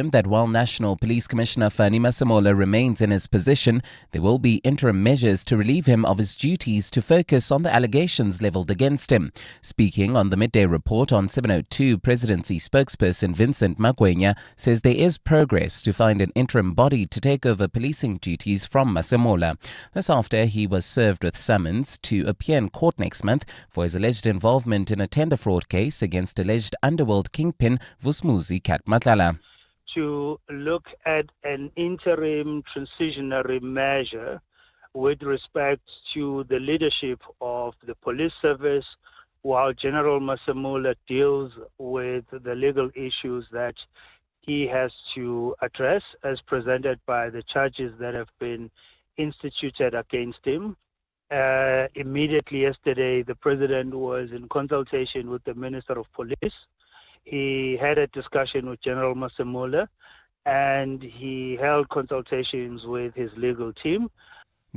that while National Police Commissioner Fani Masemola remains in his position, there will be interim measures to relieve him of his duties to focus on the allegations levelled against him. Speaking on the midday report on 702, Presidency spokesperson Vincent Magwenya says there is progress to find an interim body to take over policing duties from Masemola. This after he was served with summons to appear in court next month for his alleged involvement in a tender fraud case against alleged underworld kingpin Vusmuzi Katmatlala. To look at an interim transitionary measure with respect to the leadership of the police service while General Masemola deals with the legal issues that he has to address as presented by the charges that have been instituted against him. Immediately yesterday, the President was in consultation with the Minister of Police. He had a discussion with General Masemola and he held consultations with his legal team.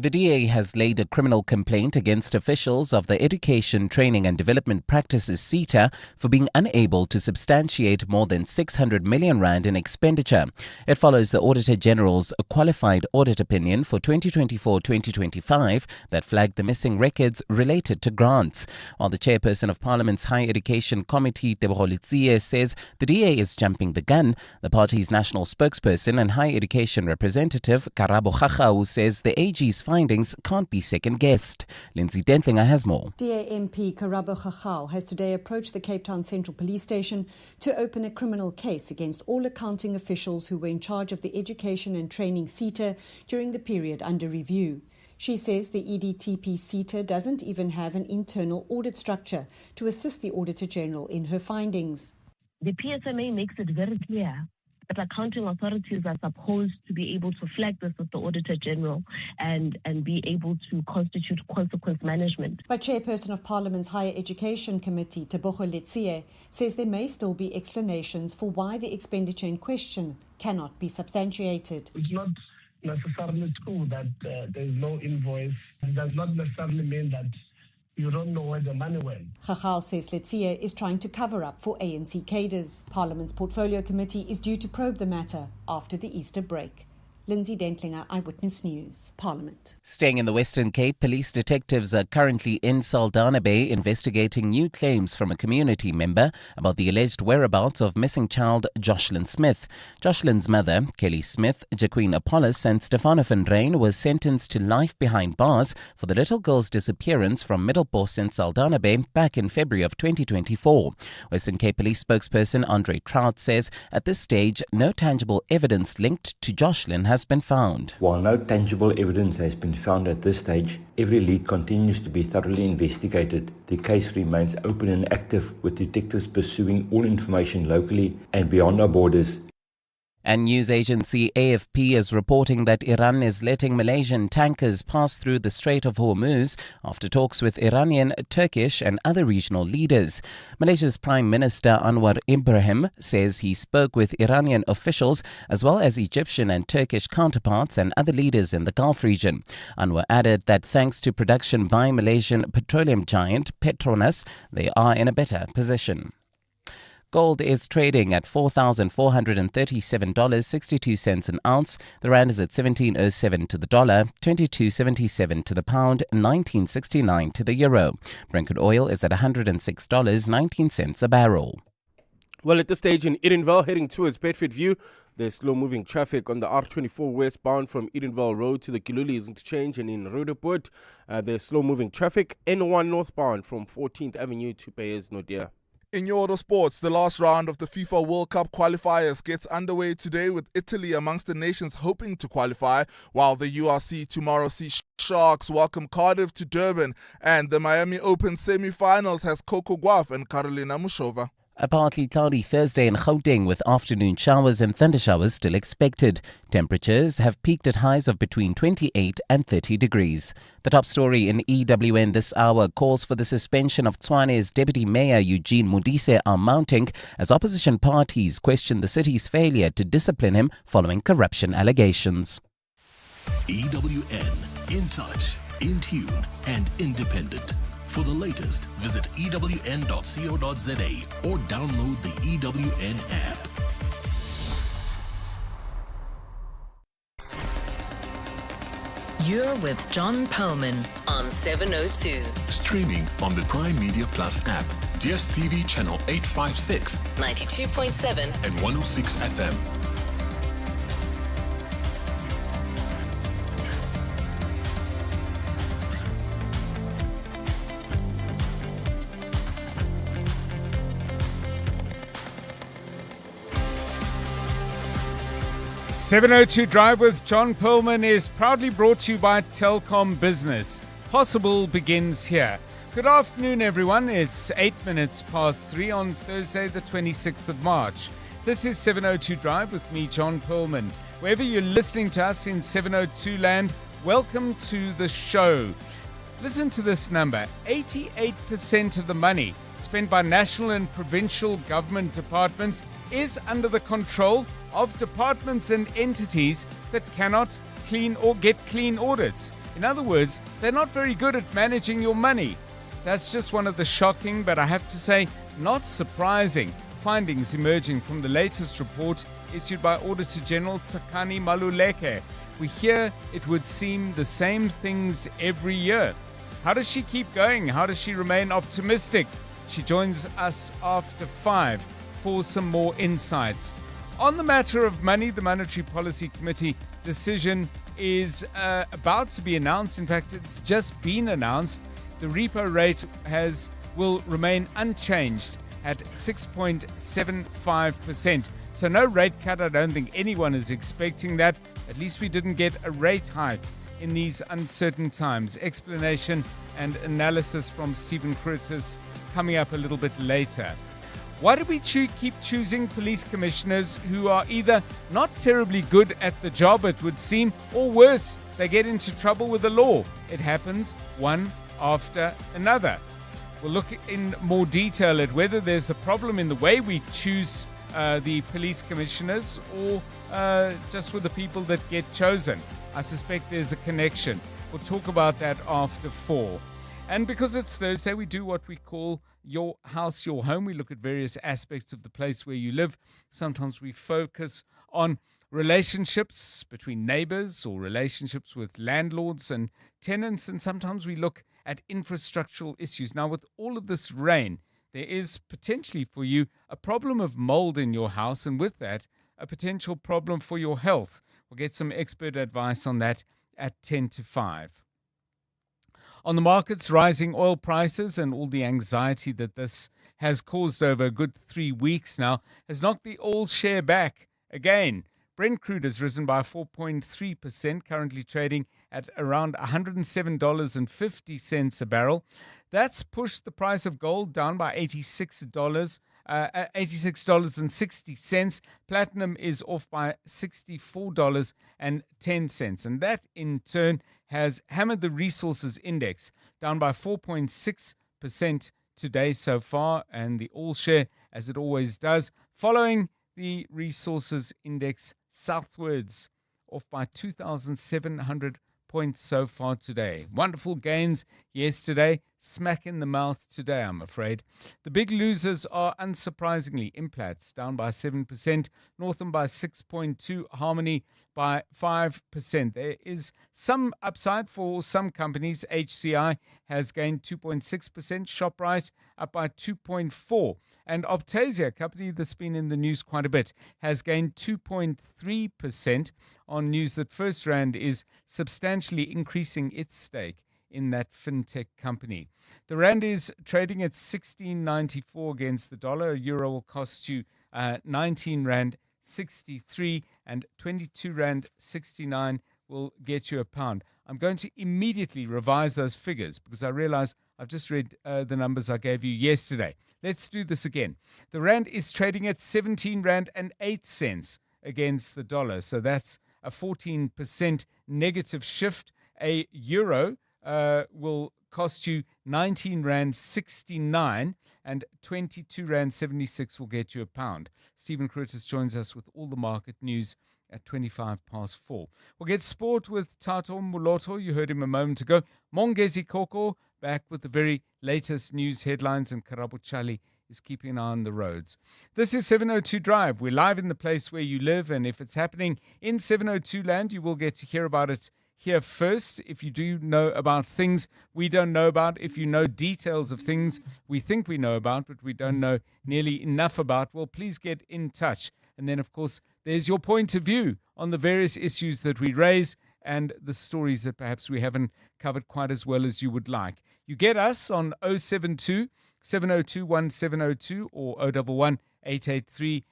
The DA has laid a criminal complaint against officials of the Education, Training and Development Practices SETA for being unable to substantiate more than 600 million rand in expenditure. It follows the Auditor General's qualified audit opinion for 2024-2025 that flagged the missing records related to grants. While the chairperson of Parliament's Higher Education Committee, Tshwane, says the DA is jumping the gun, the party's national spokesperson and higher education representative, Karabo Khachau, says the AG's findings can't be second-guessed. Lindsay Dentlinger has more. DA MP Karabo Khachau has today approached the Cape Town Central Police Station to open a criminal case against all accounting officials who were in charge of the Education and Training SETA during the period under review. She says the EDTP SETA doesn't even have an internal audit structure to assist the Auditor General in her findings. The PSMA makes it very clear that accounting authorities are supposed to be able to flag this with the Auditor General and be able to constitute consequence management. But Chairperson of Parliament's Higher Education Committee, Tshwane, says there may still be explanations for why the expenditure in question cannot be substantiated. It's not necessarily true that there's no invoice. It does not necessarily mean that you don't know where the money went. Khachau says Letsie is trying to cover up for ANC cadres. Parliament's Portfolio Committee is due to probe the matter after the Easter break. Lindsay Dentlinger, Eyewitness News, Parliament. Staying in the Western Cape, police detectives are currently in Saldanha Bay investigating new claims from a community member about the alleged whereabouts of missing child Joshlin Smith. Joshlin's mother, Kelly Smith, Jaqueen Apollos and Stefano van Rijn was sentenced to life behind bars for the little girl's disappearance from Middelbos in Saldanha Bay back in February of 2024. Western Cape Police spokesperson Andre Trout says at this stage no tangible evidence linked to Joshlin has been found. While no tangible evidence has been found at this stage, every lead continues to be thoroughly investigated. The case remains open and active, with detectives pursuing all information locally and beyond our borders. And news agency AFP is reporting that Iran is letting Malaysian tankers pass through the Strait of Hormuz after talks with Iranian, Turkish and other regional leaders. Malaysia's Prime Minister Anwar Ibrahim says he spoke with Iranian officials as well as Egyptian and Turkish counterparts and other leaders in the Gulf region. Anwar added that thanks to production by Malaysian petroleum giant Petronas, they are in a better position. Gold is trading at $4,437.62 an ounce. The rand is at 17.07 to the dollar, 22.77 to the pound, 19.69 to the euro. Brent crude oil is at $106.19 a barrel. Well, at this stage in Edenvale, heading towards Bedford View, there's slow-moving traffic on the R24 westbound from Edenvale Road to the Kiluli's interchange, and in Roodepoort, there's slow-moving traffic. N1 northbound from 14th Avenue to Beyers Naudé. In your auto sports, the last round of the FIFA World Cup qualifiers gets underway today with Italy amongst the nations hoping to qualify, while the URC tomorrow sees Sharks welcome Cardiff to Durban, and the Miami Open semi-finals has Coco Gauff and Karolina Muchova. A partly cloudy Thursday in Gauteng with afternoon showers and thundershowers still expected. Temperatures have peaked at highs of between 28 and 30 degrees. The top story in EWN this hour: calls for the suspension of Tshwane's Deputy Mayor Eugene Modise are mounting as opposition parties question the city's failure to discipline him following corruption allegations. EWN, in touch, in tune and independent. For the latest, visit ewn.co.za or download the EWN app. You're with John Perlman on 702. Streaming on the Prime Media Plus app, DSTV channel 856, 92.7 and 106 FM. .702 Drive with John Perlman is proudly brought to you by Telkom Business. Possible begins here. Good afternoon, everyone. It's 8 minutes past 3 on Thursday, the 26th of March. This is 702 Drive with me, John Perlman. Wherever you're listening to us in 702 land, welcome to the show. Listen to this number. 88% of the money spent by national and provincial government departments is under the control of departments and entities that cannot clean or get clean audits. In other words, they're not very good at managing your money. That's just one of the shocking, but I have to say, not surprising findings emerging from the latest report issued by Auditor General Tshwane Maluleke. We hear it would seem the same things every year. How does she keep going? How does she remain optimistic? She joins us after 5 for some more insights. On the matter of money, the Monetary Policy Committee decision is about to be announced. In fact, it's just been announced. The repo rate will remain unchanged at 6.75%. So no rate cut. I don't think anyone is expecting that. At least we didn't get a rate hike in these uncertain times. Explanation and analysis from Stephen Curtis coming up a little bit later. Why do we keep choosing police commissioners who are either not terribly good at the job, it would seem, or worse, they get into trouble with the law? It happens one after another. We'll look in more detail at whether there's a problem in the way we choose the police commissioners or just with the people that get chosen. I suspect there's a connection. We'll talk about that after 4. And because it's Thursday, we do what we call Your House, Your Home. We look at various aspects of the place where you live. Sometimes we focus on relationships between neighbors or relationships with landlords and tenants. And sometimes we look at infrastructural issues. Now, with all of this rain, there is potentially for you a problem of mold in your house. And with that, a potential problem for your health. We'll get some expert advice on that at 10 to 5. On the markets, rising oil prices and all the anxiety that this has caused over a good 3 weeks now has knocked the oil share back again. Brent crude has risen by 4.3%, currently trading at around $107.50 a barrel. That's pushed the price of gold down by $86.60. Platinum is off by $64.10. And that, in turn, has hammered the resources index down by 4.6% today so far. And the oil share, as it always does, following the resources index southwards, off by 2,700 points so far today. Wonderful gains yesterday, smack in the mouth today, I'm afraid. The big losers are, unsurprisingly, Implats down by 7%, Northam by 6.2%, Harmony by 5%. There is some upside for some companies. HCI has gained 2.6%, ShopRite up by 2.4%. And Optasia, a company that's been in the news quite a bit, has gained 2.3% on news that First Rand is substantially increasing its stake in that fintech company. The Rand is trading at 16.94 against the dollar. A euro will cost you 19 Rand 63 and 22 Rand 69 will get you a pound. I'm going to immediately revise those figures because I realize I've just read the numbers I gave you yesterday. Let's do this again. The Rand is trading at 17 Rand and 8 cents against the dollar. So that's a 14% negative shift. A euro will cost you 19 Rand 69 and 22 Rand 76 will get you a pound. Stephen Curtis joins us with all the market news at 25 past 4. We'll get sport with Tato Muloto. You heard him a moment ago. Mongezi Koko back with the very latest news headlines, and Karabo Chali is keeping an eye on the roads. This is 702 Drive. We're live in the place where you live, and if it's happening in 702 land, you will get to hear about it here first. If you do know about things we don't know about, if you know details of things we think we know about but we don't know nearly enough about, well, please get in touch. And then, of course, there's your point of view on the various issues that we raise and the stories that perhaps we haven't covered quite as well as you would like. You get us on 072 702 1702 or 011 883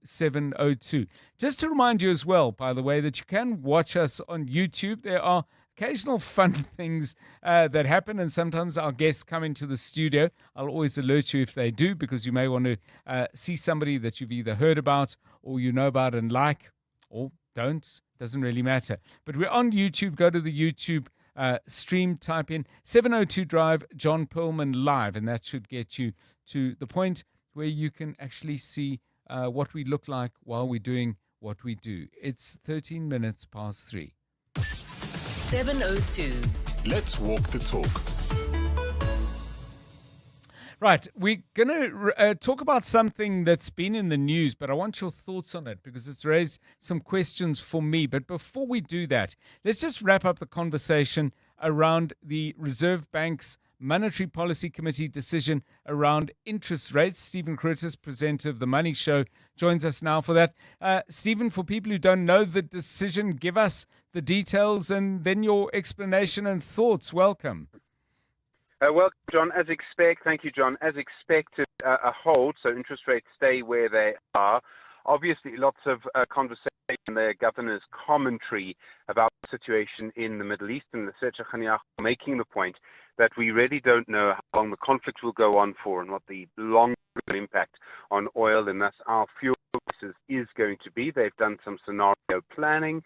0702. Just to remind you as well, by the way, that you can watch us on YouTube. There are occasional fun things that happen, and sometimes our guests come into the studio. I'll always alert you if they do, because you may want to see somebody that you've either heard about or you know about and like, or don't. Doesn't really matter. But we're on YouTube. Go to the YouTube stream, type in 702 Drive John Perlman Live, and that should get you to the point where you can actually see what we look like while we're doing what we do. It's 13 minutes past 3. 702. Let's walk the talk. Right, we're going to talk about something that's been in the news, but I want your thoughts on it because it's raised some questions for me. But before we do that, let's just wrap up the conversation around the Reserve Bank's Monetary Policy Committee decision around interest rates. Stephen Curtis, presenter of The Money Show, joins us now for that. Stephen, for people who don't know the decision, give us the details and then your explanation and thoughts. Welcome. Well, John, thank you, John. As expected, a hold, so interest rates stay where they are. Obviously, lots of conversation in the governor's commentary about the situation in the Middle East, and the Tshwane making the point that we really don't know how long the conflict will go on for and what the long-term impact on oil and thus our fuel prices is going to be. They've done some scenario planning.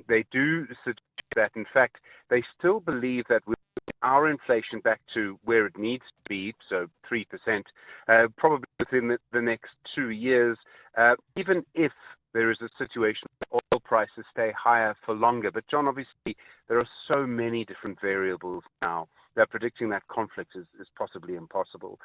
They do suggest that, in fact, they still believe that we'll get our inflation back to where it needs to be, so 3%, probably within the next 2 years, even if there is a situation where oil prices stay higher for longer. But, John, obviously, there are so many different variables now that predicting that conflict is possibly impossible.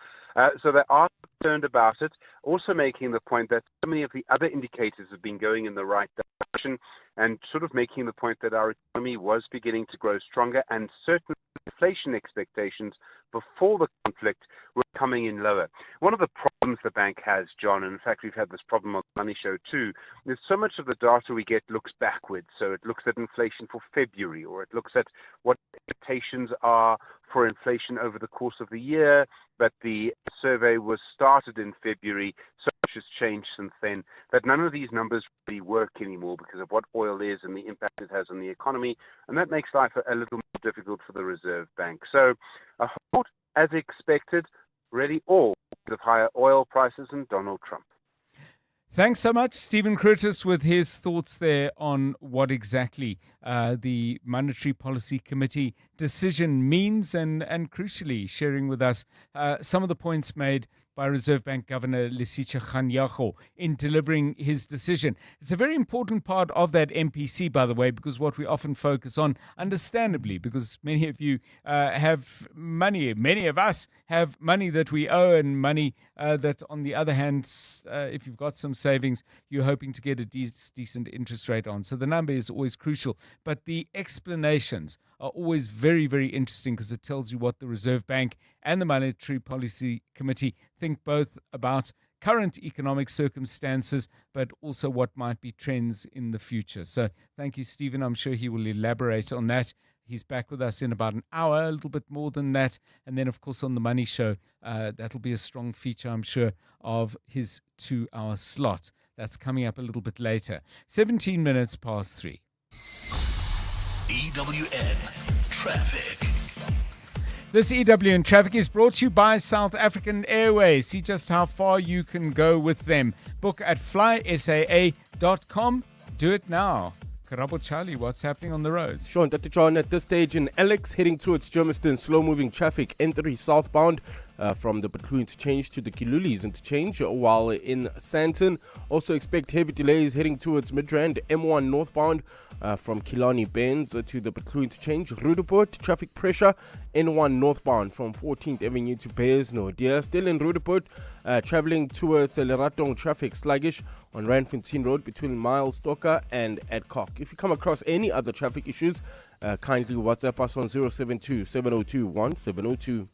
So they are concerned about it, also making the point that so many of the other indicators have been going in the right direction, and sort of making the point that our economy was beginning to grow stronger, and certain inflation expectations before the conflict were coming in lower. One of the problems the bank has, John, and in fact we've had this problem on the Money Show too, is so much of the data we get looks backwards. So it looks at inflation for February, or it looks at what expectations are for inflation over the course of the year, but the survey was started in February, so much has changed since then that none of these numbers really work anymore because of what oil is and the impact it has on the economy, and that makes life a little more difficult for the Reserve Bank. So a hold, as expected, really all of higher oil prices and Donald Trump. Thanks so much, Stephen Curtis, with his thoughts there on what exactly the Monetary Policy Committee decision means, and crucially sharing with us some of the points made by Reserve Bank Governor Lesitsha Kganyago in delivering his decision. It's a very important part of that MPC, by the way, because what we often focus on, understandably, because many of you have money, many of us have money that we owe, and money that, on the other hand, if you've got some savings, you're hoping to get a decent interest rate on. So the number is always crucial. But the explanations are always very, very interesting because it tells you what the Reserve Bank and the Monetary Policy Committee think both about current economic circumstances, but also what might be trends in the future. So thank you, Stephen. I'm sure he will elaborate on that. He's back with us in about an hour, a little bit more than that. And then, of course, on the Money Show, that'll be a strong feature, I'm sure, of his 2-hour slot. That's coming up a little bit later. 17 minutes past 3. EWN Traffic. This EWN Traffic is brought to you by South African Airways. See just how far you can go with them. Book at flysaa.com. Do it now. Karabo Charlie, what's happening on the roads? Sean, Dr. John, at this stage in Alex, heading towards Germiston, slow-moving traffic, N3 southbound. from the Bethlehem interchange to the Kilulis interchange, while in Sandton, also expect heavy delays heading towards Midrand, M1 northbound from Killarney Bends to the Bethlehem interchange, Rudaport, traffic pressure, N1 northbound from 14th Avenue to Bearsno. Dear, still in Rudaport, traveling towards Leratong, traffic sluggish on Randfontein Road between Miles Stocker and Adcock. If you come across any other traffic issues, kindly WhatsApp us on 072 702 1702.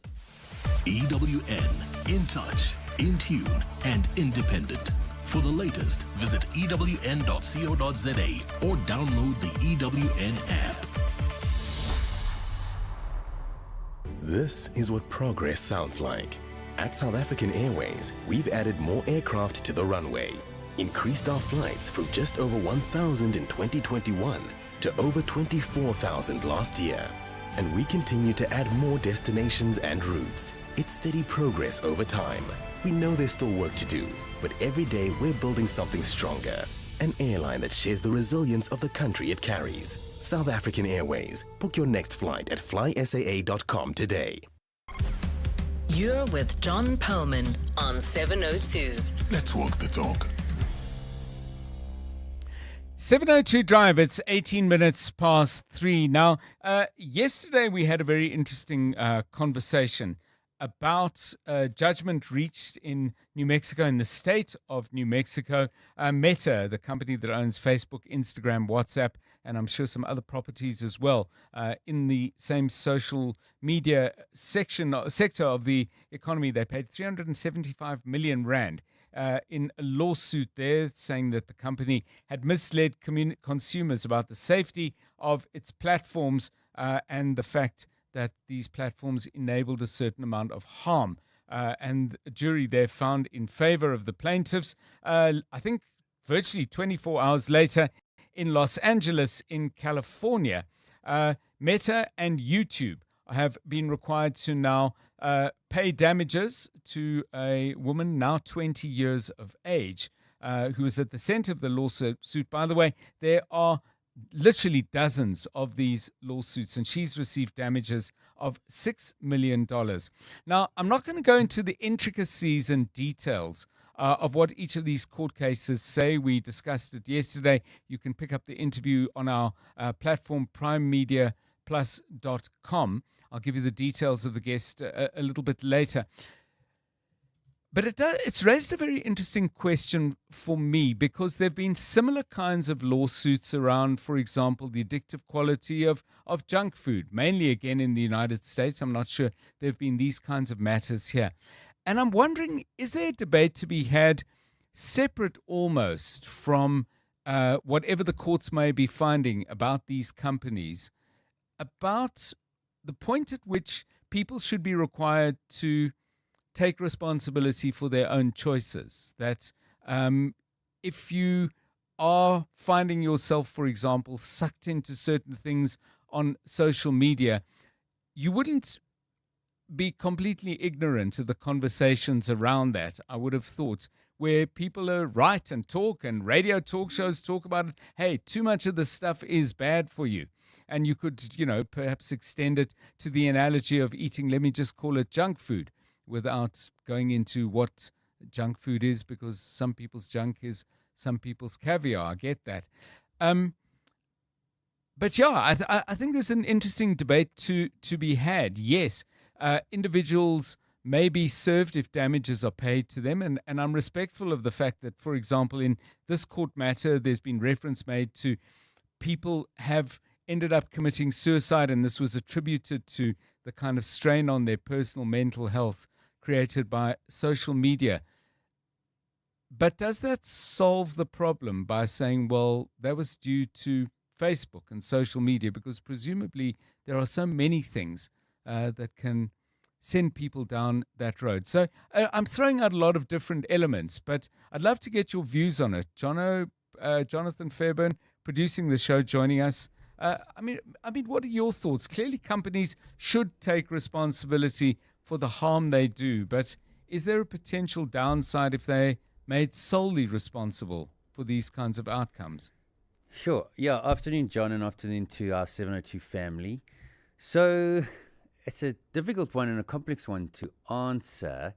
EWN, in touch, in tune, and independent. For the latest, visit ewn.co.za or download the EWN app. This is what progress sounds like. At South African Airways, we've added more aircraft to the runway, increased our flights from just over 1,000 in 2021 to over 24,000 last year. And we continue to add more destinations and routes. It's steady progress over time. We know there's still work to do, but every day we're building something stronger. An airline that shares the resilience of the country it carries. South African Airways. Book your next flight at flysaa.com today. You're with John Perlman on 702. Let's walk the talk. 702 Drive, it's 18 minutes past 3. Now, yesterday we had a very interesting conversation about judgment reached in New Mexico, in the state of New Mexico. Meta, the company that owns Facebook, Instagram, WhatsApp, and I'm sure some other properties as well, in the same social media sector of the economy, they paid 375 million rand in a lawsuit there, saying that the company had misled consumers about the safety of its platforms and the fact that these platforms enabled a certain amount of harm. And a jury there found in favor of the plaintiffs. I think virtually 24 hours later, in Los Angeles, in California, Meta and YouTube have been required to now pay damages to a woman now 20 years of age who is at the center of the lawsuit. By the way, there are literally dozens of these lawsuits, and she's received damages of $6 million. Now, I'm not going to go into the intricacies and details of what each of these court cases say. We discussed it yesterday. You can pick up the interview on our platform, primemediaplus.com. I'll give you the details of the guest a little bit later. But it's raised a very interesting question for me, because there have been similar kinds of lawsuits around, for example, the addictive quality of junk food, mainly again in the United States. I'm not sure there have been these kinds of matters here. And I'm wondering, is there a debate to be had separate almost from whatever the courts may be finding about these companies, about the point at which people should be required to take responsibility for their own choices? That if you are finding yourself, for example, sucked into certain things on social media, you wouldn't be completely ignorant of the conversations around that, I would have thought, where people are write and talk, and radio talk shows talk about it. Hey, too much of this stuff is bad for you. And you could, perhaps extend it to the analogy of eating, let me just call it junk food, without going into what junk food is, because some people's junk is some people's caviar. I get that. But yeah, I think there's an interesting debate to be had. Yes, individuals may be served if damages are paid to them. And I'm respectful of the fact that, for example, in this court matter, there's been reference made to people have ended up committing suicide, and this was attributed to the kind of strain on their personal mental health created by social media. But does that solve the problem by saying, well, that was due to Facebook and social media? Because presumably there are so many things that can send people down that road. So I'm throwing out a lot of different elements, but I'd love to get your views on it. Jonathan Fairbairn, producing the show, joining us. I mean, what are your thoughts? Clearly, companies should take responsibility for the harm they do, but is there a potential downside if they're made solely responsible for these kinds of outcomes? Sure. Yeah. Afternoon, John, and afternoon to our 702 family. So it's a difficult one and a complex one to answer.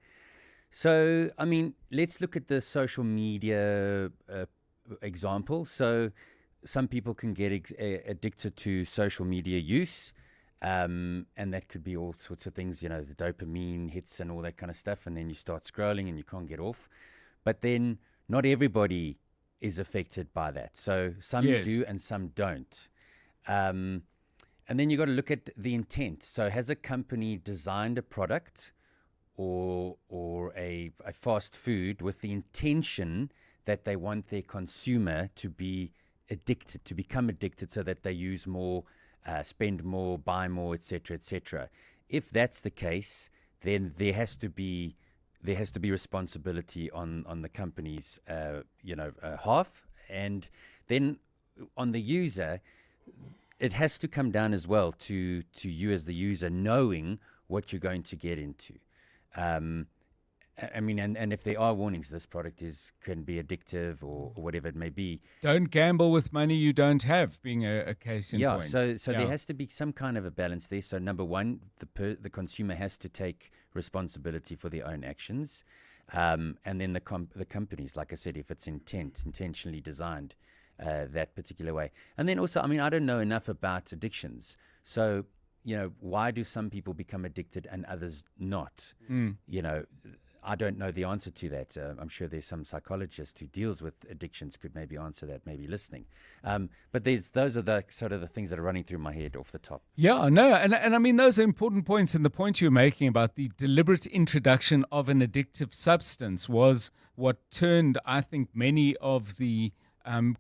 So, I mean, let's look at the social media example. So, some people can get addicted to social media use, and that could be all sorts of things, the dopamine hits and all that kind of stuff, and then you start scrolling and you can't get off. But then not everybody is affected by that. So some do and some don't. And then you got to look at the intent. So has a company designed a product or a fast food with the intention that they want their consumer to be addicted, to become addicted, so that they use more, spend more, buy more, etc., etc. If that's the case, then there has to be responsibility on the company's half, and then on the user, it has to come down as well to you as the user knowing what you're going to get into. I mean, and if there are warnings, this product can be addictive or whatever it may be. Don't gamble with money you don't have, being a case in point. So there has to be some kind of a balance there. So number one, the consumer has to take responsibility for their own actions, and then the companies, like I said, if it's intentionally designed that particular way. And then also, I mean, I don't know enough about addictions, so why do some people become addicted and others not? I don't know the answer to that. I'm sure there's some psychologist who deals with addictions could maybe answer that, maybe listening. But those are the sort of the things that are running through my head off the top. Yeah, no, and I mean, those are important points. And the point you're making about the deliberate introduction of an addictive substance was what turned, I think, many of the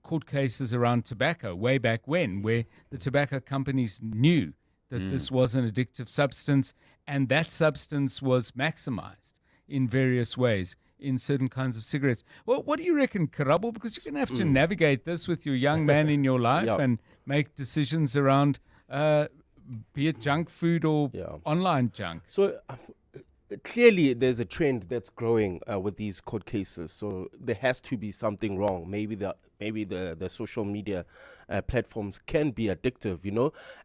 court cases around tobacco way back when, where the tobacco companies knew that this was an addictive substance, and that substance was maximized in various ways in certain kinds of cigarettes. Well, what do you reckon, Karabo? Because you're going to have to navigate this with your young man in your life and make decisions around, be it junk food or online junk. So clearly there's a trend that's growing with these court cases. So there has to be something wrong. Maybe the social media platforms can be addictive,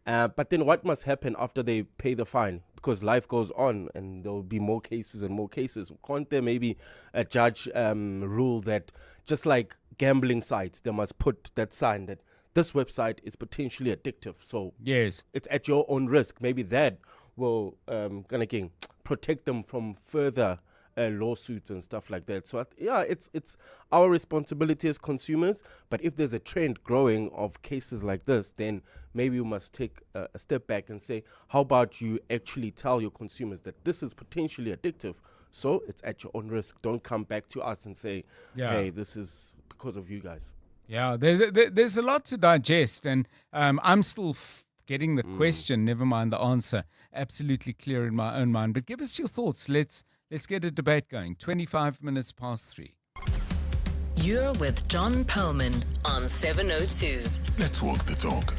but then what must happen after they pay the fine? Because life goes on and there will be more cases and more cases. Can't there maybe a judge rule that just like gambling sites, they must put that sign that this website is potentially addictive? So yes, it's at your own risk. Maybe that will protect them from further lawsuits and stuff like that. So it's our responsibility as consumers. But if there's a trend growing of cases like this, then maybe we must take a step back and say, how about you actually tell your consumers that this is potentially addictive? So it's at your own risk. Don't come back to us and say, hey, this is because of you guys. Yeah, there's a lot to digest, and I'm still getting the question, never mind the answer, absolutely clear in my own mind. But give us your thoughts. Let's get a debate going. 25 minutes past 3. You're with John Perlman on 702. Let's walk the talk.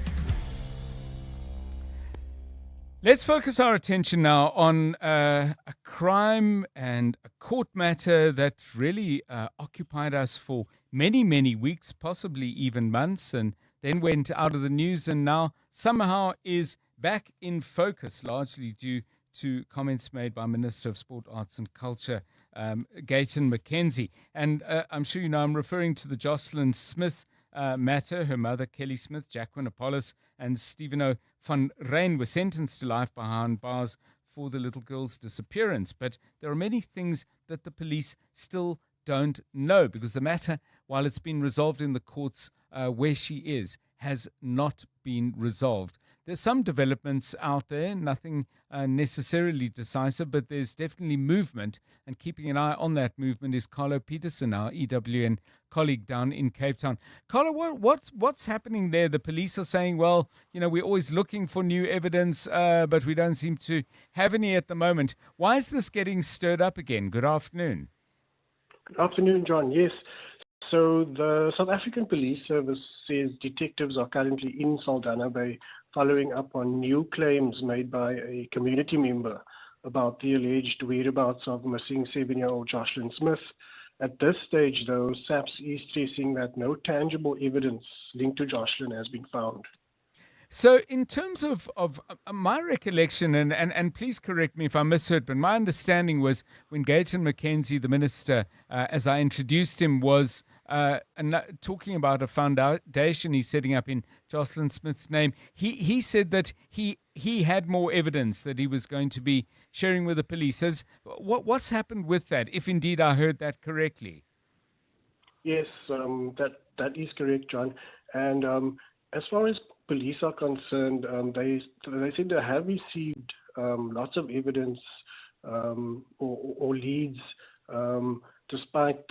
Let's focus our attention now on a crime and a court matter that really occupied us for many, many weeks, possibly even months, and then went out of the news and now somehow is back in focus, largely due to comments made by Minister of Sport, Arts and Culture, Gayton McKenzie. And I'm sure you know I'm referring to the Joshlin Smith matter. Her mother, Kelly Smith, Jacqueline Apollos, and Stephen van Rijn were sentenced to life behind bars for the little girl's disappearance. But there are many things that the police still don't know, because the matter, while it's been resolved in the courts where she is, has not been resolved. There's some developments out there, nothing necessarily decisive, but there's definitely movement, and keeping an eye on that movement is Carlo Peterson, our EWN colleague down in Cape Town. Carlo, what's happening there? The police are saying, well, we're always looking for new evidence, but we don't seem to have any at the moment. Why is this getting stirred up again? Good afternoon. Good afternoon, John. Yes. So the South African Police Service says detectives are currently in Saldanha Bay following up on new claims made by a community member about the alleged whereabouts of missing 7-year-old Joshlin Smith. At this stage, though, SAPS is stressing that no tangible evidence linked to Joshlin has been found. So in terms of my recollection, and please correct me if I misheard, but my understanding was when Gayton McKenzie, the minister, as I introduced him, was talking about a foundation he's setting up in Joshlin Smith's name. He said that he had more evidence that he was going to be sharing with the police. What's happened with that, if indeed I heard that correctly? Yes, that is correct, John. And as far as police are concerned, they said they have received lots of evidence or leads, despite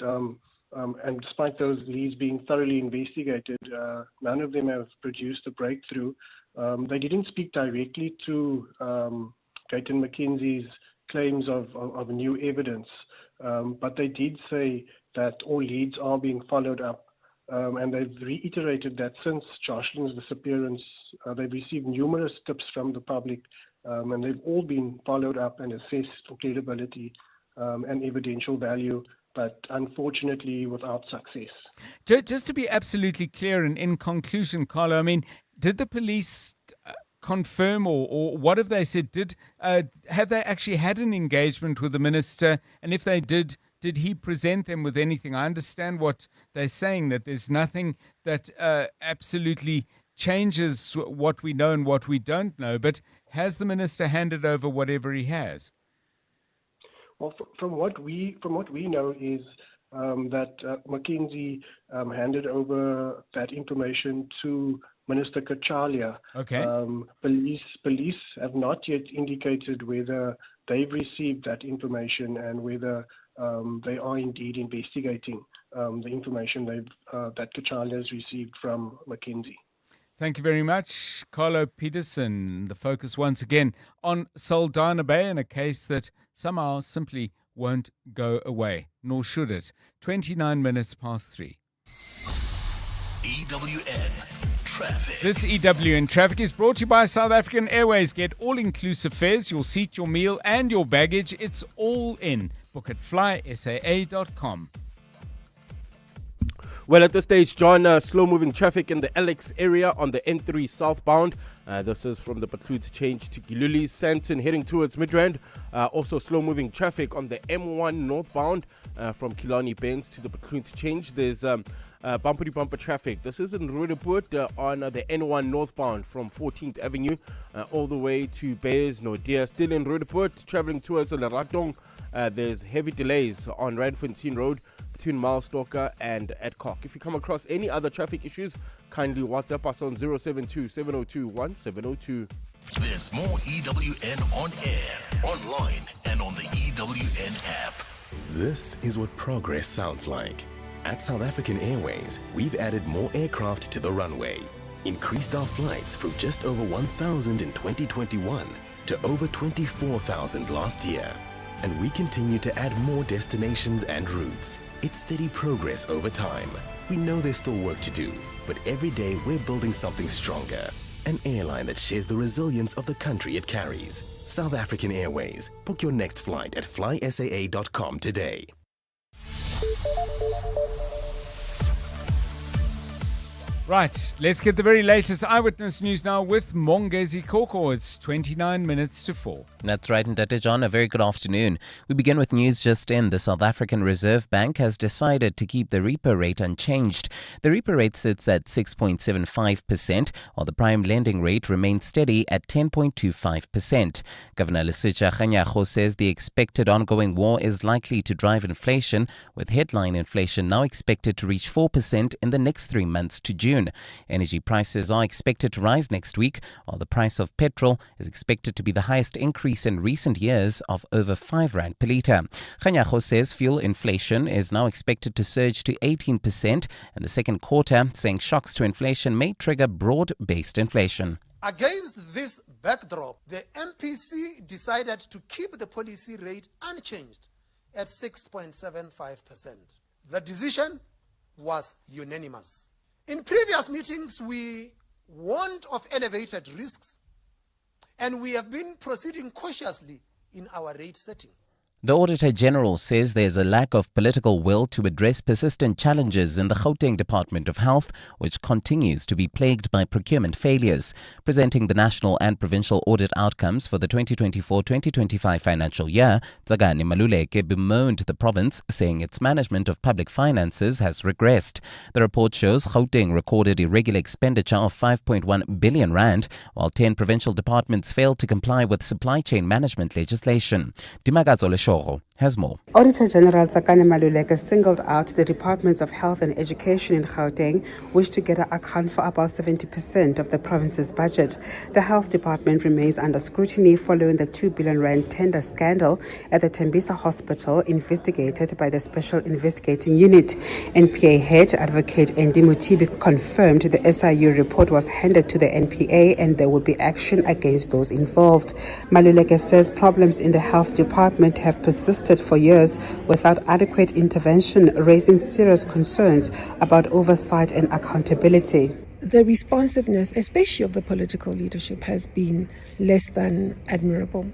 those leads being thoroughly investigated, none of them have produced a breakthrough. They didn't speak directly to Gayton McKenzie's claims of new evidence, but they did say that all leads are being followed up. And they've reiterated that since Joshlin's disappearance, they've received numerous tips from the public, and they've all been followed up and assessed for credibility and evidential value, but unfortunately without success. Just to be absolutely clear, and in conclusion, Carlo, I mean, did the police confirm, or what have they said? Have they actually had an engagement with the minister? And if they did he present them with anything? I understand what they're saying, that there's nothing that absolutely changes what we know and what we don't know, but has the minister handed over whatever he has? Well, from what we know is that McKenzie handed over that information to Minister Kachalia. Okay. Police have not yet indicated whether they've received that information and whether they are indeed investigating the information that Kachalia has received from McKenzie. Thank you very much, Carlo Peterson. The focus once again on Saldanha Bay in a case that somehow simply won't go away, nor should it. 29 minutes past 3. EWN Traffic. This EWN Traffic is brought to you by South African Airways. Get all-inclusive fares, your seat, your meal, and your baggage. It's all in. Book at flysaa.com. Well, at this stage, John, slow-moving traffic in the Alex area on the N3 southbound. This is from the Patloots change to Giluli, Santon heading towards Midrand. Also slow-moving traffic on the M1 northbound from Killarney Bends to the Patloots change. There's bumper-to-bumper traffic. This is in Roodepoort on the N1 northbound from 14th Avenue all the way to Bears Nordia. Still in Roodepoort, traveling towards Leratong. There's heavy delays on Randfontein Road between Milestalker and Adcock. If you come across any other traffic issues, kindly WhatsApp us on 072-702-1702. There's more EWN on air, online, and on the EWN app. This is what progress sounds like. At South African Airways, we've added more aircraft to the runway, increased our flights from just over 1,000 in 2021 to over 24,000 last year. And we continue to add more destinations and routes. It's steady progress over time. We know there's still work to do, but every day we're building something stronger. An airline that shares the resilience of the country it carries. South African Airways. Book your next flight at flysaa.com today. Right, let's get the very latest eyewitness news now with Mongezi Koko. It's 29 minutes to 4. That's right, and Dr. John, a very good afternoon. We begin with news just in. The South African Reserve Bank has decided to keep the repo rate unchanged. The repo rate sits at 6.75%, while the prime lending rate remains steady at 10.25%. Governor Lesitsha Kganyago says the expected ongoing war is likely to drive inflation, with headline inflation now expected to reach 4% in the next 3 months to June. Energy prices are expected to rise next week, while the price of petrol is expected to be the highest increase in recent years of over 5 rand per litre. Kganyago says fuel inflation is now expected to surge to 18% in the second quarter, saying shocks to inflation may trigger broad-based inflation. Against this backdrop, the MPC decided to keep the policy rate unchanged at 6.75%. The decision was unanimous. In previous meetings, we warned of elevated risks, and we have been proceeding cautiously in our rate setting. The Auditor General says there's a lack of political will to address persistent challenges in the Gauteng Department of Health, which continues to be plagued by procurement failures. Presenting the national and provincial audit outcomes for the 2024-2025 financial year, Tsagani Maluleke bemoaned the province, saying its management of public finances has regressed. The report shows Gauteng recorded irregular expenditure of 5.1 billion rand, while 10 provincial departments failed to comply with supply chain management legislation. Dimagazo Leshoro has more. Auditor General Tsakane Maluleke singled out the Departments of Health and Education in Gauteng, which together account for about 70% of the province's budget. The Health Department remains under scrutiny following the 2 billion rand tender scandal at the Tembisa Hospital investigated by the Special Investigating Unit. NPA head Advocate Endi Mutibi confirmed the SIU report was handed to the NPA and there will be action against those involved. Maluleke says problems in the Health Department have persisted for years without adequate intervention, raising serious concerns about oversight and accountability. The responsiveness, especially of the political leadership, has been less than admirable.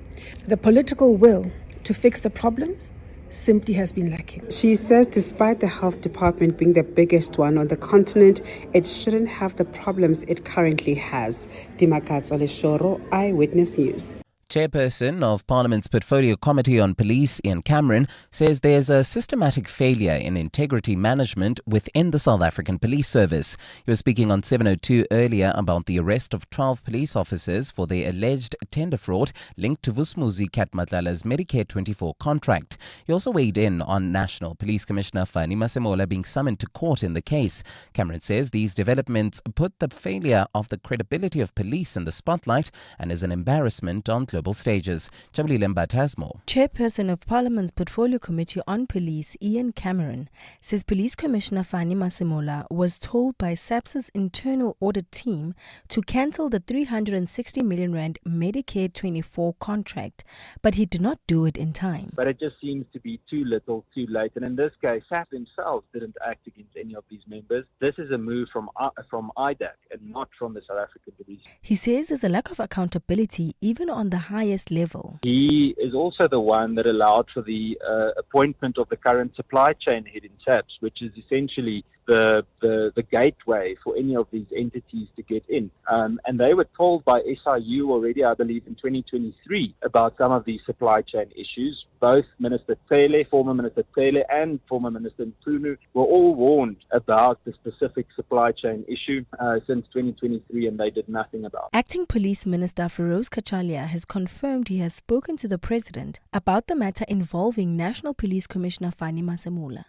The political will to fix the problems simply has been lacking. She says despite the health department being the biggest one on the continent, it shouldn't have the problems it currently has. Dimakazi Oleshoro, Eyewitness News. Chairperson of Parliament's Portfolio Committee on Police, Ian Cameron, says there's a systematic failure in integrity management within the South African Police Service. He was speaking on 702 earlier about the arrest of 12 police officers for their alleged tender fraud linked to Vusmuzi Katmatlala's Medicare 24 contract. He also weighed in on National Police Commissioner Fani Masemola being summoned to court in the case. Cameron says these developments put the failure of the credibility of police in the spotlight and is an embarrassment on global stages. Chabuli Lembat has more. Chairperson of Parliament's Portfolio Committee on Police, Ian Cameron, says Police Commissioner Fani Masemola was told by SAPS's internal audit team to cancel the 360 million rand Medicare 24 contract, but he did not do it in time. But it just seems to be too little, too late. And in this case, SAP themselves didn't act against any of these members. This is a move from IDAC and not from the South African Police. He says there's a lack of accountability even on the highest level. He is also the one that allowed for the appointment of the current supply chain head in SAPS, which is essentially the gateway for any of these entities to get in. And they were told by SIU already, I believe, in 2023 about some of these supply chain issues. Both Minister Tsele, former Minister Tsele, and former Minister Ntunu were all warned about the specific supply chain issue since 2023, and they did nothing about it. Acting Police Minister Feroz Kachalia has confirmed he has spoken to the President about the matter involving National Police Commissioner Fani Masemola.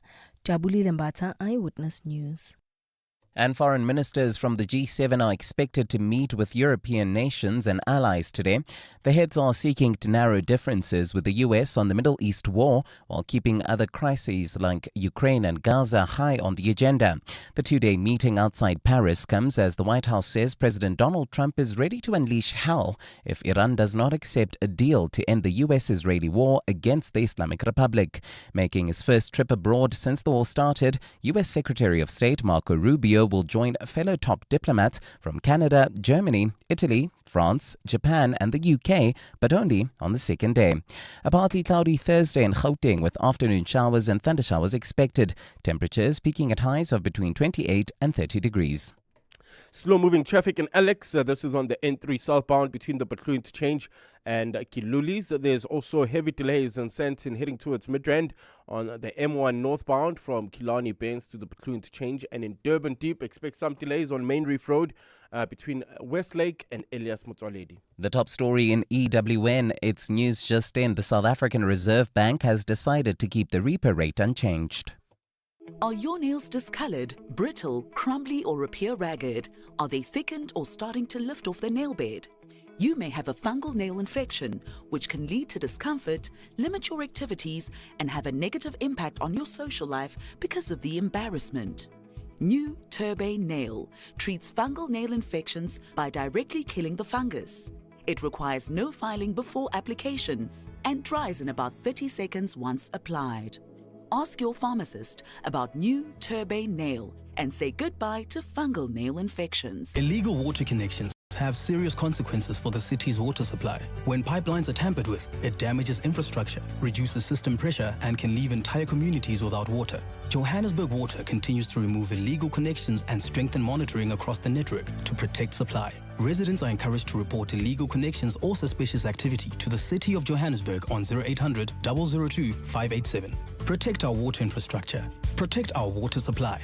Jabuli Lembata, Eyewitness News. And foreign ministers from the G7 are expected to meet with European nations and allies today. The heads are seeking to narrow differences with the US on the Middle East war while keeping other crises like Ukraine and Gaza high on the agenda. The two-day meeting outside Paris comes as the White House says President Donald Trump is ready to unleash hell if Iran does not accept a deal to end the US-Israeli war against the Islamic Republic. Making his first trip abroad since the war started, US Secretary of State Marco Rubio will join fellow top diplomats from Canada, Germany, Italy, France, Japan and the UK, but only on the second day. A partly cloudy Thursday in Gauteng with afternoon showers and thundershowers expected. Temperatures peaking at highs of between 28 and 30 degrees. Slow-moving traffic in Alex. This is on the N3 southbound between the Interchange and Kilulis. There's also heavy delays in Sandton heading towards Midrand on the M1 northbound from Killarney Banks to the Interchange. And in Durban Deep, expect some delays on Main Reef Road between Westlake and Elias Motsoaledi. The top story in EWN, it's news just in. The South African Reserve Bank has decided to keep the repo rate unchanged. Are your nails discolored, brittle, crumbly, or appear ragged? Are they thickened or starting to lift off the nail bed? You may have a fungal nail infection, which can lead to discomfort, limit your activities, and have a negative impact on your social life because of the embarrassment. New Turbane Nail treats fungal nail infections by directly killing the fungus. It requires no filing before application and dries in about 30 seconds once applied. Ask your pharmacist about new Turbane Nail and say goodbye to fungal nail infections. Illegal water connections have serious consequences for the city's water supply. When pipelines are tampered with, it damages infrastructure, reduces system pressure, and can leave entire communities without water. Johannesburg Water continues to remove illegal connections and strengthen monitoring across the network to protect supply. Residents are encouraged to report illegal connections or suspicious activity to the City of Johannesburg on 0800 002 587. Protect our water infrastructure. Protect our water supply.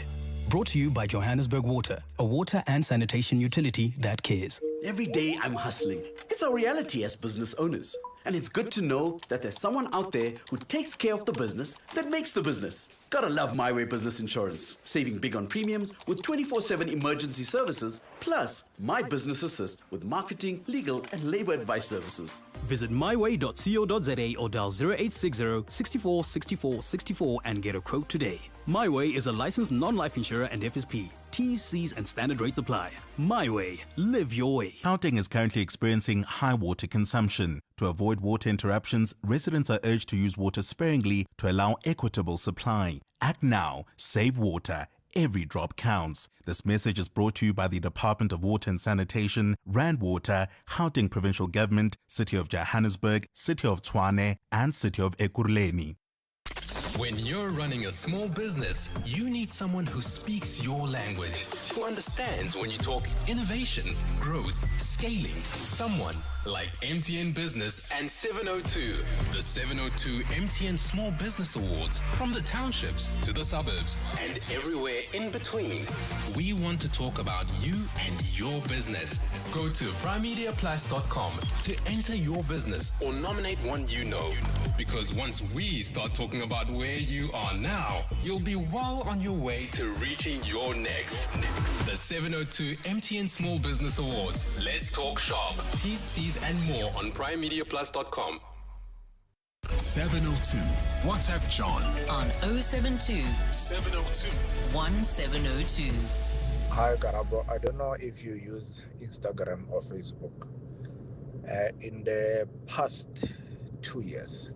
Brought to you by Johannesburg Water, a water and sanitation utility that cares. Every day I'm hustling. It's our reality as business owners. And it's good to know that there's someone out there who takes care of the business that makes the business. Gotta love My Way Business Insurance. Saving big on premiums with 24/7 emergency services, plus My Business Assist with marketing, legal, and labor advice services. Visit myway.co.za or dial 0860 64 64 64 and get a quote today. My Way is a licensed non-life insurer and FSP. T's, C's, and standard rates apply. My Way. Live your way. Gauteng is currently experiencing high water consumption. To avoid water interruptions, residents are urged to use water sparingly to allow equitable supply. Act now. Save water. Every drop counts. This message is brought to you by the Department of Water and Sanitation, Rand Water, Gauteng Provincial Government, City of Johannesburg, City of Tshwane, and City of Ekurhuleni. When you're running a small business, you need someone who speaks your language, who understands when you talk innovation, growth, scaling. Someone like MTN Business and 702. The 702 MTN Small Business Awards, from the townships to the suburbs and everywhere in between. We want to talk about you and your business. Go to primemediaplus.com to enter your business or nominate one you know. Because once we start talking about where you are now, you'll be well on your way to reaching your next. The 702 MTN Small Business Awards. Let's talk sharp. T's, C's, and more on primemediaplus.com. 702. WhatsApp John on 072 702 1702. Hi, Karabo. I don't know if you use Instagram or Facebook. In the past 2 years,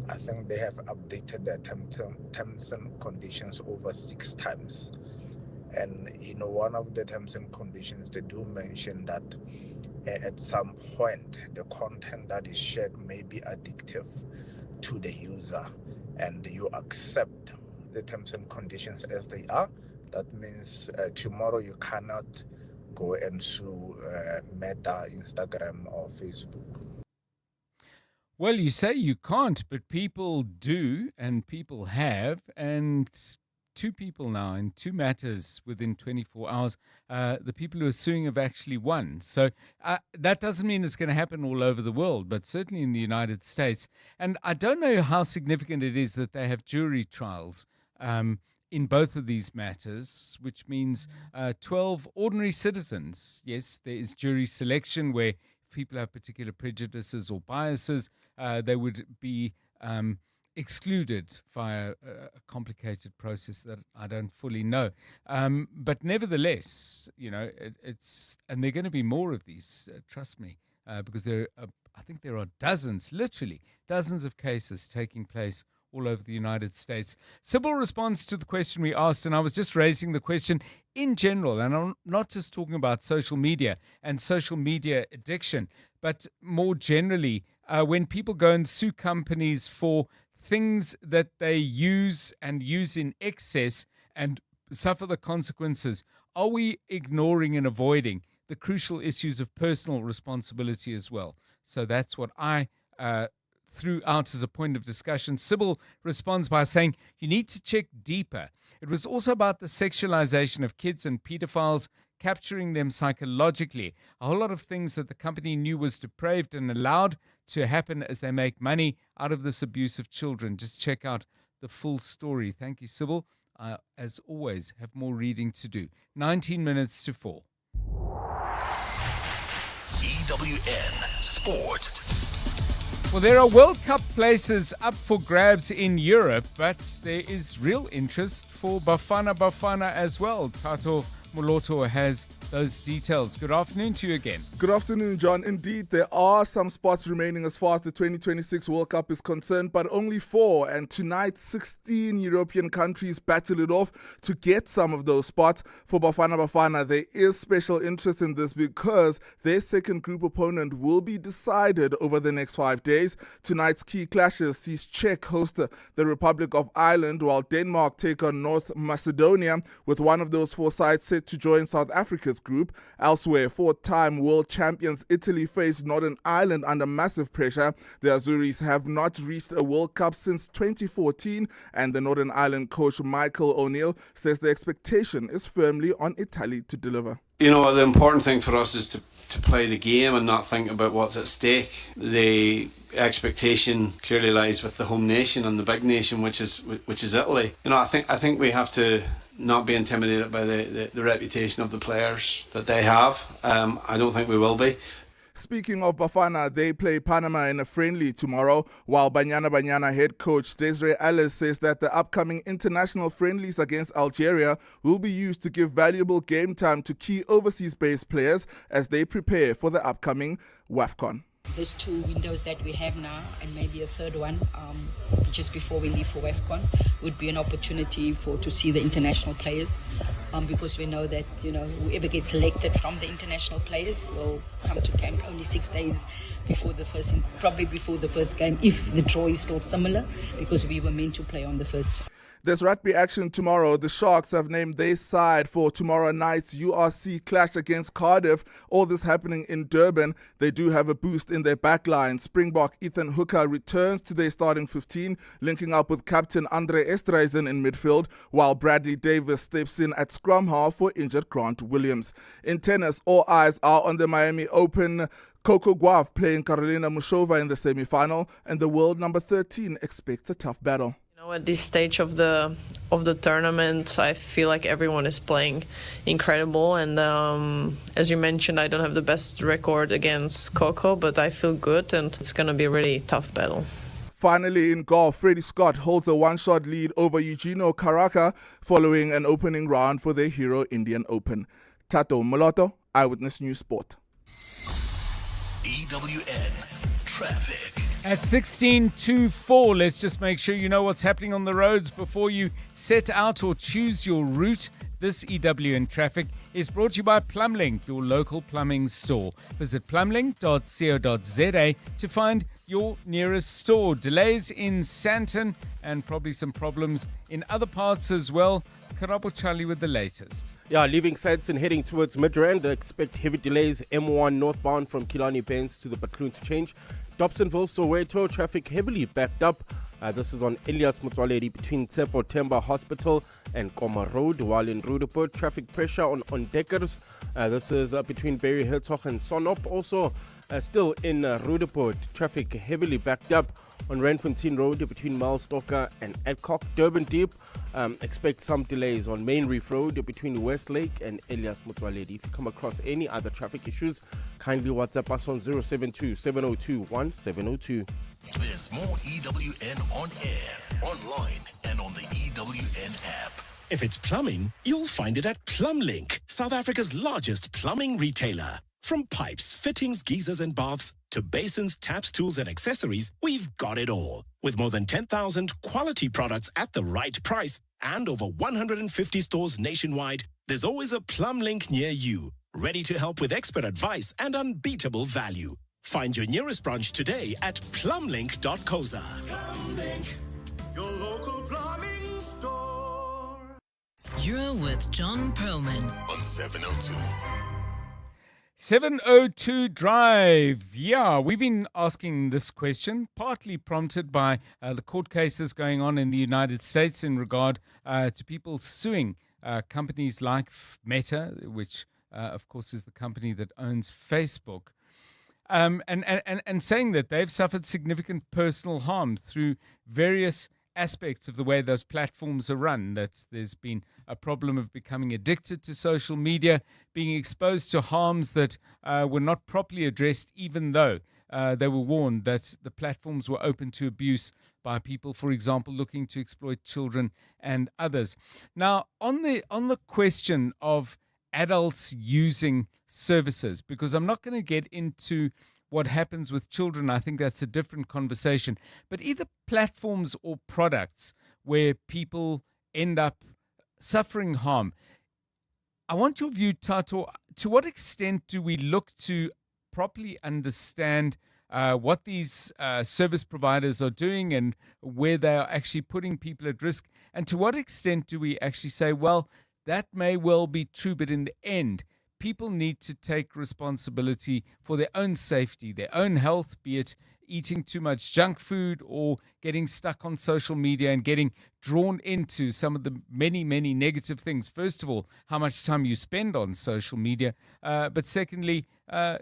I think they have updated their terms and conditions over 6 times. And in one of the terms and conditions, they do mention that at some point, the content that is shared may be addictive to the user, and you accept the terms and conditions as they are. That means tomorrow you cannot go and sue Meta, Instagram, or Facebook. Well, you say you can't, but people do, and people have, and 2 people now in 2 matters within 24 hours. The people who are suing have actually won. So that doesn't mean it's going to happen all over the world, but certainly in the United States. And I don't know how significant it is that they have jury trials in both of these matters, which means 12 ordinary citizens. Yes, there is jury selection where people have particular prejudices or biases, they would be excluded via a complicated process that I don't fully know. But nevertheless, you know, it's, and there are going to be more of these, trust me, because I think there are dozens, literally dozens of cases taking place all over the United States. Sybil responds to the question we asked, and I was just raising the question in general, and I'm not just talking about social media and social media addiction, but more generally, when people go and sue companies for things that they use and use in excess and suffer the consequences, are we ignoring and avoiding the crucial issues of personal responsibility as well? So that's what I threw out as a point of discussion. Sybil responds by saying, you need to check deeper. It was also about the sexualization of kids and pedophiles, capturing them psychologically. A whole lot of things that the company knew was depraved and allowed to happen as they make money out of this abuse of children. Just check out the full story. Thank you, Sybil. As always, have more reading to do. 19 minutes to 4. EWN Sport. Well, there are World Cup places up for grabs in Europe, but there is real interest for Bafana Bafana as well. Tato Moloto has those details. Good afternoon to you again. Good afternoon, John. Indeed, there are some spots remaining as far as the 2026 World Cup is concerned, but only 4. And tonight, 16 European countries battle it off to get some of those spots. For Bafana, there is special interest in this because their second group opponent will be decided over the next 5 days. Tonight's key clashes sees Czech host the Republic of Ireland, while Denmark take on North Macedonia, with one of those 4 sides set to join South Africa's group. Elsewhere, 4-time world champions Italy face Northern Ireland under massive pressure. The Azuris have not reached a World Cup since 2014, and the Northern Ireland coach Michael O'Neill says the expectation is firmly on Italy to deliver. You know, the important thing for us is to play the game and not think about what's at stake. The expectation clearly lies with the home nation and the big nation, which is Italy. You know, I think we have to not be intimidated by the reputation of the players that they have. I don't think we will be. Speaking of Bafana, they play Panama in a friendly tomorrow, while Banyana head coach Desiree Ellis says that the upcoming international friendlies against Algeria will be used to give valuable game time to key overseas-based players as they prepare for the upcoming WAFCON. There's 2 windows that we have now, and maybe a third one just before we leave for WAFCON would be an opportunity to see the international players, because we know that whoever gets selected from the international players will come to camp only 6 days before the first game, if the draw is still similar, because we were meant to play on the first. There's rugby action tomorrow. The Sharks have named their side for tomorrow night's URC clash against Cardiff. All this happening in Durban. They do have a boost in their backline. Springbok Ethan Hooker returns to their starting 15, linking up with captain Andre Estreisen in midfield, while Bradley Davis steps in at scrum half for injured Grant Williams. In tennis, all eyes are on the Miami Open. Coco Gauff playing Karolina Muchova in the semi-final, and the world number 13 expects a tough battle. At this stage of the tournament, I feel like everyone is playing incredible, and as you mentioned, I don't have the best record against Coco, but I feel good, and it's going to be a really tough battle. Finally, in golf, Freddie Scott holds a one-shot lead over Eugenio Caracas following an opening round for the Hero Indian Open. Tato Moloto, Eyewitness News Sport. EWN Traffic. At 16:24, let's just make sure you know what's happening on the roads before you set out or choose your route. This EWN Traffic is brought to you by Plumlink, your local plumbing store. Visit plumlink.co.za to find your nearest store. Delays in Sandton and probably some problems in other parts as well. Karabo Charlie with the latest. Yeah, leaving Sandton heading towards Midrand. Expect heavy delays M1 northbound from Killarney Bends to the Bacloon to change. Dobsonville, Soweto, traffic heavily backed up. This is on Elias Motsoaledi between Tsepo Temba Hospital and Koma Road, while in Rudaport, traffic pressure on Deckers. This is between Berry Herzog and Sonop. Also, still in Rudaport, traffic heavily backed up on Randfontein Road between Milestalker and Adcock. Durban Deep, expect some delays on Main Reef Road between Westlake and Elias Motsoaledi. If you come across any other traffic issues, kindly WhatsApp us on 072-702-1702. There's more EWN on air, online, and on the EWN app. If it's plumbing, you'll find it at Plumlink, South Africa's largest plumbing retailer. From pipes, fittings, geysers, and baths to basins, taps, tools, and accessories, we've got it all. With more than 10,000 quality products at the right price and over 150 stores nationwide, there's always a Plumlink near you, ready to help with expert advice and unbeatable value. Find your nearest branch today at plumlink.coza. Plumlink, your local plumbing store. You're with John Perlman On 702. 702 Drive. Yeah, we've been asking this question, partly prompted by the court cases going on in the United States in regard to people suing companies like Meta, which, of course, is the company that owns Facebook. And saying that they've suffered significant personal harm through various aspects of the way those platforms are run, that there's been a problem of becoming addicted to social media, being exposed to harms that were not properly addressed, even though they were warned that the platforms were open to abuse by people, for example, looking to exploit children and others. Now, on the question of adults using services, because I'm not going to get into what happens with children. I think that's a different conversation. But either platforms or products where people end up suffering harm. I want your view, Tato. To what extent do we look to properly understand what these service providers are doing and where they are actually putting people at risk? And to what extent do we actually say, well, that may well be true, but in the end, people need to take responsibility for their own safety, their own health, be it eating too much junk food or getting stuck on social media and getting drawn into some of the many, many negative things. First of all, how much time you spend on social media. But secondly,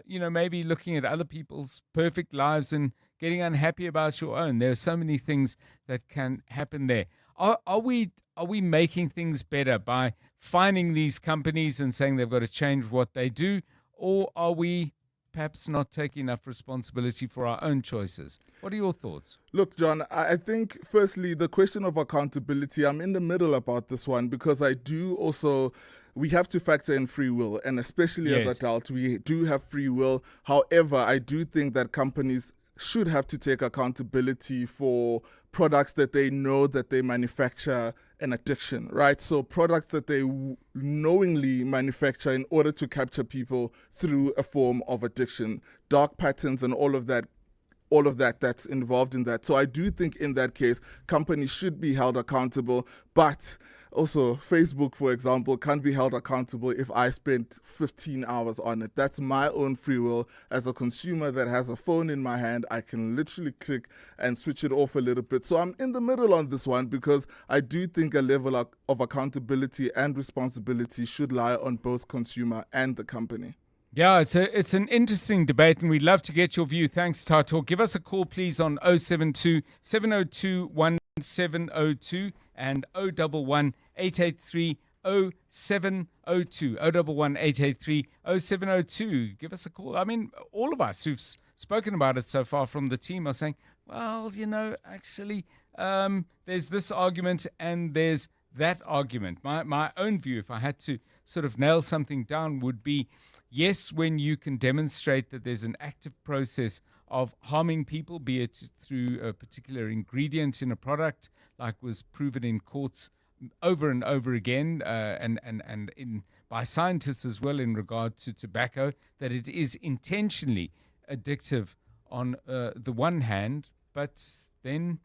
maybe looking at other people's perfect lives and getting unhappy about your own. There are so many things that can happen there. Are we making things better by fining these companies and saying they've got to change what they do? Or are we perhaps not taking enough responsibility for our own choices? What are your thoughts? Look, John, I think firstly, the question of accountability, I'm in the middle about this one because we have to factor in free will, and especially as adults, we do have free will. However, I do think that companies should have to take accountability for products that they know that they manufacture an addiction, right? So products that they knowingly manufacture in order to capture people through a form of addiction, dark patterns and all of that that's involved in that. So I do think in that case, companies should be held accountable, but also Facebook, for example, can't be held accountable if I spent 15 hours on it. That's my own free will. As a consumer that has a phone in my hand, I can literally click and switch it off a little bit. So I'm in the middle on this one because I do think a level of accountability and responsibility should lie on both consumer and the company. Yeah, it's an interesting debate, and we'd love to get your view. Thanks, Tato. Give us a call, please, on 072 702 1702 and 011 883 0702. 011 883 0702. Give us a call. I mean, all of us who've spoken about it so far from the team are saying, well, actually, there's this argument and there's that argument. My own view, if I had to sort of nail something down, would be, yes, when you can demonstrate that there's an active process of harming people, be it through a particular ingredient in a product, like was proven in courts over and over again, and by scientists as well in regard to tobacco, that it is intentionally addictive on the one hand, but then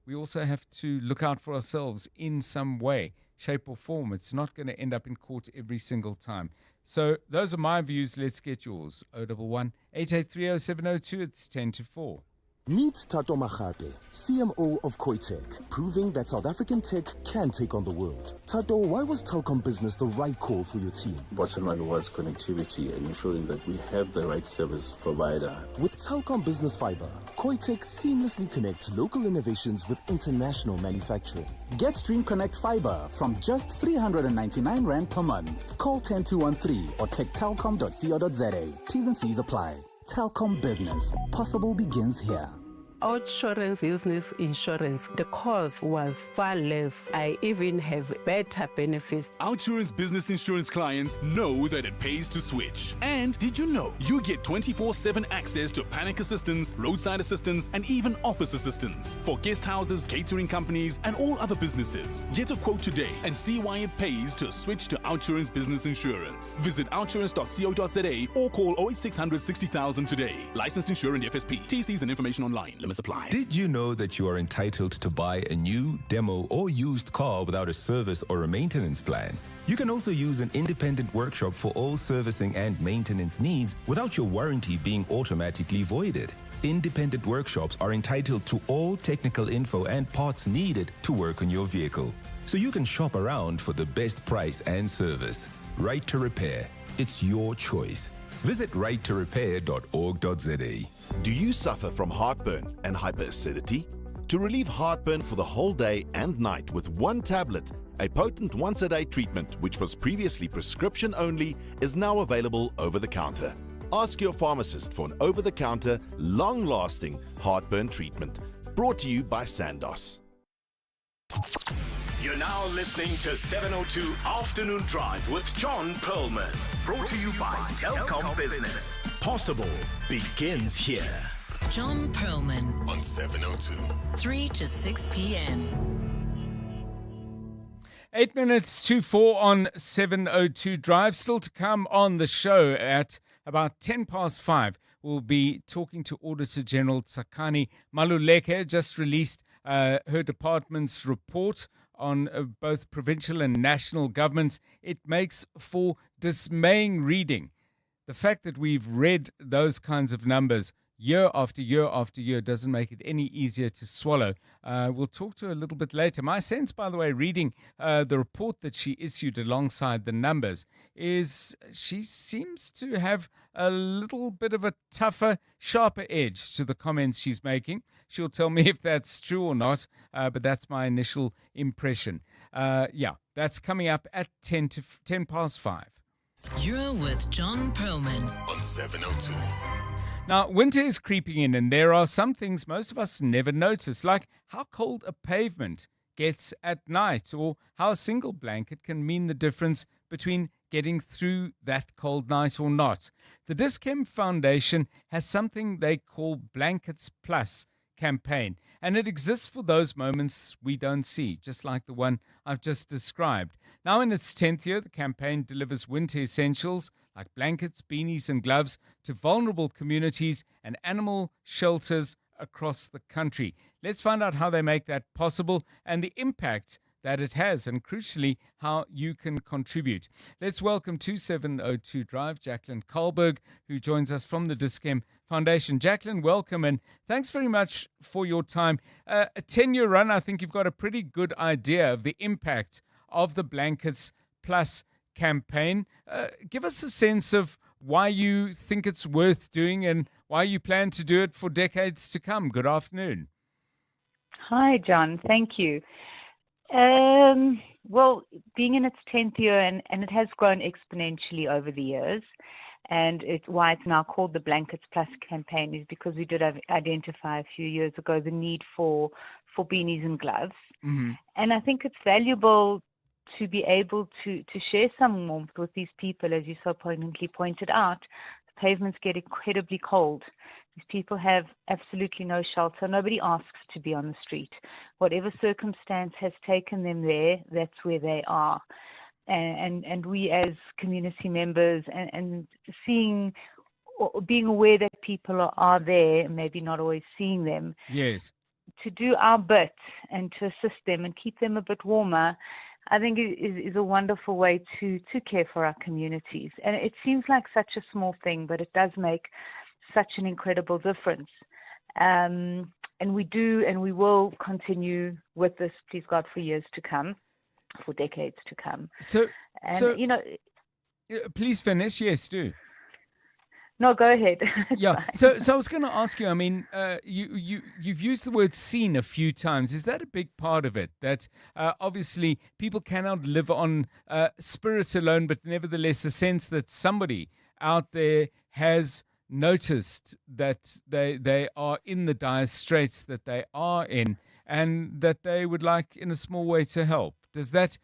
we also have to look out for ourselves in some way, shape or form. It's not going to end up in court every single time. So those are my views. Let's get yours. 011 883 0702. It's 10 to 4. Meet Tato Makgate, CMO of Koitech, proving that South African tech can take on the world. Tato, why was Telkom Business the right call for your team? Bottom line was connectivity and ensuring that we have the right service provider. With Telkom Business Fiber, Koitech seamlessly connects local innovations with international manufacturing. Get Stream Connect Fiber from just 399 Rand per month. Call 10213 or check telkom.co.za. T's and C's apply. Telkom Business. Possible begins here. Outsurance business insurance, the cost was far less. I even have better benefits. Outsurance business insurance clients know that it pays to switch. And did you know you get 24/7 access to panic assistance, roadside assistance, and even office assistance for guest houses, catering companies, and all other businesses. Get a quote today and see why it pays to switch to Outsurance business insurance. Visit outsurance.co.za or call 08600 60,000 today. Licensed insurer and FSP. TCs and information online. Limits apply. Did you know that you are entitled to buy a new, demo, or used car without a service or a maintenance plan? You can also use an independent workshop for all servicing and maintenance needs without your warranty being automatically voided. Independent workshops are entitled to all technical info and parts needed to work on your vehicle, so you can shop around for the best price and service. Right to Repair. It's your choice. Visit righttorepair.org.za. Do you suffer from heartburn and hyperacidity? To relieve heartburn for the whole day and night with one tablet, a potent once-a-day treatment which was previously prescription only is now available over the counter. Ask your pharmacist for an over-the-counter, long-lasting heartburn treatment. Brought to you by Sandoz. You're now listening to 702 Afternoon Drive with John Perlman. Brought to you by Telkom Business. Possible begins here. John Perlman On 702. 3 to 6 p.m. 8 minutes to 4 on 702 Drive. Still to come on the show at about 10 past 5. We'll be talking to Auditor General Tsakani Maluleke. Just released her department's report on both provincial and national governments. It makes for dismaying reading. The fact that we've read those kinds of numbers year after year after year doesn't make it any easier to swallow. We'll talk to her a little bit later. My sense, by the way, reading the report that she issued alongside the numbers, is she seems to have a little bit of a tougher, sharper edge to the comments she's making. She'll tell me if that's true or not, but that's my initial impression. That's coming up at 10 past 5. You're with John Perlman On 702. Now, winter is creeping in, and there are some things most of us never notice, like how cold a pavement gets at night, or how a single blanket can mean the difference between getting through that cold night or not. The Dis-Chem Foundation has something they call Blankets Plus campaign, and it exists for those moments we don't see, just like the one I've just described. Now in its 10th year, the campaign delivers winter essentials like blankets, beanies and gloves to vulnerable communities and animal shelters across the country. Let's find out how they make that possible and the impact that it has, and crucially, how you can contribute. Let's welcome to 702 Drive, Jacqueline Karlberg, who joins us from the Dis-Chem Foundation. Jacqueline, welcome, and thanks very much for your time. A 10-year run, I think you've got a pretty good idea of the impact of the Blankets Plus campaign. Give us a sense of why you think it's worth doing and why you plan to do it for decades to come. Good afternoon. Hi, John. Thank you. Well, being in its 10th year, and it has grown exponentially over the years, and why it's now called the Blankets Plus campaign is because we did identify a few years ago the need for beanies and gloves. Mm-hmm. And I think it's valuable to be able to share some warmth with these people, as you so poignantly pointed out. The pavements get incredibly cold. These people have absolutely no shelter. Nobody asks to be on the street. Whatever circumstance has taken them there, that's where they are. And we as community members and seeing, or being aware that people are there, maybe not always seeing them. Yes. To do our bit and to assist them and keep them a bit warmer, I think is a wonderful way to care for our communities. And it seems like such a small thing, but it does make such an incredible difference. And we do, and we will continue with this, please God, for years to come, for decades to come. So you know, please finish. Yes, do. No, go ahead. Yeah. So I was going to ask you. I mean, you've used the word "seen" a few times. Is that a big part of it? That obviously people cannot live on spirit alone, but nevertheless, a sense that somebody out there has noticed that they are in the dire straits that they are in, and that they would like, in a small way, to help. Does that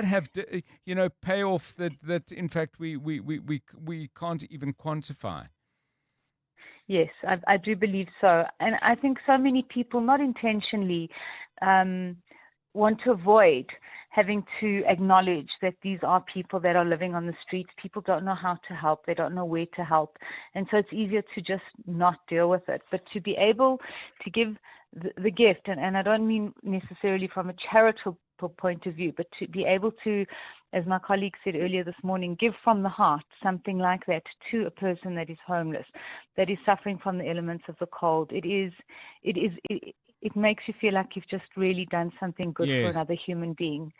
have payoff that in fact we can't even quantify? Yes, I do believe so, and I think so many people, not intentionally, want to avoid having to acknowledge that these are people that are living on the streets. People don't know how to help. They don't know where to help. And so it's easier to just not deal with it. But to be able to give the gift, and I don't mean necessarily from a charitable point of view, but to be able to, as my colleague said earlier this morning, give from the heart something like that to a person that is homeless, that is suffering from the elements of the cold. It makes you feel like you've just really done something good for another human being.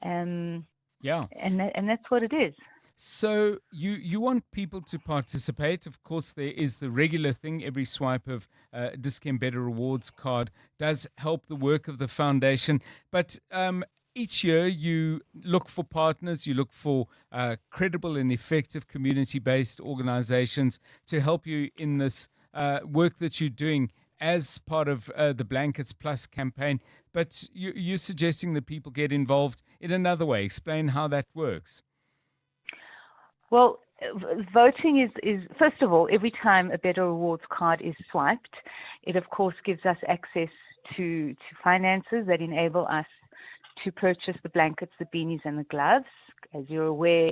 Yeah. And that's what it is. So you want people to participate. Of course, there is the regular thing. Every swipe of Dis-Chem Better Rewards card does help the work of the foundation. But each year you look for partners, you look for credible and effective community-based organizations to help you in this work that you're doing as part of the Blankets Plus campaign, but you're suggesting that people get involved in another way. Explain how that works. Well, voting is first of all, every time a Better Rewards card is swiped, it of course gives us access to finances that enable us to purchase the blankets, the beanies and the gloves. As you're aware,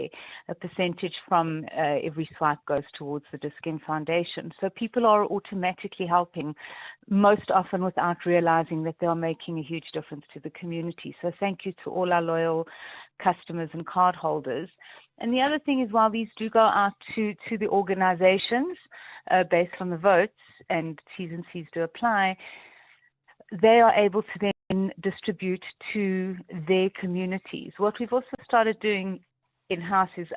a percentage from every swipe goes towards the Dis-Chem Foundation. So people are automatically helping, most often without realizing that they are making a huge difference to the community. So thank you to all our loyal customers and card holders. And the other thing is, while these do go out to the organizations based on the votes, and T's and C's do apply, they are able to then distribute to their communities. What we've also started doing in-house is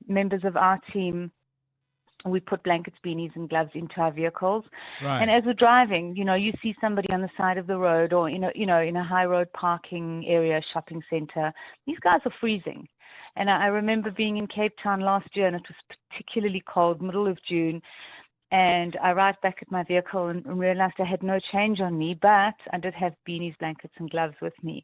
members of our team, we put blankets, beanies and gloves into our vehicles. Right. And as we're driving, you see somebody on the side of the road or in a high road parking area, shopping center. These guys are freezing. And I remember being in Cape Town last year, and it was particularly cold, middle of June. And I arrived back at my vehicle and realized I had no change on me, but I did have beanies, blankets, and gloves with me.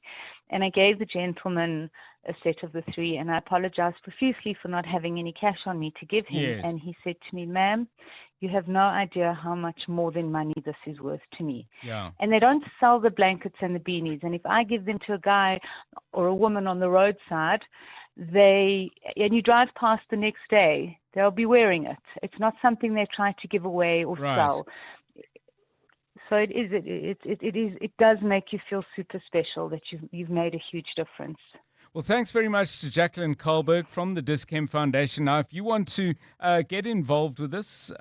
And I gave the gentleman a set of the three, and I apologized profusely for not having any cash on me to give him. Yes. And he said to me, "Ma'am, you have no idea how much more than money this is worth to me." Yeah. And they don't sell the blankets and the beanies. And if I give them to a guy or a woman on the roadside, and you drive past the next day, they'll be wearing it. It's not something they try to give away or sell. So it does make you feel super special that you've made a huge difference. Well, thanks very much to Jacqueline Karlberg from the Dis-Chem Foundation. Now, if you want to get involved with this,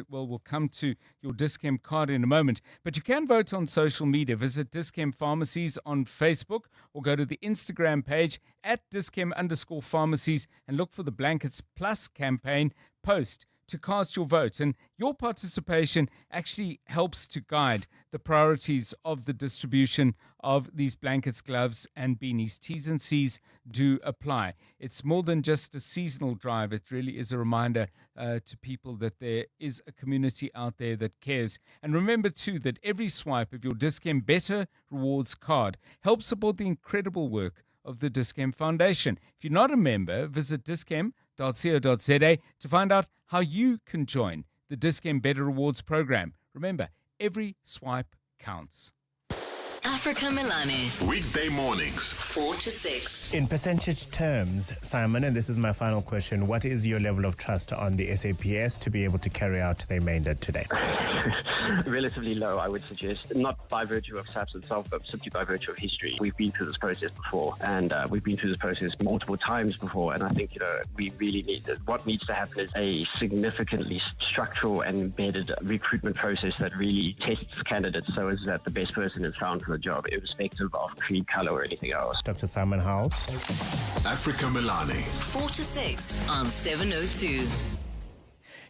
we'll come to your Dis-Chem card in a moment. But you can vote on social media. Visit Dis-Chem Pharmacies on Facebook or go to the Instagram page at Dis-Chem_pharmacies and look for the Blankets Plus campaign post to cast your vote. And your participation actually helps to guide the priorities of the distribution of these blankets, gloves and beanies. T's and C's do apply. It's more than just a seasonal drive. It really is a reminder to people that there is a community out there that cares. And remember too that every swipe of your Dis-Chem Better Rewards card helps support the incredible work of the Dis-Chem Foundation. If you're not a member, visit dischem.co.za to find out how you can join the Dis-Chem Better Rewards program. Remember, every swipe counts. Africa Milani. Weekday mornings, 4 to 6. In percentage terms, Simon, and this is my final question, what is your level of trust on the SAPS to be able to carry out their mandate today? Relatively low, I would suggest, not by virtue of SAPS itself, but simply by virtue of history. We've been through this process before, and we've been through this process multiple times before, and I think, we really what needs to happen is a significantly structural and embedded recruitment process that really tests candidates so as that the best person is found for the job, irrespective of creed, color, or anything else. Dr. Simon Howell. Africa Milani. 4 to 6 on 702.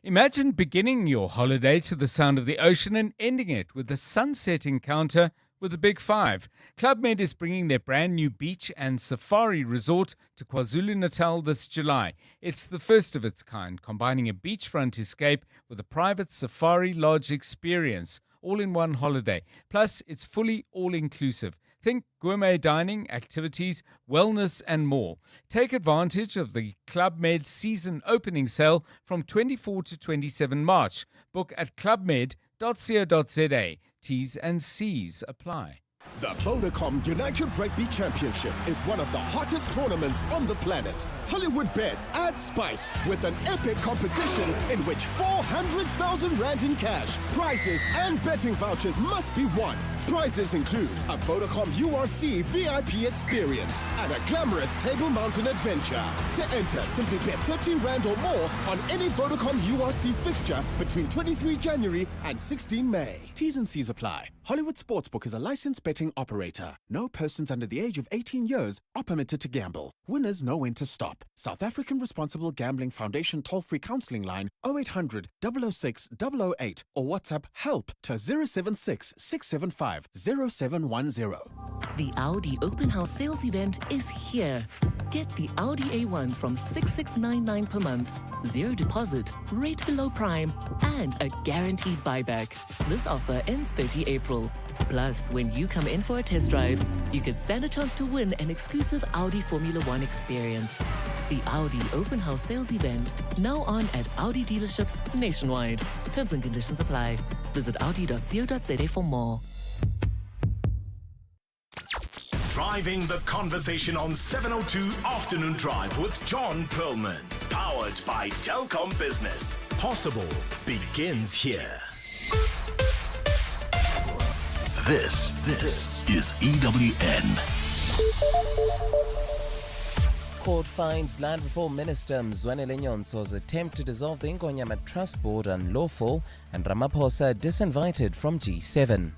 Imagine beginning your holiday to the sound of the ocean and ending it with a sunset encounter with the Big Five. Club Med is bringing their brand new beach and safari resort to KwaZulu-Natal this July. It's the first of its kind, combining a beachfront escape with a private safari lodge experience, all in one holiday. Plus, it's fully all-inclusive. Think gourmet dining, activities, wellness and more. Take advantage of the Club Med season opening sale from 24 to 27 March. Book at clubmed.co.za. T's and C's apply. The Vodacom United Rugby Championship is one of the hottest tournaments on the planet. Hollywood Bets adds spice with an epic competition in which 400,000 Rand in cash, prizes and betting vouchers must be won. Prizes include a Vodacom URC VIP experience and a glamorous Table Mountain adventure. To enter, simply bet 30 Rand or more on any Vodacom URC fixture between 23 January and 16 May. T's and C's apply. Hollywood Sportsbook is a licensed betting betting operator. No persons under the age of 18 years are permitted to gamble. Winners know when to stop. South African Responsible Gambling Foundation toll-free counselling line 0800 006 008 or WhatsApp HELP to 076 675 0710. The Audi Open House sales event is here. Get the Audi A1 from 6699 per month, 0 deposit, rate below prime, and a guaranteed buyback. This offer ends 30 April. Plus, when you come in for a test drive, you could stand a chance to win an exclusive Audi Formula One experience. The Audi Open House sales event, now on at Audi dealerships nationwide. Terms and conditions apply. Visit audi.co.za for more. Driving the conversation on 702 Afternoon Drive with John Perlman. Powered by Telkom Business. Possible begins here. This is EWN. Court finds Land Reform Minister Tshwane Lenyonso's attempt to dissolve the Ingonyama Trust Board unlawful, and Ramaphosa disinvited from G7.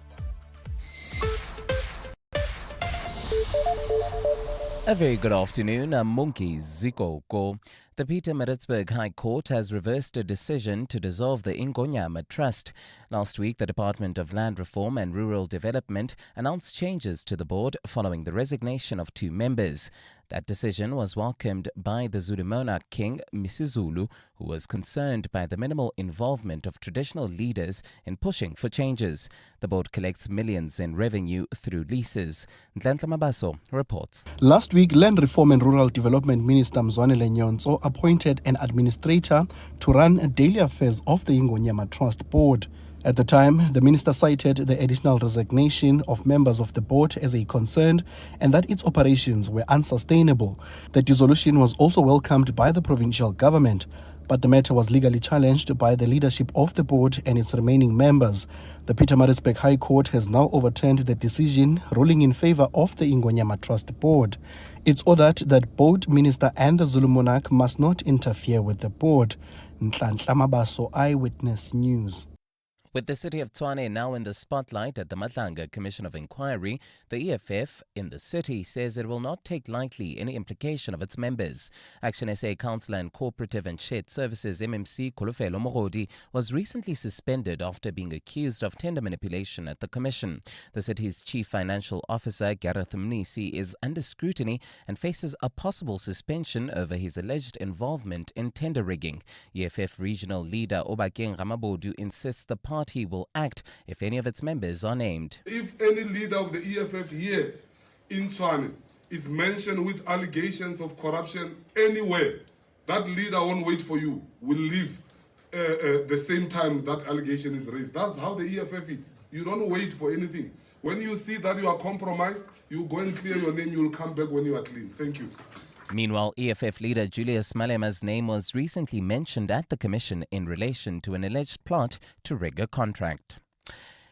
A very good afternoon. I'm Monkey Zikoko. The Pietermaritzburg High Court has reversed a decision to dissolve the Ingonyama Trust. Last week, the Department of Land Reform and Rural Development announced changes to the board following the resignation of 2 members. That decision was welcomed by the Zulu monarch king, Misizulu, who was concerned by the minimal involvement of traditional leaders in pushing for changes. The board collects millions in revenue through leases. Nhlanhla Mabaso reports. Last week, Land Reform and Rural Development Minister Tshwane Lenyonso appointed an administrator to run daily affairs of the Ingonyama Trust Board. At the time, the minister cited the additional resignation of members of the board as a concern and that its operations were unsustainable. The dissolution was also welcomed by the provincial government, but the matter was legally challenged by the leadership of the board and its remaining members. The Pietermaritzburg High Court has now overturned the decision, ruling in favor of the Ingonyama Trust Board. It's ordered that both minister and the Zulu monarch must not interfere with the board. Nhlanhla Mabaso, Eyewitness News. With the city of Tshwane now in the spotlight at the Matlanga Commission of Inquiry, the EFF in the city says it will not take lightly any implication of its members. Action SA Councillor and Cooperative and Shared Services MMC Kolofelo Mogodi was recently suspended after being accused of tender manipulation at the Commission. The city's Chief Financial Officer Gareth Mnisi is under scrutiny and faces a possible suspension over his alleged involvement in tender rigging. EFF Regional Leader Obakeng Ramabodu insists the party will act if any of its members are named. If any leader of the EFF here in Tshwane is mentioned with allegations of corruption anywhere, that leader won't wait for you, will leave the same time that allegation is raised. That's how the EFF is. You don't wait for anything. When you see that you are compromised, you go and clear your name, you will come back when you are clean. Thank you. Meanwhile, EFF leader Julius Malema's name was recently mentioned at the Commission in relation to an alleged plot to rig a contract.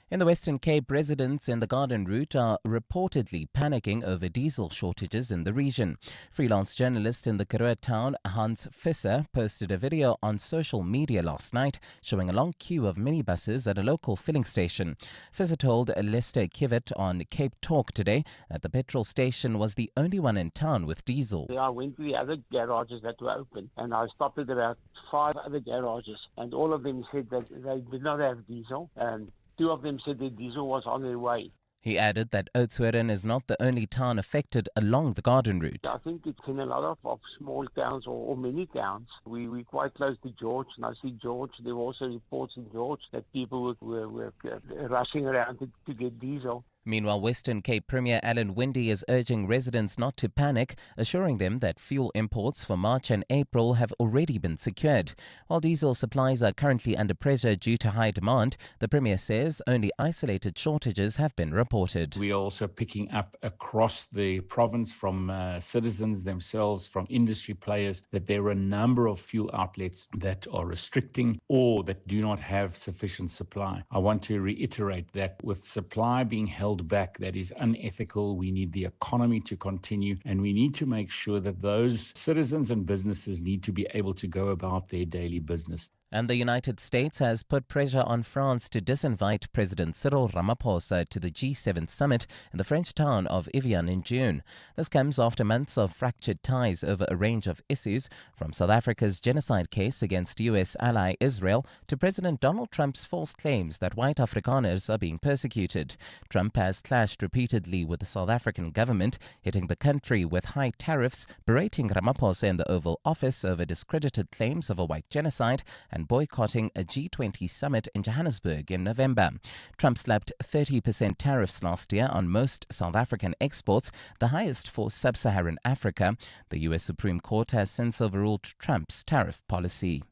In the Western Cape, residents in the Garden Route are reportedly panicking over diesel shortages in the region. Freelance journalist in the Karoo town, Hans Visser, posted a video on social media last night showing a long queue of minibuses at a local filling station. Visser told Lester Kivet on Cape Talk today that the petrol station was the only one in town with diesel. I went to the other garages that were open and I stopped at about 5 other garages and all of them said that they did not have diesel. 2 of them said the diesel was on their way. He added that Oudtshoorn is not the only town affected along the Garden Route. I think it's in a lot of small towns or many towns. We're quite close to George, and I see George. There were also reports in George that people were rushing around to get diesel. Meanwhile, Western Cape Premier Alan Winde is urging residents not to panic, assuring them that fuel imports for March and April have already been secured. While diesel supplies are currently under pressure due to high demand, the Premier says only isolated shortages have been reported. We are also picking up across the province from citizens themselves, from industry players, that there are a number of fuel outlets that are restricting or that do not have sufficient supply. I want to reiterate that with supply being held back, that is unethical. We need the economy to continue, and we need to make sure that those citizens and businesses need to be able to go about their daily business. And the United States has put pressure on France to disinvite President Cyril Ramaphosa to the G7 summit in the French town of Evian in June. This comes after months of fractured ties over a range of issues, from South Africa's genocide case against U.S. ally Israel to President Donald Trump's false claims that white Afrikaners are being persecuted. Trump has clashed repeatedly with the South African government, hitting the country with high tariffs, berating Ramaphosa in the Oval Office over discredited claims of a white genocide, and boycotting a G20 summit in Johannesburg in November. Trump slapped 30% tariffs last year on most South African exports, the highest for sub-Saharan Africa. The U.S. Supreme Court has since overruled Trump's tariff policy.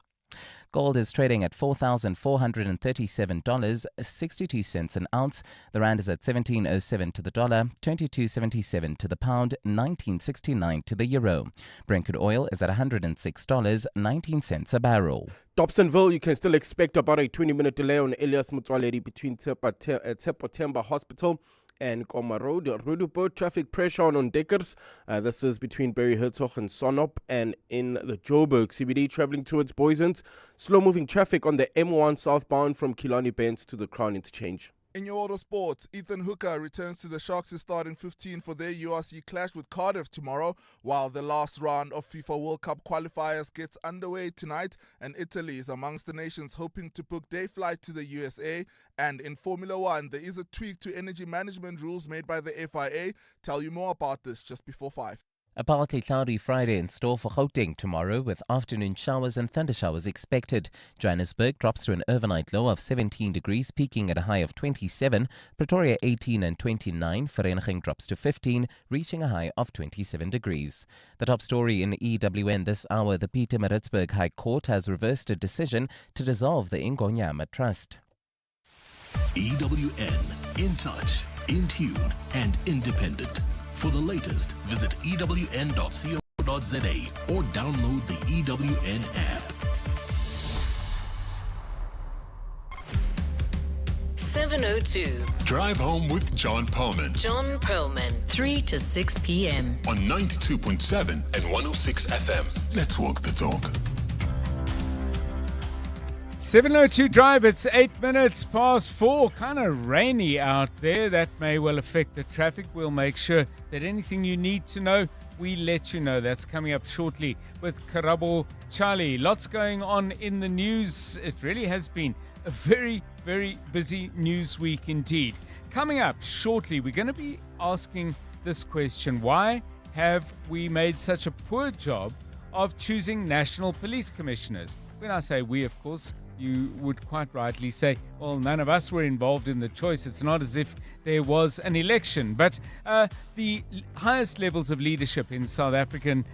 Gold is trading at $4,437.62 an ounce. The rand is at 17.07 to the dollar, 22.77 to the pound, 19.69 to the euro. Brent crude oil is at $106.19 a barrel. Dobsonville, you can still expect about a 20-minute delay on Elias Mutwaleri between Tshepo Themba Hospital and Koma Road. Roodepoort traffic pressure on Deckers. This is between Berry Herzog and Sonop, and in the Joburg CBD traveling towards Boysens. Slow-moving traffic on the M1 southbound from Killarney Bends to the Crown Interchange. In your auto sports, Ethan Hooker returns to the Sharks' starting 15 for their URC clash with Cardiff tomorrow, while the last round of FIFA World Cup qualifiers gets underway tonight, and Italy is amongst the nations hoping to book day flight to the USA. And in Formula One, there is a tweak to energy management rules made by the FIA. Tell you more about this just before 5. A partly cloudy Friday in store for Gauteng tomorrow, with afternoon showers and thundershowers expected. Johannesburg drops to an overnight low of 17 degrees, peaking at a high of 27. Pretoria 18 and 29. Vereniging drops to 15, reaching a high of 27 degrees. The top story in EWN this hour: the Pietermaritzburg High Court has reversed a decision to dissolve the Ingonyama Trust. EWN, in touch, in tune, and independent. For the latest, visit ewn.co.za or download the EWN app. 702. Drive home with John Perlman. John Perlman, 3 to 6 p.m. On 92.7 and 106 FM. Let's walk the talk. 702 Drive, it's 8 minutes past 4. Kind of rainy out there. That may well affect the traffic. We'll make sure that anything you need to know, we let you know. That's coming up shortly with Karabo Charlie. Lots going on in the news. It really has been a very, very busy news week indeed. Coming up shortly, we're going to be asking this question: why have we made such a poor job of choosing national police commissioners? When I say we, of course, you would quite rightly say, well, none of us were involved in the choice. It's not as if there was an election. But the highest levels of leadership in the South African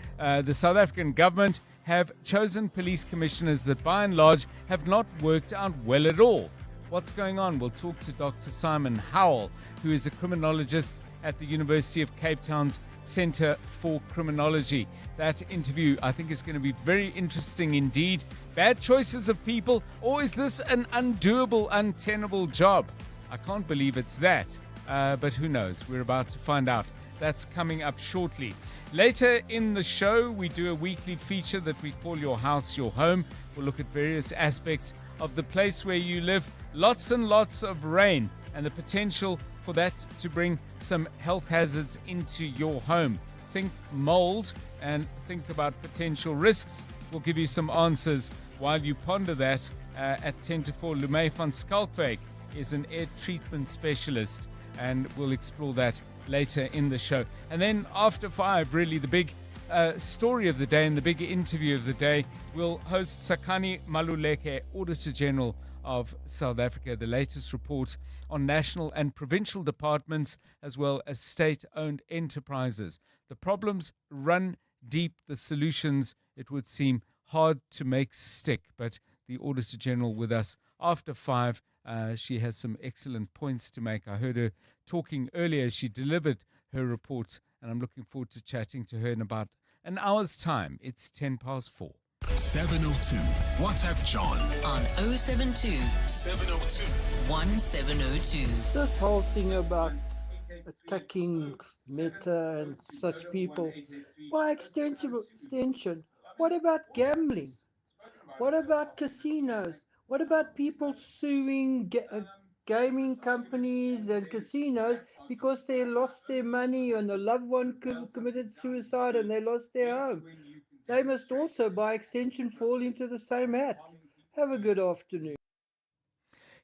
government have chosen police commissioners that by and large have not worked out well at all. What's going on? We'll talk to Dr. Simon Howell, who is a criminologist at the University of Cape Town's Centre for Criminology. That interview, I think, is going to be very interesting indeed. Bad choices of people, or is this an undoable, untenable job? I can't believe it's that, but who knows? We're about to find out. That's coming up shortly. Later in the show, we do a weekly feature that we call Your House, Your Home. We'll look at various aspects of the place where you live. Lots and lots of rain and the potential for that to bring some health hazards into your home. Think mold and think about potential risks. We'll give you some answers while you ponder that. At 10 to 4, Lumay van Skalkwyk is an air treatment specialist, and we'll explore that later in the show. And then after 5, really the big story of the day and the big interview of the day, we'll host Sakani Maluleke, Auditor General of South Africa, the latest report on national and provincial departments as well as state-owned enterprises. The problems run deep, the solutions, it would seem, hard to make stick. But the Auditor General with us after 5, she has some excellent points to make. I heard her talking earlier. She delivered her report, and I'm looking forward to chatting to her in about an hour's time. It's 10 past 4. 702. WhatsApp John on 072 702 1702. This whole thing about attacking Meta and such people, by extension, what about gambling? What about casinos? What about people suing gaming companies and casinos because they lost their money and a loved one committed suicide and they lost their home? They must also, by extension, fall into the same hat. Have a good afternoon.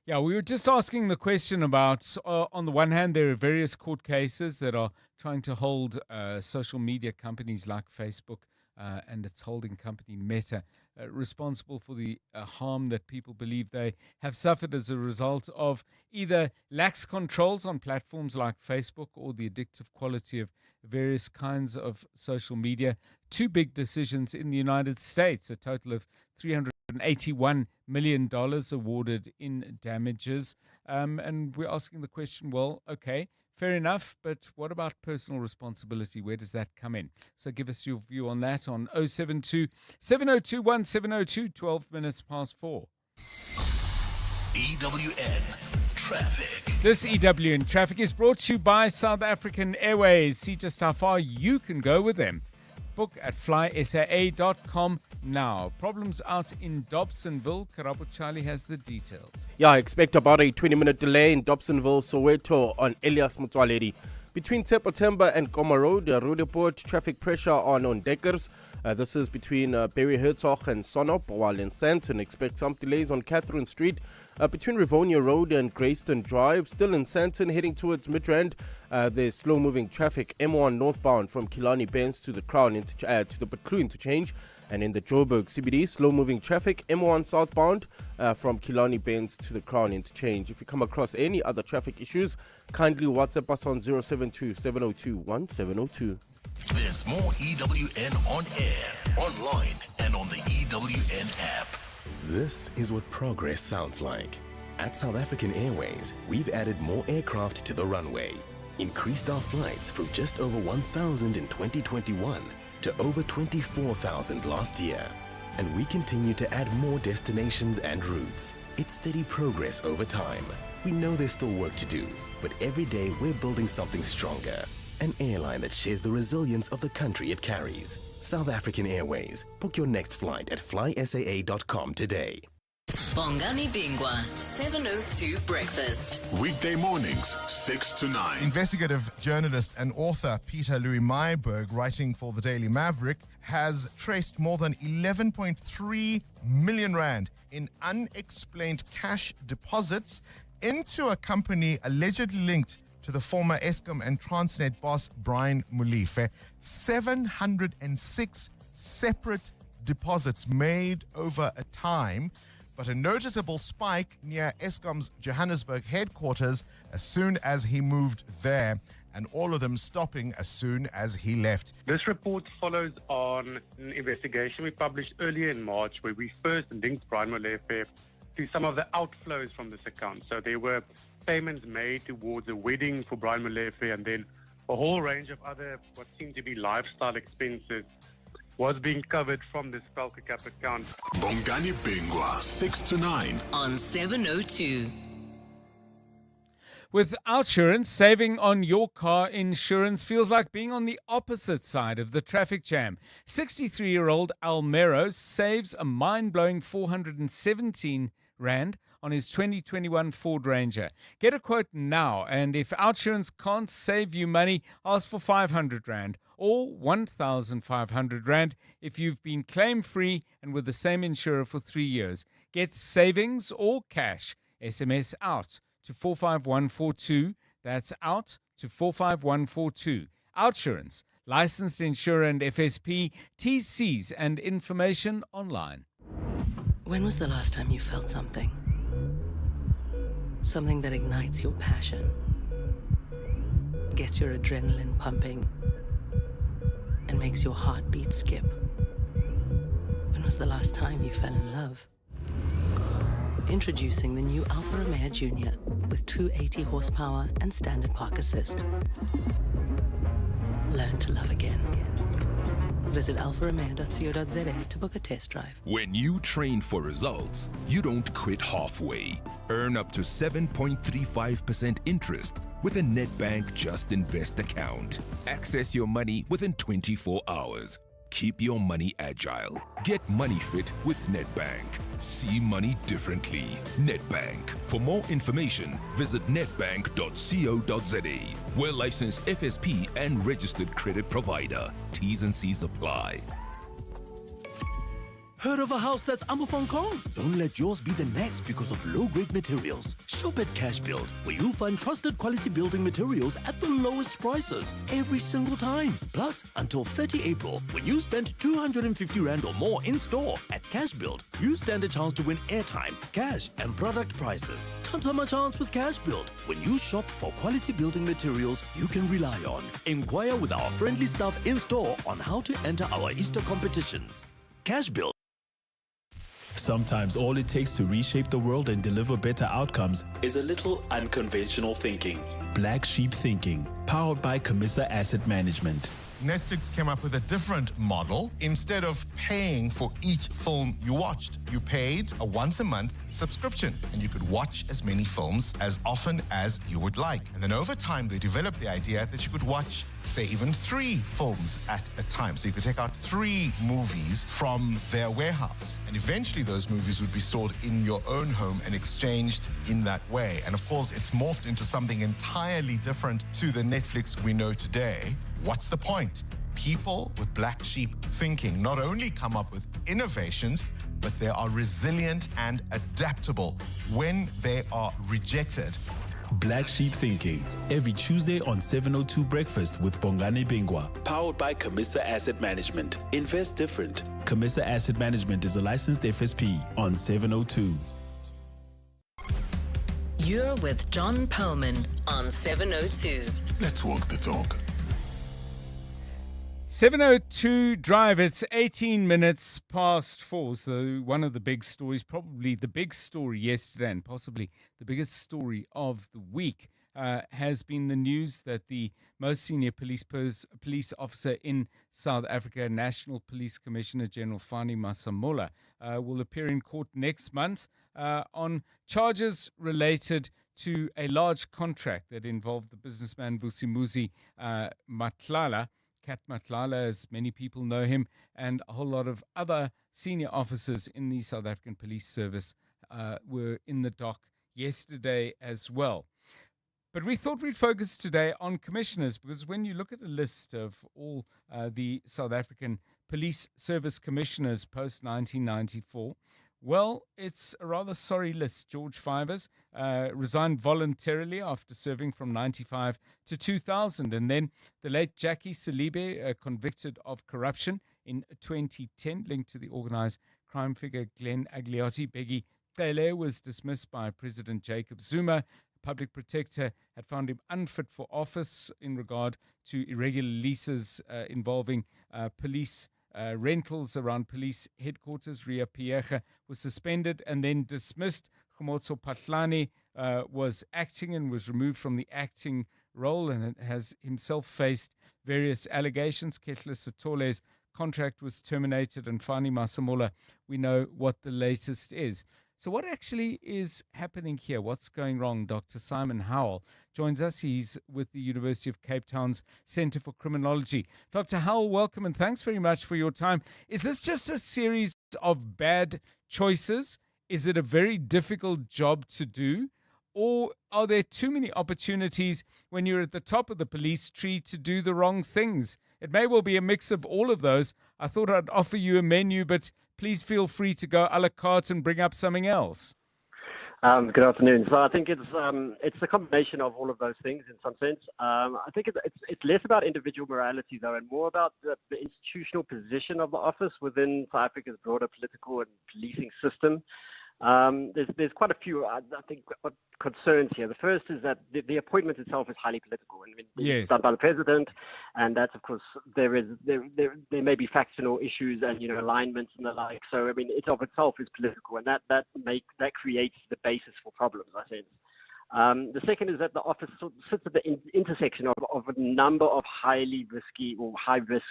Yeah, we were just asking the question about, on the one hand, there are various court cases that are trying to hold social media companies like Facebook and its holding company Meta responsible for the harm that people believe they have suffered as a result of either lax controls on platforms like Facebook or the addictive quality of various kinds of social media. Two big decisions in the United States, a total of $381 million awarded in damages. And we're asking the question, well, okay, fair enough, but what about personal responsibility? Where does that come in? So give us your view on that on 072 702 1702, 12 minutes past 4. EWN Traffic. This EWN Traffic is brought to you by South African Airways. See just how far you can go with them. Book at flysaa.com now. Problems out in Dobsonville. Karabo Charlie has the details. Yeah, I expect about a 20-minute delay in Dobsonville, Soweto on Elias Mutwaleri. Between September and Goma Road, road report traffic pressure on Deckers. This is between Barry Herzog and Sonop, while in Sandton expect some delays on Catherine Street. Between Rivonia Road and Greyston Drive, still in Sandton, heading towards Midrand, there's slow-moving traffic. M1 northbound from Killarney Benz to the Crown to the Betlu interchange. And in the Joburg CBD, slow-moving traffic. M1 southbound from Killarney Benz to the Crown interchange. If you come across any other traffic issues, kindly WhatsApp us on 072 702 1702. There's more EWN on air, online, and on the EWN app. This is what progress sounds like. At South African Airways, we've added more aircraft to the runway, increased our flights from just over 1,000 in 2021 to over 24,000 last year. And we continue to add more destinations and routes. It's steady progress over time. We know there's still work to do, but every day we're building something stronger. An airline that shares the resilience of the country it carries. South African Airways. Book your next flight at flysaa.com today. Bongani Bingwa, 702 Breakfast. Weekday mornings, 6 to 9. Investigative journalist and author Peter Louis Myburg, writing for the Daily Maverick, has traced more than 11.3 million rand in unexplained cash deposits into a company allegedly linked to the former Eskom and Transnet boss Brian Molefe. 706 separate deposits made over a time, but a noticeable spike near Eskom's Johannesburg headquarters as soon as he moved there, and all of them stopping as soon as he left. This report follows on an investigation we published earlier in March, where we first linked Brian Molefe to some of the outflows from this account. So there were payments made towards a wedding for Brian Molefe, and then a whole range of other what seemed to be lifestyle expenses was being covered from this Falcacap account. Bongani Bingwa, 6 to 9. On 702. With Outsurance, saving on your car insurance feels like being on the opposite side of the traffic jam. 63-year-old Almero saves a mind-blowing 417 Rand on his 2021 Ford Ranger. Get a quote now, and if Outsurance can't save you money, ask for 500 Rand or 1,500 Rand if you've been claim-free and with the same insurer for 3 years. Get savings or cash. SMS out to 45142. That's out to 45142. Outsurance, licensed insurer and FSP, TCs and information online. When was the last time you felt something? Something that ignites your passion, gets your adrenaline pumping, and makes your heartbeat skip. When was the last time you fell in love? Introducing the new Alfa Romeo Junior with 280 horsepower and standard park assist. Learn to love again. Visit alfaromeo.co.za to book a test drive. When you train for results, you don't quit halfway. Earn up to 7.35% interest with a Nedbank Just Invest account. Access your money within 24 hours. Keep your money agile. Get money fit with Nedbank. See money differently. Nedbank. For more information, visit nedbank.co.za. We're licensed FSP and registered credit provider. T's and C's apply. Heard of a house that's Fungal? Don't let yours be the next because of low-grade materials. Shop at Cash Build, where you'll find trusted quality building materials at the lowest prices every single time. Plus, until 30 April, when you spend 250 Rand or more in store at Cash Build, you stand a chance to win airtime, cash, and product prizes. Tanta my chance with Cash Build. When you shop for quality building materials you can rely on. Inquire with our friendly staff in store on how to enter our Easter competitions. Cash Build. Sometimes all it takes to reshape the world and deliver better outcomes is a little unconventional thinking. Black Sheep Thinking, powered by Camissa Asset Management. Netflix came up with a different model. Instead of paying for each film you watched, you paid a once-a-month subscription, and you could watch as many films as often as you would like. And then over time, they developed the idea that you could watch, say, even 3 films at a time. So you could take out 3 movies from their warehouse. And eventually those movies would be stored in your own home and exchanged in that way. And of course, it's morphed into something entirely different to the Netflix we know today. What's the point? People with black sheep thinking not only come up with innovations, but they are resilient and adaptable when they are rejected. Black Sheep Thinking, every Tuesday on 702 Breakfast with Bongani Bingwa, powered by Camissa Asset Management. Invest different. Camissa Asset Management is a licensed FSP on 702. You're with John Perlman on 702. Let's walk the talk. 702 Drive, it's 18 minutes past 4. So one of the big stories, probably the big story yesterday and possibly the biggest story of the week, has been the news that the most senior police officer in South Africa, National Police Commissioner General Fani Masemola, will appear in court next month on charges related to a large contract that involved the businessman Vusimuzi Matlala, Kat Matlala, as many people know him, and a whole lot of other senior officers in the South African Police Service were in the dock yesterday as well. But we thought we'd focus today on commissioners, because when you look at the list of all the South African Police Service commissioners post-1994, well, it's a rather sorry list. George Fivers resigned voluntarily after serving from 95 to 2000. And then the late Jackie Salibe, convicted of corruption in 2010, linked to the organized crime figure Glenn Agliotti. Bheki Cele was dismissed by President Jacob Zuma. Public protector had found him unfit for office in regard to irregular leases involving police rentals around police headquarters. Ria Pierre was suspended and then dismissed. Khomotso Patlane was acting and was removed from the acting role and has himself faced various allegations. Kehle Sitole's contract was terminated, and Fani Masemola, we know what the latest is. So what actually is happening here? What's going wrong? Dr. Simon Howell joins us. He's with the University of Cape Town's Centre for Criminology. Dr. Howell, welcome and thanks very much for your time. Is this just a series of bad choices? Is it a very difficult job to do? Or are there too many opportunities when you're at the top of the police tree to do the wrong things? It may well be a mix of all of those. I thought I'd offer you a menu, but please feel free to go a la carte and bring up something else. Good afternoon. So I think it's a combination of all of those things in some sense. I think it's less about individual morality though, and more about the institutional position of the office within South Africa's broader political and policing system. There's quite a few, I think, concerns here. The first is that the appointment itself is highly political. I mean, it's done by the president, and that's, of course, there may be factional issues and alignments and the like. So I mean, it of itself is political, and that creates the basis for problems, I think. The second is that the office sits at the intersection of a number of highly risky or high risk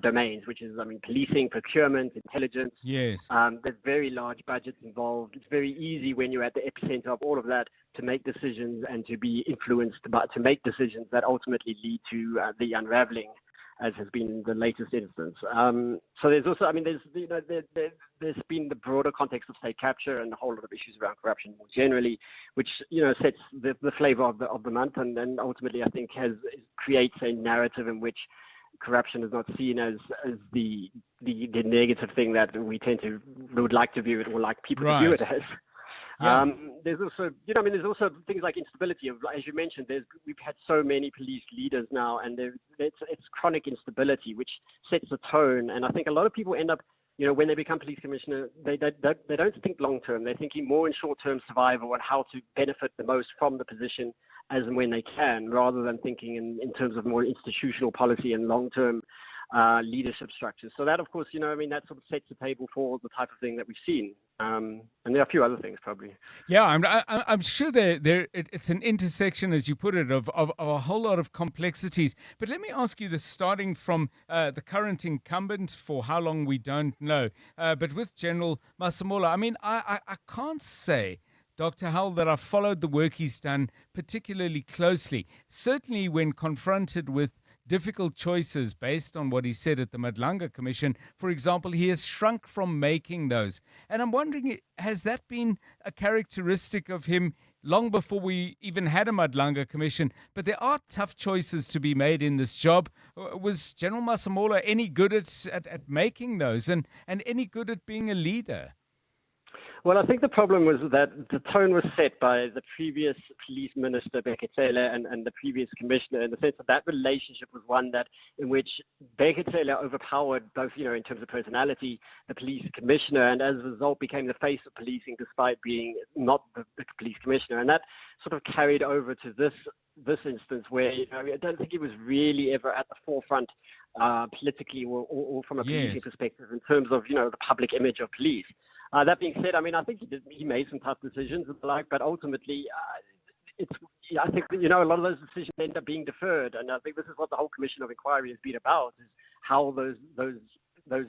domains, which is, policing, procurement, intelligence. Yes. There's very large budgets involved. It's very easy when you're at the epicenter of all of that to make decisions and to be influenced, but to make decisions that ultimately lead to the unraveling as has been the latest instance. So there's also, I mean, there's been the broader context of state capture and a whole lot of issues around corruption more generally, which sets the flavor of the month, and then ultimately I think creates a narrative in which corruption is not seen as the negative thing that we would like to view it, or like people to view it as. Yeah. There's also, there's also things like instability. As you mentioned, we've had so many police leaders now, and it's chronic instability, which sets the tone. And I think a lot of people end up, when they become police commissioner, they don't think long term. They're thinking more in short term survival and how to benefit the most from the position as and when they can, rather than thinking in terms of more institutional policy and long term leadership structures. So that, of course, that sort of sets the table for the type of thing that we've seen. And there are a few other things probably. Yeah, I'm sure it's an intersection, as you put it, of a whole lot of complexities. But let me ask you this, starting from the current incumbent, for how long we don't know. But with General Masemola, I mean, I can't say, Dr. Howell, that I've followed the work he's done particularly closely. Certainly when confronted with difficult choices based on what he said at the Madlanga Commission, for example, he has shrunk from making those. And I'm wondering, has that been a characteristic of him long before we even had a Madlanga Commission? But there are tough choices to be made in this job. Was General Masemola any good at making those, and any good at being a leader? Well, I think the problem was that the tone was set by the previous police minister, Beketela, and the previous commissioner, in the sense that relationship was one in which Beketela overpowered both, in terms of personality, the police commissioner, and as a result became the face of policing despite being not the police commissioner. And that sort of carried over to this instance where, I don't think he was really ever at the forefront politically or from a policing perspective in terms of, the public image of police. That being said, I mean, I think he made some tough decisions and the like, but ultimately, I think a lot of those decisions end up being deferred, and I think this is what the whole Commission of Inquiry has been about: is how those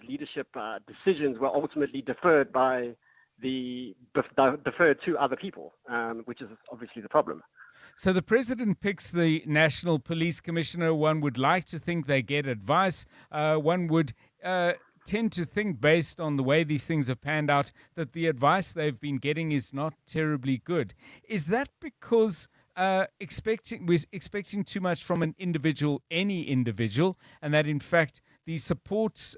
leadership decisions were ultimately deferred deferred to other people, which is obviously the problem. So the president picks the National Police Commissioner. One would like to think they get advice. One would tend to think, based on the way these things have panned out, that the advice they've been getting is not terribly good. Is that because we're expecting too much from any individual, and that in fact the support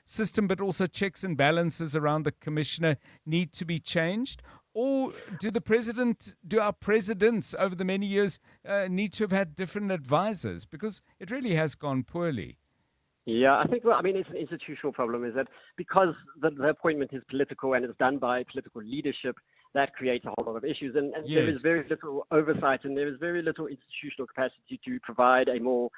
system, but also checks and balances around the commissioner, need to be changed? Or do our presidents over the many years need to have had different advisors? Because it really has gone poorly. Yeah, I think, it's an institutional problem, is that because the appointment is political and it's done by political leadership, that creates a whole lot of issues. And there is very little oversight, and there is very little institutional capacity to provide a more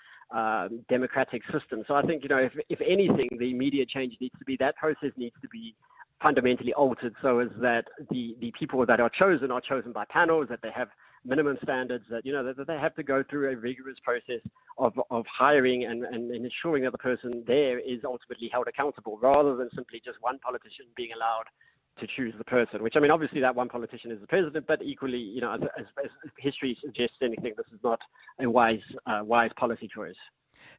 democratic system. So I think, if anything, the immediate change needs to be, that process needs to be fundamentally altered so as that the people that are chosen by panels, that they have minimum standards, that that they have to go through a rigorous process of hiring and ensuring that the person there is ultimately held accountable, rather than simply just one politician being allowed to choose the person, which, obviously that one politician is the president, but equally, as history suggests anything, this is not a wise policy choice.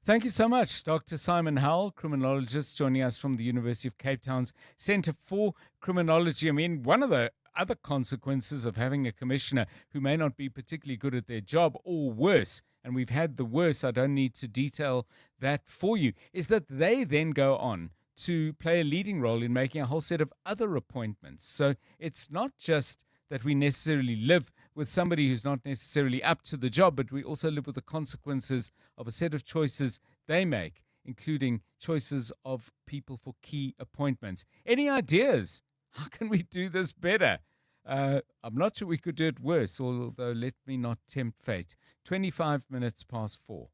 Thank you so much, Dr. Simon Howell, criminologist, joining us from the University of Cape Town's Centre for Criminology. One of the other consequences of having a commissioner who may not be particularly good at their job, or worse, and we've had the worse, I don't need to detail that for you, is that they then go on to play a leading role in making a whole set of other appointments. So it's not just that we necessarily live with somebody who's not necessarily up to the job, but we also live with the consequences of a set of choices they make, including choices of people for key appointments. Any ideas? How can we do this better? I'm not sure we could do it worse, although let me not tempt fate. 25 minutes past 4.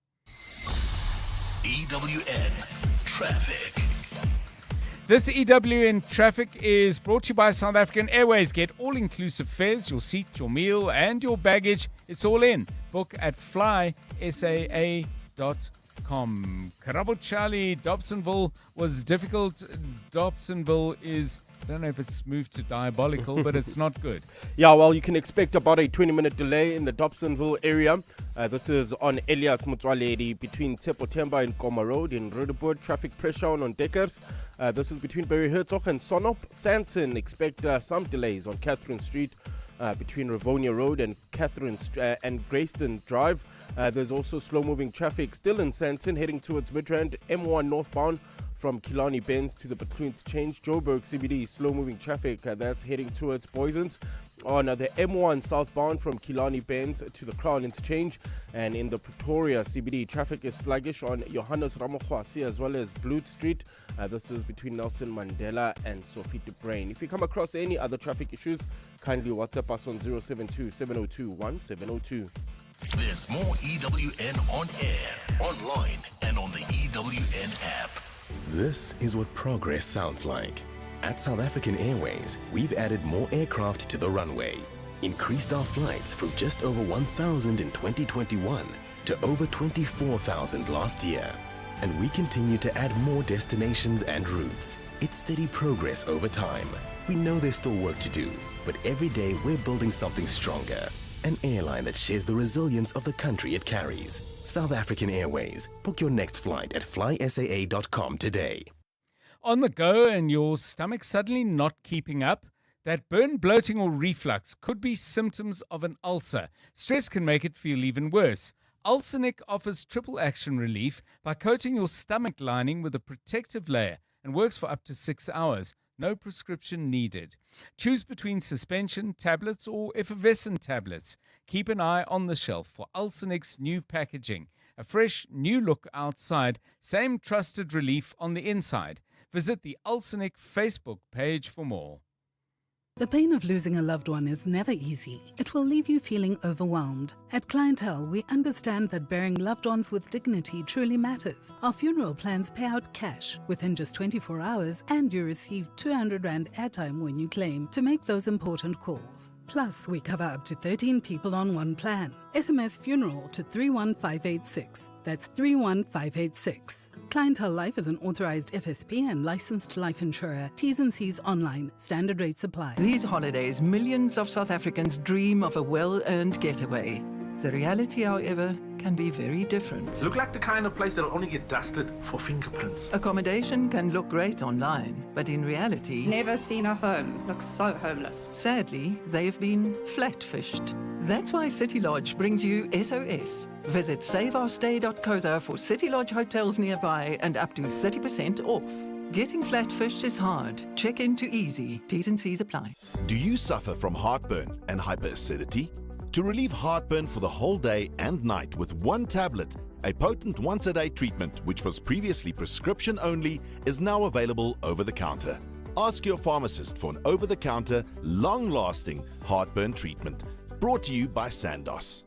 EWN Traffic. This EWN Traffic is brought to you by South African Airways. Get all-inclusive fares, your seat, your meal, and your baggage. It's all in. Book at flysaa.com. Karabo Charlie, Dobsonville was difficult. Dobsonville is I don't know if it's moved to diabolical, but it's not good. Yeah, well, you can expect about a 20-minute delay in the Dobsonville area. This is on Elias Motsoaledi between Tshwane and Koma Road in Roodepoort. Traffic pressure on Deckers. This is between Barry Herzog and Sonop. Sandton, expect some delays on Catherine Street between Rivonia Road and and Greyston Drive. There's also slow-moving traffic still in Sandton heading towards Midrand. M1 northbound from Killarney Bends to the Bethune Interchange. Joburg CBD, slow-moving traffic that's heading towards Boysons. On the M1 southbound from Killarney Bends to the Crown Interchange. And in the Pretoria CBD, traffic is sluggish on Johannes Ramokwasi as well as Blue Street. This is between Nelson Mandela and Sophie de Bruyn. If you come across any other traffic issues, kindly WhatsApp us on 072-702-1702. There's more EWN on air, online, and on the EWN app. This is what progress sounds like. At South African Airways, we've added more aircraft to the runway, increased our flights from just over 1,000 in 2021 to over 24,000 last year. And we continue to add more destinations and routes. It's steady progress over time. We know there's still work to do, but every day we're building something stronger. An airline that shares the resilience of the country it carries. South African Airways. Book your next flight at flysaa.com today. On the go and your stomach suddenly not keeping up? That burn, bloating or reflux could be symptoms of an ulcer. Stress can make it feel even worse. Ulcernic offers triple action relief by coating your stomach lining with a protective layer and works for up to 6 hours. No prescription needed. Choose between suspension tablets or effervescent tablets. Keep an eye on the shelf for Ulcernic's new packaging. A fresh new look outside, same trusted relief on the inside. Visit the Ulcernic Facebook page for more. The pain of losing a loved one is never easy. It will leave you feeling overwhelmed. At Clientele, we understand that burying loved ones with dignity truly matters. Our funeral plans pay out cash within just 24 hours, and you receive 200 Rand airtime when you claim to make those important calls. Plus, we cover up to 13 people on one plan. SMS funeral to 31586. That's 31586. Clientele Life is an authorized FSP and licensed life insurer. T's and C's online. Standard rates apply. These holidays, millions of South Africans dream of a well-earned getaway. The reality, however, can be very different. Look like the kind of place that'll only get dusted for fingerprints. Accommodation can look great online, but in reality... Never seen a home. Looks so homeless. Sadly, they've been flat-fished. That's why City Lodge brings you SOS. Visit saveourstay.co.za for City Lodge hotels nearby and up to 30% off. Getting flat-fished is hard. Check into easy. T's and C's apply. Do you suffer from heartburn and hyperacidity? To relieve heartburn for the whole day and night with one tablet, a potent once-a-day treatment which was previously prescription only is now available over the counter. Ask your pharmacist for an over-the-counter, long-lasting heartburn treatment. Brought to you by Sandoz.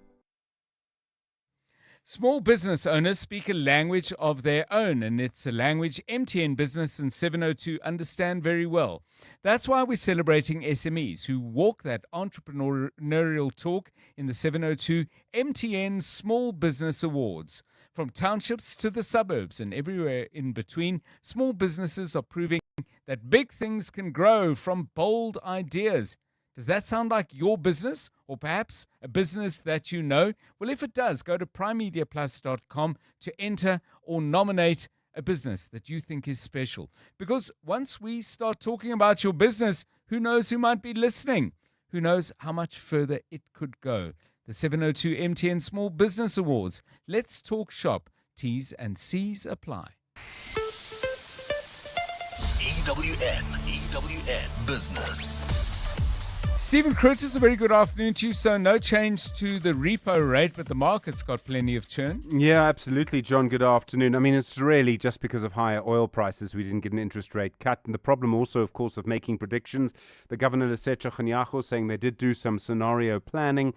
Small business owners speak a language of their own, and it's a language MTN Business and 702 understand very well. That's why we're celebrating SMEs who walk that entrepreneurial talk in the 702 MTN Small Business Awards. From townships to the suburbs and everywhere in between, small businesses are proving that big things can grow from bold ideas. Does that sound like your business, or perhaps a business that you know? Well, if it does, go to primemediaplus.com to enter or nominate a business that you think is special. Because once we start talking about your business, who knows who might be listening? Who knows how much further it could go? The 702 MTN Small Business Awards. Let's talk shop. T's and C's apply. EWN Business. Stephen Curtis, a very good afternoon to you. So no change to the repo rate, but the market's got plenty of churn. Yeah, absolutely, John. Good afternoon. I mean, it's really just because of higher oil prices we didn't get an interest rate cut. And the problem also, of course, of making predictions. The governor, Tshwane, saying they did do some scenario planning,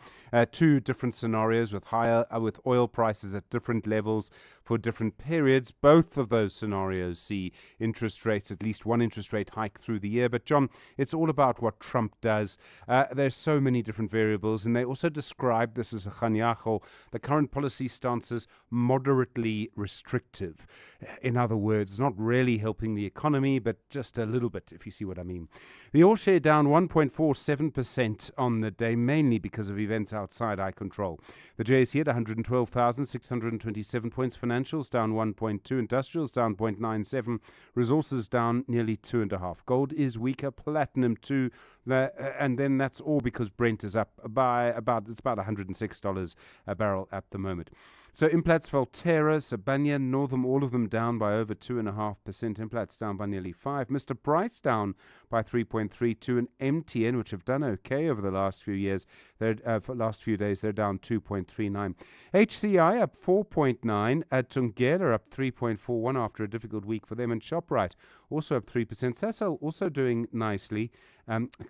2 different scenarios with oil prices at different levels for different periods. Both of those scenarios see interest rates, at least one interest rate hike through the year. But, John, it's all about what Trump does. There's so many different variables, and they also describe this as a kganyago. The current policy stance is moderately restrictive. In other words, not really helping the economy, but just a little bit, if you see what I mean. The all share down 1.47% on the day, mainly because of events outside our control. The JSE at 112,627 points. Financials down 1.2. Industrials down 0.97. Resources down nearly 2.5. Gold is weaker. Platinum too. And then that's all because Brent is up by about $106 a barrel at the moment. So Implats, Valterra, Sibanye, Northam, all of them down by over 2.5%. Implats down by nearly 5%. Mr. Price down by 3.32%. And MTN, which have done okay over the last few years, last few days, they're down 2.39%. HCI up 4.9%. Tungela up 3.41% after a difficult week for them. And ShopRite also up 3%. Sasol also doing nicely.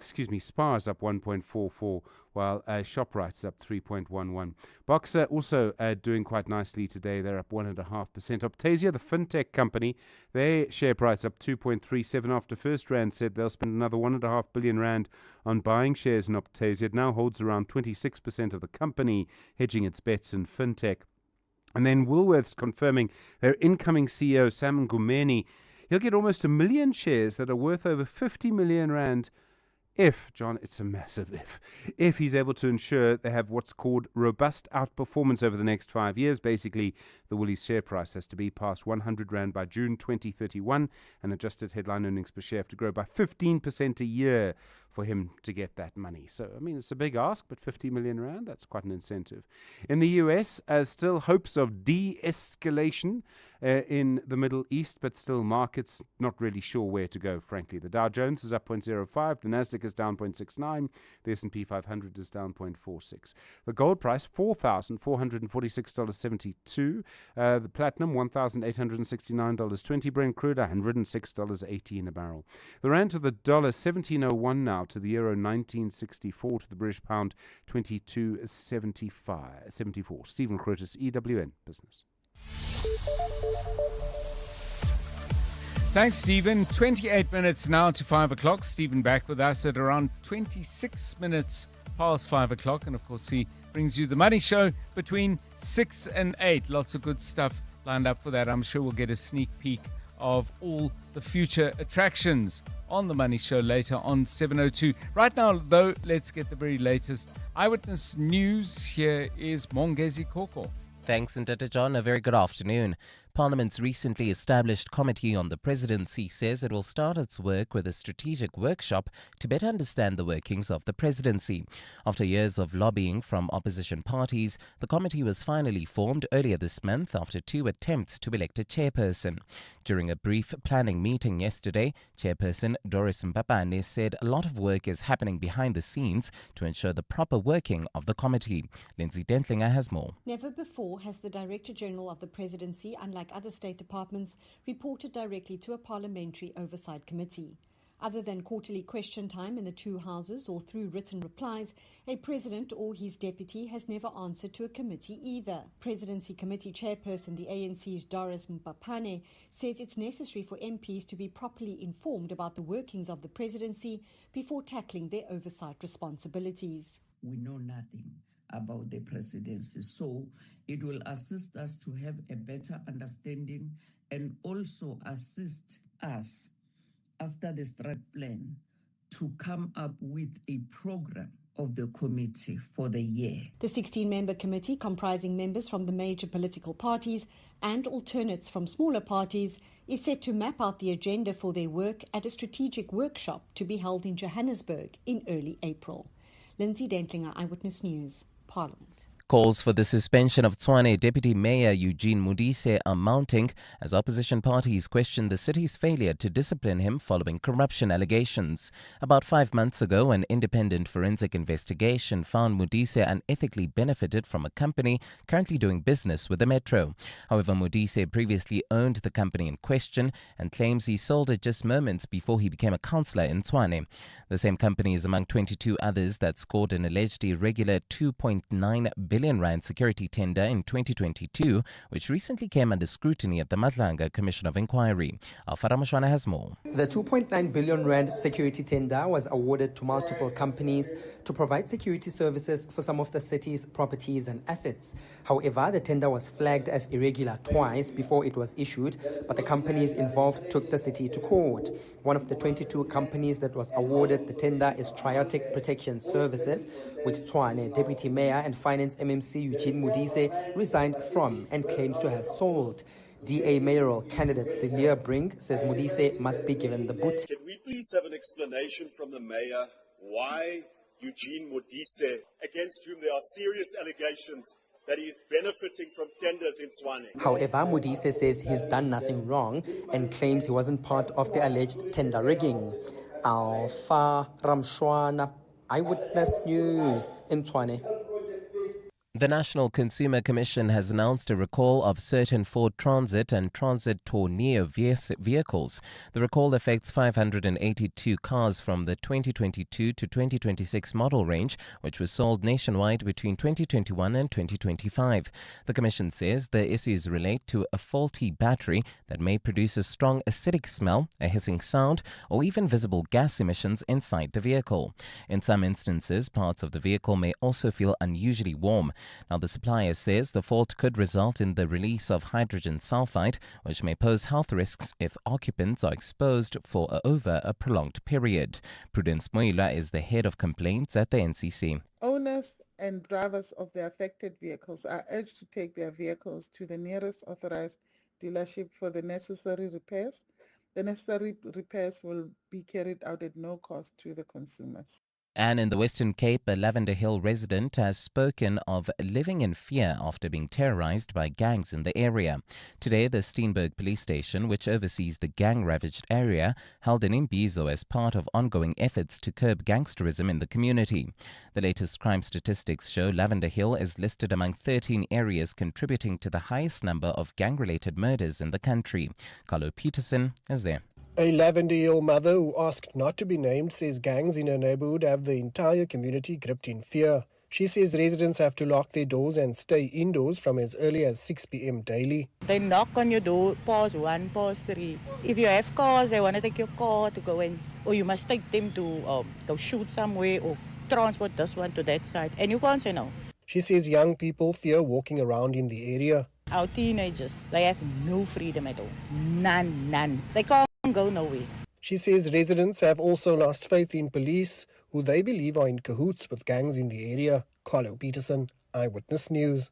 SPAR's up 1.44%, while ShopRite's up 3.11%. Boxer also doing quite nicely today. They're up 1.5%. Optasia, the fintech company, their share price up 2.37% after First Rand said they'll spend another 1.5 billion rand on buying shares in Optasia. It now holds around 26% of the company, hedging its bets in fintech. And then Woolworths confirming their incoming CEO, Sam Ngumeni, he'll get almost 1 million shares that are worth over 50 million rand if, John, it's a massive if he's able to ensure they have what's called robust outperformance over the next 5 years. Basically, the Woolies share price has to be past 100 Rand by June 2031, and adjusted headline earnings per share have to grow by 15% a year for him to get that money. So, I mean, it's a big ask, but 50 million Rand, that's quite an incentive. In the US, still hopes of de-escalation in the Middle East, but still markets not really sure where to go, frankly. The Dow Jones is up 0.05, the Nasdaq is down 0.69, the S&P 500 is down 0.46. The gold price, $4,446.72. The platinum, $1,869.20. Brent crude, $106.18 a barrel. The rand to the dollar, 17.01 now. To the euro, 1964. To the British pound, 22.74. Stephen Curtis, EWN Business. Thanks, Stephen. 28 minutes now to 5 o'clock. Stephen back with us at around 26 minutes past 5 o'clock. And, of course, he brings you the Money Show between 6 and 8. Lots of good stuff lined up for that. I'm sure we'll get a sneak peek of all the future attractions on the Money Show later on 7:02. Right now, though, let's get the very latest eyewitness news. Here is Mongezi Koko. Thanks, Ndata John. A very good afternoon. Parliament's recently established Committee on the Presidency says it will start its work with a strategic workshop to better understand the workings of the presidency. After years of lobbying from opposition parties, the committee was finally formed earlier this month after 2 attempts to elect a chairperson. During a brief planning meeting yesterday, Chairperson Doris Mpapane said a lot of work is happening behind the scenes to ensure the proper working of the committee. Lindsay Dentlinger has more. Never before has the Director General of the Presidency, unlike other state departments, reported directly to a parliamentary oversight committee. Other than quarterly question time in the two houses or through written replies, a president or his deputy has never answered to a committee either. Presidency Committee Chairperson, the ANC's Doris Mpapane, says it's necessary for MPs to be properly informed about the workings of the presidency before tackling their oversight responsibilities. We know nothing about the presidency, so it will assist us to have a better understanding and also assist us after the strat plan to come up with a program of the committee for the year. The 16-member committee, comprising members from the major political parties and alternates from smaller parties, is set to map out the agenda for their work at a strategic workshop to be held in Johannesburg in early April. Lindsay Dentlinger, Eyewitness News, Parliament. Calls for the suspension of Tshwane Deputy Mayor Eugene Modise are mounting as opposition parties question the city's failure to discipline him following corruption allegations. About 5 months ago, an independent forensic investigation found Modise unethically benefited from a company currently doing business with the Metro. However, Modise previously owned the company in question and claims he sold it just moments before he became a councillor in Tshwane. The same company is among 22 others that scored an alleged irregular 2.9 billion billion rand security tender in 2022, which recently came under scrutiny at the Madlanga Commission of Inquiry. Alfara Tshwane has more. The 2.9 billion rand security tender was awarded to multiple companies to provide security services for some of the city's properties and assets. However, the tender was flagged as irregular twice before it was issued, but the companies involved took the city to court. One of the 22 companies that was awarded the tender is Triotic Protection Services, which Tshwane Deputy Mayor and Finance MMC Eugene Modise resigned from and claims to have sold. DA mayoral candidate Celia Brink says Modise must be given the boot. Can we please have an explanation from the mayor why Eugene Modise, against whom there are serious allegations that he is benefiting from tenders in Tshwane? However, Modise says he's done nothing wrong and claims he wasn't part of the alleged tender rigging. Alfa Ramshwana, Eyewitness News in Tshwane. The National Consumer Commission has announced a recall of certain Ford Transit and Transit Tourneo vehicles. The recall affects 582 cars from the 2022 to 2026 model range, which was sold nationwide between 2021 and 2025. The Commission says the issues relate to a faulty battery that may produce a strong acidic smell, a hissing sound, or even visible gas emissions inside the vehicle. In some instances, parts of the vehicle may also feel unusually warm. Now, the supplier says the fault could result in the release of hydrogen sulfide, which may pose health risks if occupants are exposed for over a prolonged period. Prudence Moila is the head of complaints at the NCC. Owners and drivers of the affected vehicles are urged to take their vehicles to the nearest authorized dealership for the necessary repairs. The necessary repairs will be carried out at no cost to the consumers. And in the Western Cape, a Lavender Hill resident has spoken of living in fear after being terrorized by gangs in the area. Today, the Steenberg Police Station, which oversees the gang-ravaged area, held an imbizo as part of ongoing efforts to curb gangsterism in the community. The latest crime statistics show Lavender Hill is listed among 13 areas contributing to the highest number of gang-related murders in the country. Carlo Peterson is there. A Lavender Hill mother who asked not to be named says gangs in her neighborhood have the entire community gripped in fear. She says residents have to lock their doors and stay indoors from as early as 6 p.m. daily. They knock on your door, pause 1, pause 3. If you have cars, they want to take your car to go in. Or you must take them to go shoot somewhere or transport this one to that side. And you can't say no. She says young people fear walking around in the area. Our teenagers, they have no freedom at all. None. They can't go nowhere. She says residents have also lost faith in police, who they believe are in cahoots with gangs in the area. Carlo Peterson, Eyewitness News.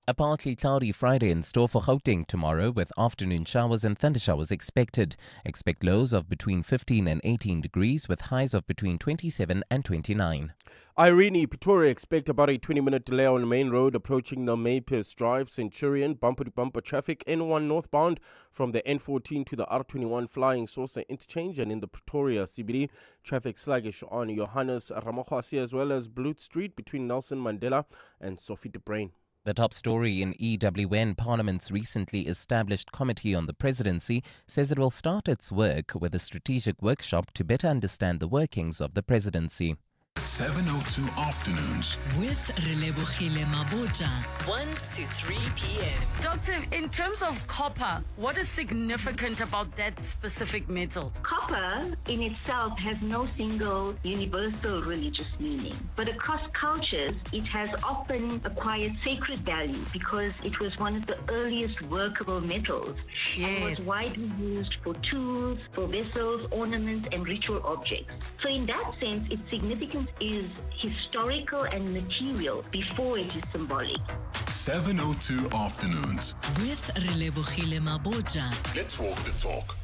A partly cloudy Friday in store for Gauteng tomorrow, with afternoon showers and thundershowers expected. Expect lows of between 15 and 18 degrees, with highs of between 27 and 29. Irene, Pretoria expect about a 20-minute delay on the main road approaching the Maypurse Drive, Centurion, bumper-to-bumper traffic, N1 northbound from the N14 to the R21 Flying Saucer interchange, and in the Pretoria CBD, traffic sluggish on Johannes Ramakwasi as well as Bloot Street between Nelson Mandela and Sophie de Bruyn. The top story in EWN, Parliament's recently established Committee on the Presidency says it will start its work with a strategic workshop to better understand the workings of the presidency. 702 Afternoons with Relebogile Maboja, 1 to 3 p.m. Doctor, in terms of copper, what is significant about that specific metal? Copper in itself has no single universal religious meaning, but across cultures, it has often acquired sacred value because it was one of the earliest workable metals and was widely used for tools, for vessels, ornaments, and ritual objects. So in that sense, its significance is historical and material before it is symbolic. 702 Afternoons with Relebogile Maboja. Let's walk the talk.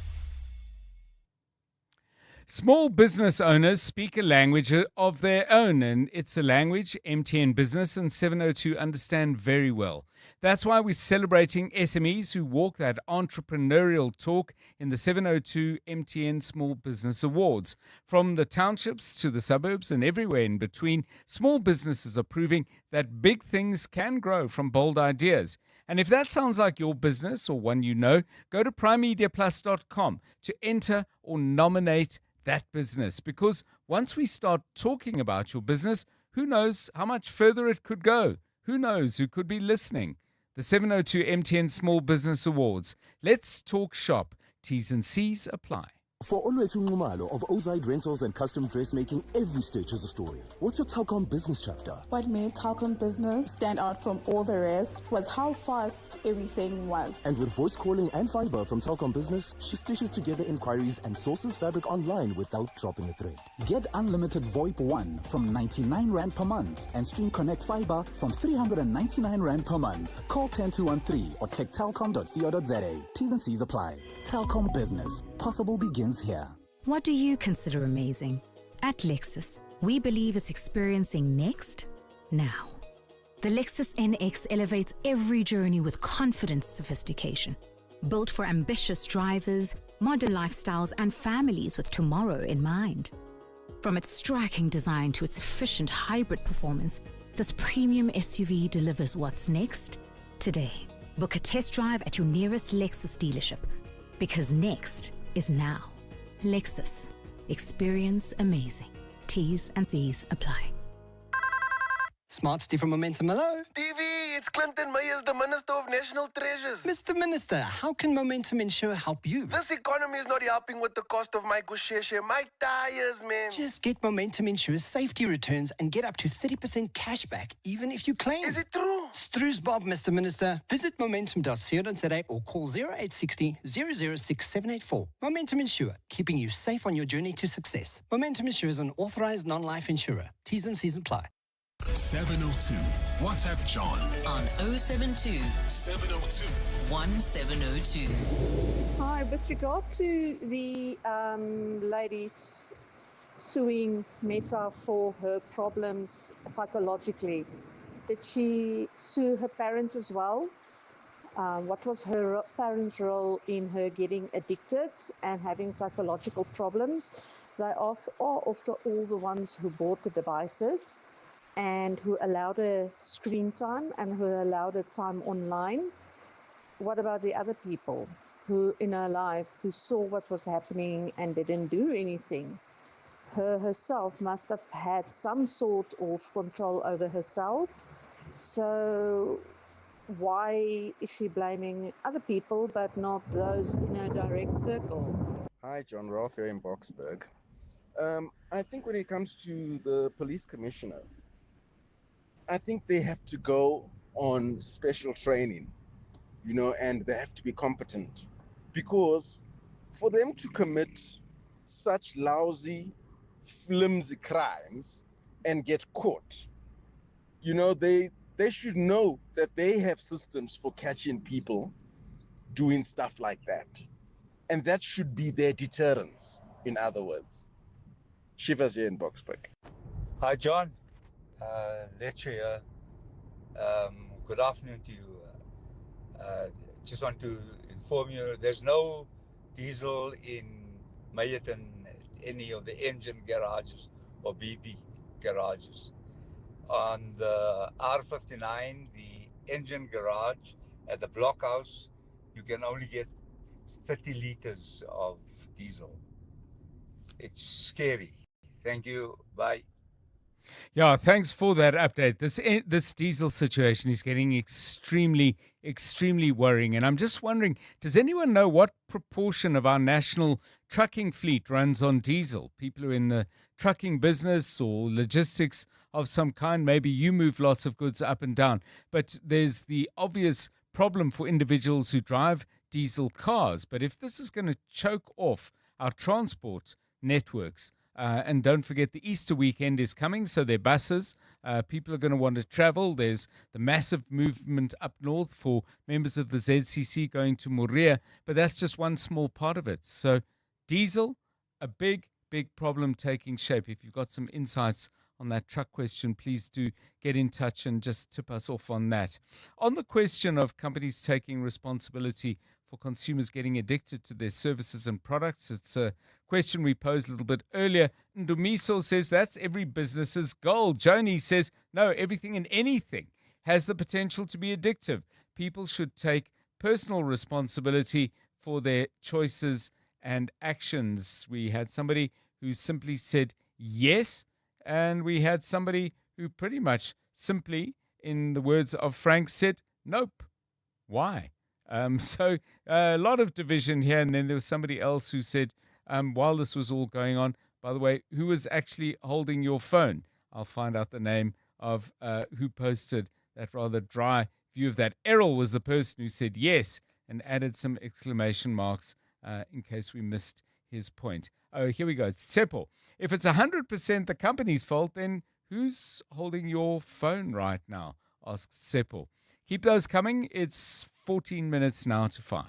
Small business owners speak a language of their own, and it's a language MTN Business and 702 understand very well. That's why we're celebrating SMEs who walk that entrepreneurial talk in the 702 MTN Small Business Awards. From the townships to the suburbs and everywhere in between, small businesses are proving that big things can grow from bold ideas. And if that sounds like your business or one you know, go to primemediaplus.com to enter or nominate that business. Because once we start talking about your business, who knows how much further it could go? Who knows who could be listening? The 702 MTN Small Business Awards. Let's talk shop. T's and C's apply. For Olwethu Nxumalo of Ozide Rentals and Custom Dressmaking, every stitch is a story. What's your Telkom business chapter? What made Telkom business stand out from all the rest was how fast everything was. And with voice calling and fiber from Telkom Business, she stitches together inquiries and sources fabric online without dropping a thread. Get unlimited VoIP 1 from 99 Rand per month and Stream Connect Fiber from 399 Rand per month. Call 10213 or click telkom.co.za. T's and C's apply. Telkom Business. Possible begins here. What do you consider amazing? At Lexus, we believe it's experiencing next, now. The Lexus NX elevates every journey with confident sophistication. Built for ambitious drivers, modern lifestyles, and families with tomorrow in mind. From its striking design to its efficient hybrid performance, this premium SUV delivers what's next, today. Book a test drive at your nearest Lexus dealership, because next is now. Lexus. Experience amazing. T's and C's apply. Smart Steve from Momentum. Hello. Stevie, it's Clinton Myers, the Minister of National Treasures. Mr. Minister, how can Momentum Insure help you? This economy is not helping with the cost of my gusheshe, my tires, man. Just get Momentum Insure's safety returns and get up to 30% cash back, even if you claim. Is it true? Stru's Bob, Mr. Minister. Visit momentum.co.za or call 0860 006 784. Momentum Insure, keeping you safe on your journey to success. Momentum Insure is an authorized non-life insurer. T's and C's apply. 702. WhatsApp John on 072 702 1702. Hi, with regard to the lady suing Meta for her problems psychologically, did she sue her parents as well? What was her parents' role in her getting addicted and having psychological problems? They are after all the ones who bought the devices and who allowed her screen time and who allowed her time online. What about the other people who in her life who saw what was happening and didn't do anything? Her herself must have had some sort of control over herself. So why is she blaming other people but not those in her direct circle? Hi, John Rolf here in Boksburg. I think when it comes to the police commissioner, I think they have to go on special training, and they have to be competent. Because for them to commit such lousy, flimsy crimes and get caught, they should know that they have systems for catching people doing stuff like that. And that should be their deterrence, in other words. Shivas here in Boksburg. Hi, John. Lecture here. Good afternoon to you. Just want to inform you there's no diesel in Mayton, any of the engine garages or BP garages. On the R59, the engine garage at the blockhouse, you can only get 30 liters of diesel. It's scary. Thank you. Bye. Yeah, thanks for that update. This diesel situation is getting extremely worrying. And I'm just wondering, does anyone know what proportion of our national trucking fleet runs on diesel? People who are in the trucking business or logistics of some kind, maybe you move lots of goods up and down. But there's the obvious problem for individuals who drive diesel cars. But if this is going to choke off our transport networks, and don't forget the Easter weekend is coming, so their buses, people are going to want to travel. There's the massive movement up north for members of the ZCC going to Moria, but that's just one small part of it. So diesel, a big problem taking shape. If you've got some insights on that truck question, please do get in touch and just tip us off on that. On the question of companies taking responsibility for consumers getting addicted to their services and products, it's a question we posed a little bit earlier. Ndumiso says that's every business's goal. Joni says, no, everything and anything has the potential to be addictive. People should take personal responsibility for their choices and actions. We had somebody who simply said yes, and we had somebody who pretty much simply in the words of Frank, said, nope. Why? So a lot of division here. And then there was somebody else who said, while this was all going on, by the way, who was actually holding your phone? I'll find out the name of who posted that rather dry view of that. Errol was the person who said yes and added some exclamation marks in case we missed his point. Oh, here we go. It's Tsepo. If it's 100% the company's fault, then who's holding your phone right now? Asks Tsepo. Keep those coming. It's 14 minutes now to 5.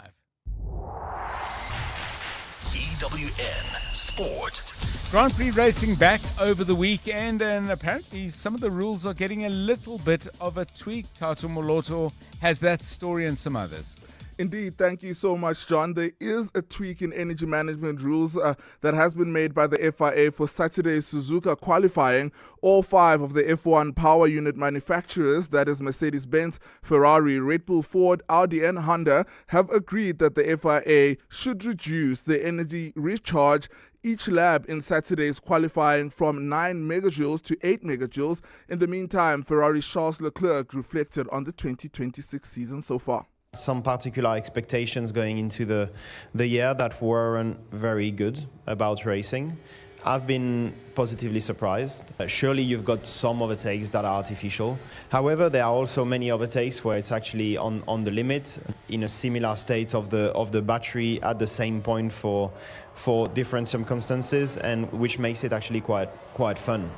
EWN Sport. Grand Prix racing back over the weekend, and apparently some of the rules are getting a little bit of a tweak. Tato Moloto has that story and some others. Indeed, thank you so much, John. There is a tweak in energy management rules that has been made by the FIA for Saturday's Suzuka qualifying. All 5 of the F1 power unit manufacturers, that is Mercedes-Benz, Ferrari, Red Bull, Ford, Audi and Honda, have agreed that the FIA should reduce the energy recharge each lap in Saturday's qualifying from 9 megajoules to 8 megajoules. In the meantime, Ferrari's Charles Leclerc reflected on the 2026 season so far. Some particular expectations going into the year that weren't very good about racing. I've been positively surprised. Surely you've got some overtakes that are artificial. However, there are also many overtakes where it's actually on the limit, in a similar state of the battery at the same point for different circumstances, and which makes it actually quite fun.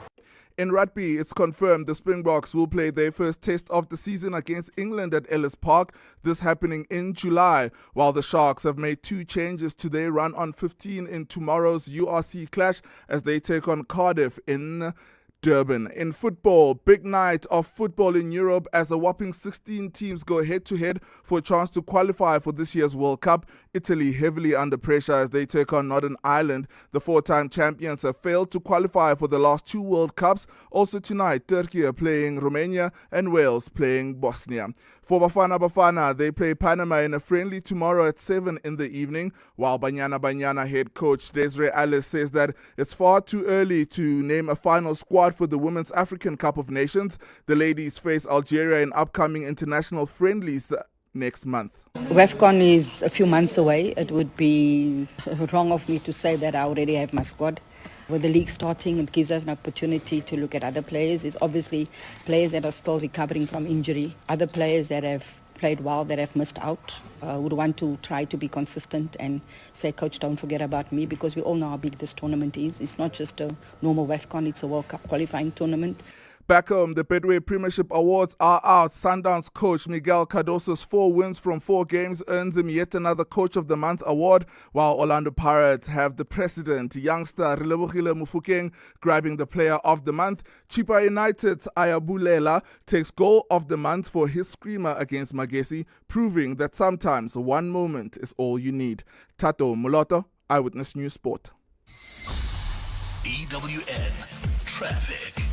In rugby, it's confirmed the Springboks will play their first test of the season against England at Ellis Park, this happening in July, while the Sharks have made 2 changes to their run on 15 in tomorrow's URC clash as they take on Cardiff in Durban. In football, big night of football in Europe as a whopping 16 teams go head-to-head for a chance to qualify for this year's World Cup. Italy heavily under pressure as they take on Northern Ireland. The 4-time champions have failed to qualify for the last 2 World Cups. Also tonight, Turkey are playing Romania and Wales playing Bosnia. For Bafana, they play Panama in a friendly tomorrow at 7 in the evening, while Banyana head coach Desiree Alice says that it's far too early to name a final squad for the Women's African Cup of Nations. The ladies face Algeria in upcoming international friendlies next month. WAFCON is a few months away. It would be wrong of me to say that I already have my squad. With the league starting, it gives us an opportunity to look at other players. It's obviously players that are still recovering from injury, other players that have played well, that have missed out, would want to try to be consistent and say, Coach, don't forget about me, because we all know how big this tournament is. It's not just a normal WAFCON, it's a World Cup qualifying tournament. Back home, the Betway Premiership Awards are out. Sundowns coach Miguel Cardoso's 4 wins from 4 games earns him yet another Coach of the Month award, while Orlando Pirates have the president, youngster Relebohile Mufokeng, grabbing the Player of the Month. Chipa United's Ayabulela takes Goal of the Month for his screamer against Magesi, proving that sometimes one moment is all you need. Tato Moloto, Eyewitness News Sport. EWN Traffic.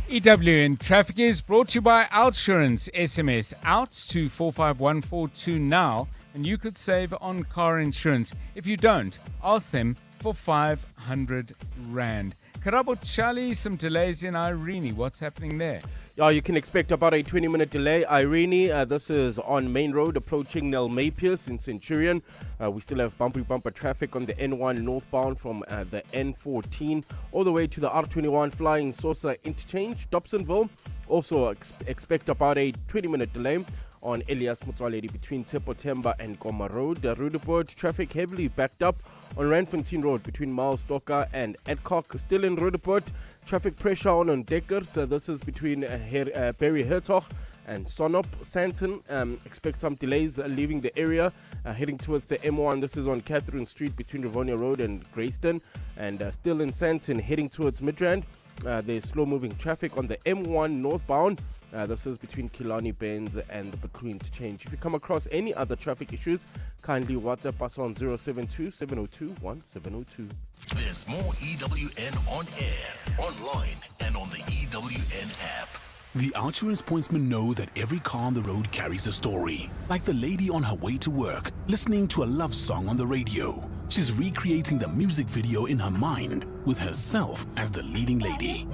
EWN Traffic is brought to you by Outsurance. SMS out to 45142 now, and you could save on car insurance. If you don't, ask them for 500 Rand. Karabo Chali, some delays in Irene. What's happening there? Yeah, you can expect about a 20-minute delay. Irene, this is on Main Road approaching Nel Maypierce in Centurion. We still have bumper traffic on the N1 northbound from the N14 all the way to the R21 Flying Saucer Interchange, Dobsonville. Also expect about a 20-minute delay on Elias Motsoaledi between Tsepotemba and Goma Road. The Roodepoort traffic heavily backed up on Randfontein Road between Miles-Stocker and Adcock. Still in Roodepoort, traffic pressure on Deckers. This is between Barry Hertog and Sonop. Santon, expect some delays leaving the area, heading towards the M1. This is on Catherine Street between Rivonia Road and Greyston. And still in Santon, heading towards Midrand. There's slow-moving traffic on the M1 northbound. This is between Killarney Benz and the Between to Change. If you come across any other traffic issues, kindly WhatsApp us on 072-702-1702. There's more EWN on air, online, and on the EWN app. The Outsurance pointsmen know that every car on the road carries a story. Like the lady on her way to work, listening to a love song on the radio. She's recreating the music video in her mind with herself as the leading lady.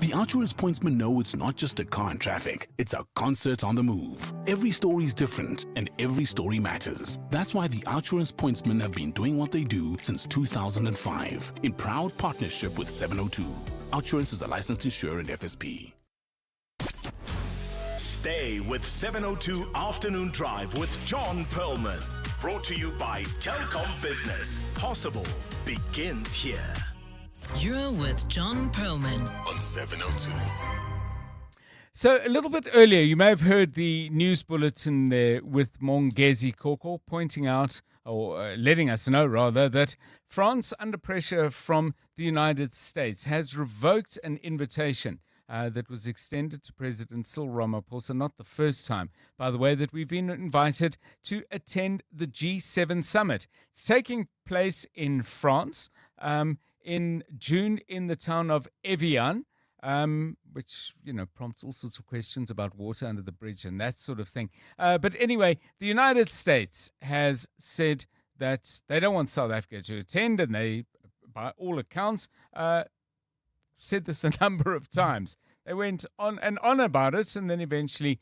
The Outsurance pointsmen know it's not just a car in traffic, it's a concert on the move. Every story is different and every story matters. That's why the Outsurance pointsmen have been doing what they do since 2005 in proud partnership with 702. Outsurance is a licensed insurer and FSP. Stay with 702 Afternoon Drive with John Perlman. Brought to you by Telkom Business. Possible begins here. You're with John Perlman on 702. So a little bit earlier, you may have heard the news bulletin there with Mongezi Koko pointing out, or letting us know rather, that France, under pressure from the United States, has revoked an invitation that was extended to President Cyril Ramaphosa, not the first time, by the way, that we've been invited to attend the G7 summit. It's taking place in France in June in the town of Evian, which, prompts all sorts of questions about water under the bridge and that sort of thing. But anyway, the United States has said that they don't want South Africa to attend, and they, by all accounts, said this a number of times. They went on and on about it, and then eventually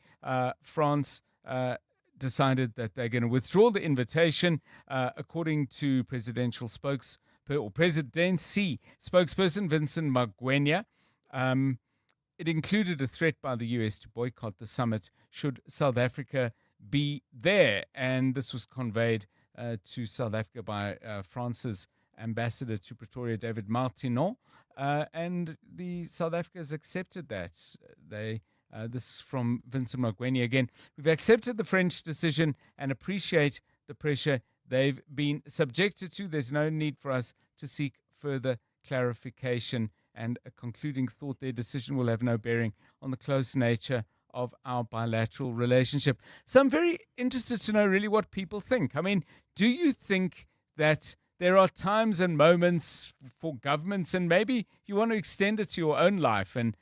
France decided that they're going to withdraw the invitation, according to presidency spokesperson Vincent Magwenya. It included a threat by the US to boycott the summit should South Africa be there, and this was conveyed to South Africa by France's ambassador to Pretoria, David Martineau, and the South Africa has accepted that. This is from Vincent Magwenya again. We've accepted the French decision and appreciate the pressure they've been subjected to. There's no need for us to seek further clarification. And a concluding thought, their decision will have no bearing on the close nature of our bilateral relationship. So I'm very interested to know really what people think. I mean, do you think that there are times and moments for governments, and maybe you want to extend it to your own life and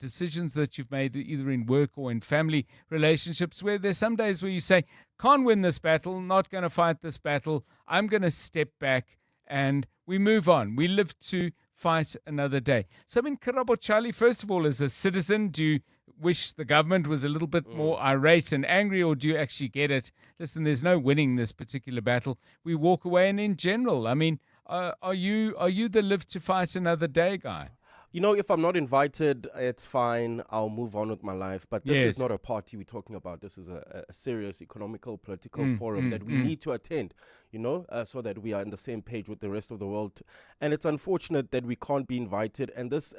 decisions that you've made either in work or in family relationships, where there's some days where you say, can't win this battle, not going to fight this battle, I'm going to step back, and we move on. We live to fight another day. So, I mean, Karabo Charlie, first of all, as a citizen, do you wish the government was a little bit more irate and angry, or do you actually get it? Listen, there's no winning this particular battle. We walk away, and in general, I mean, are you the live to fight another day guy? If I'm not invited, it's fine. I'll move on with my life. But this is not a party we're talking about. This is a serious economical, political forum that we need to attend, so that we are on the same page with the rest of the world. And it's unfortunate that we can't be invited. And this,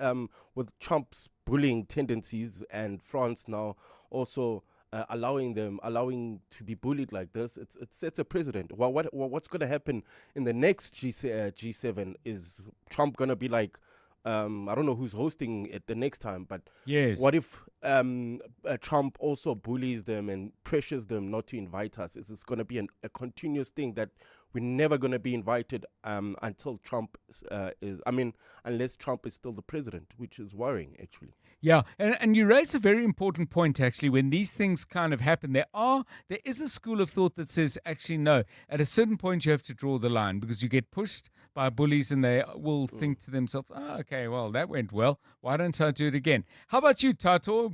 with Trump's bullying tendencies and France now also allowing to be bullied like this, it sets a precedent. Well, what's going to happen in the next G7? Is Trump going to be like, I don't know who's hosting it the next time, but what if Trump also bullies them and pressures them not to invite us? Is this going to be a continuous thing that we're never going to be invited until Trump unless Trump is still the president, which is worrying, actually. Yeah, and you raise a very important point, actually. When these things kind of happen, there is a school of thought that says, actually, no, at a certain point you have to draw the line, because you get pushed by bullies and they will think to themselves, okay, well, that went well. Why don't I do it again? How about you, Tato?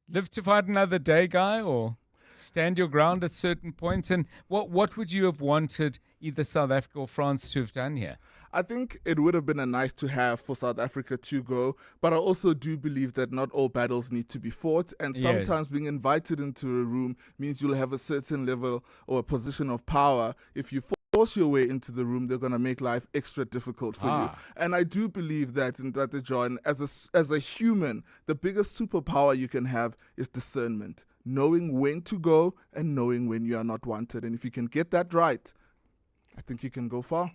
Live to fight another day guy, or stand your ground at certain points? And what would you have wanted either South Africa or France to have done here? I think it would have been a nice to have for South Africa to go, but I also do believe that not all battles need to be fought, and sometimes being invited into a room means you'll have a certain level or a position of power. If you force your way into the room, they're going to make life extra difficult for you. And I do believe that, in Dr. John, as a human, the biggest superpower you can have is discernment, knowing when to go and knowing when you are not wanted. And if you can get that right, I think you can go far.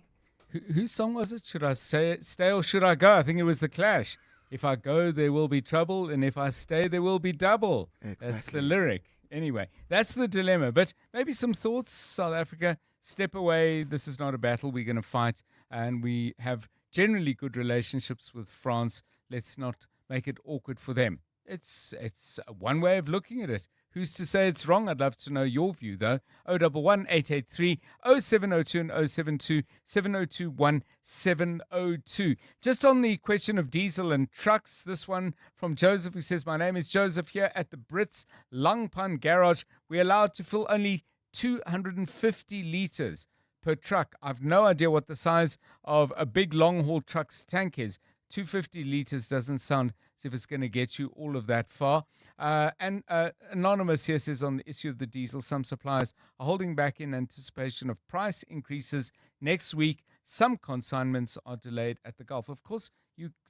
Whose song was it? Should I stay or should I go? I think it was The Clash. If I go, there will be trouble, and if I stay, there will be double. Exactly. That's the lyric. Anyway, that's the dilemma. But maybe some thoughts, South Africa. Step away. This is not a battle we're going to fight, and we have generally good relationships with France. Let's not make it awkward for them. It's one way of looking at it. Who's to say it's wrong? I'd love to know your view, though. 011-883-0702 and 072-702-1702. Just on the question of diesel and trucks, this one from Joseph, who says, my name is Joseph here at the Brits Langpan Garage. We're allowed to fill only 250 litres per truck. I've no idea what the size of a big long-haul truck's tank is. 250 litres doesn't sound as if it's going to get you all of that far. And Anonymous here says on the issue of the diesel, some suppliers are holding back in anticipation of price increases next week. Some consignments are delayed at the Gulf. Of course,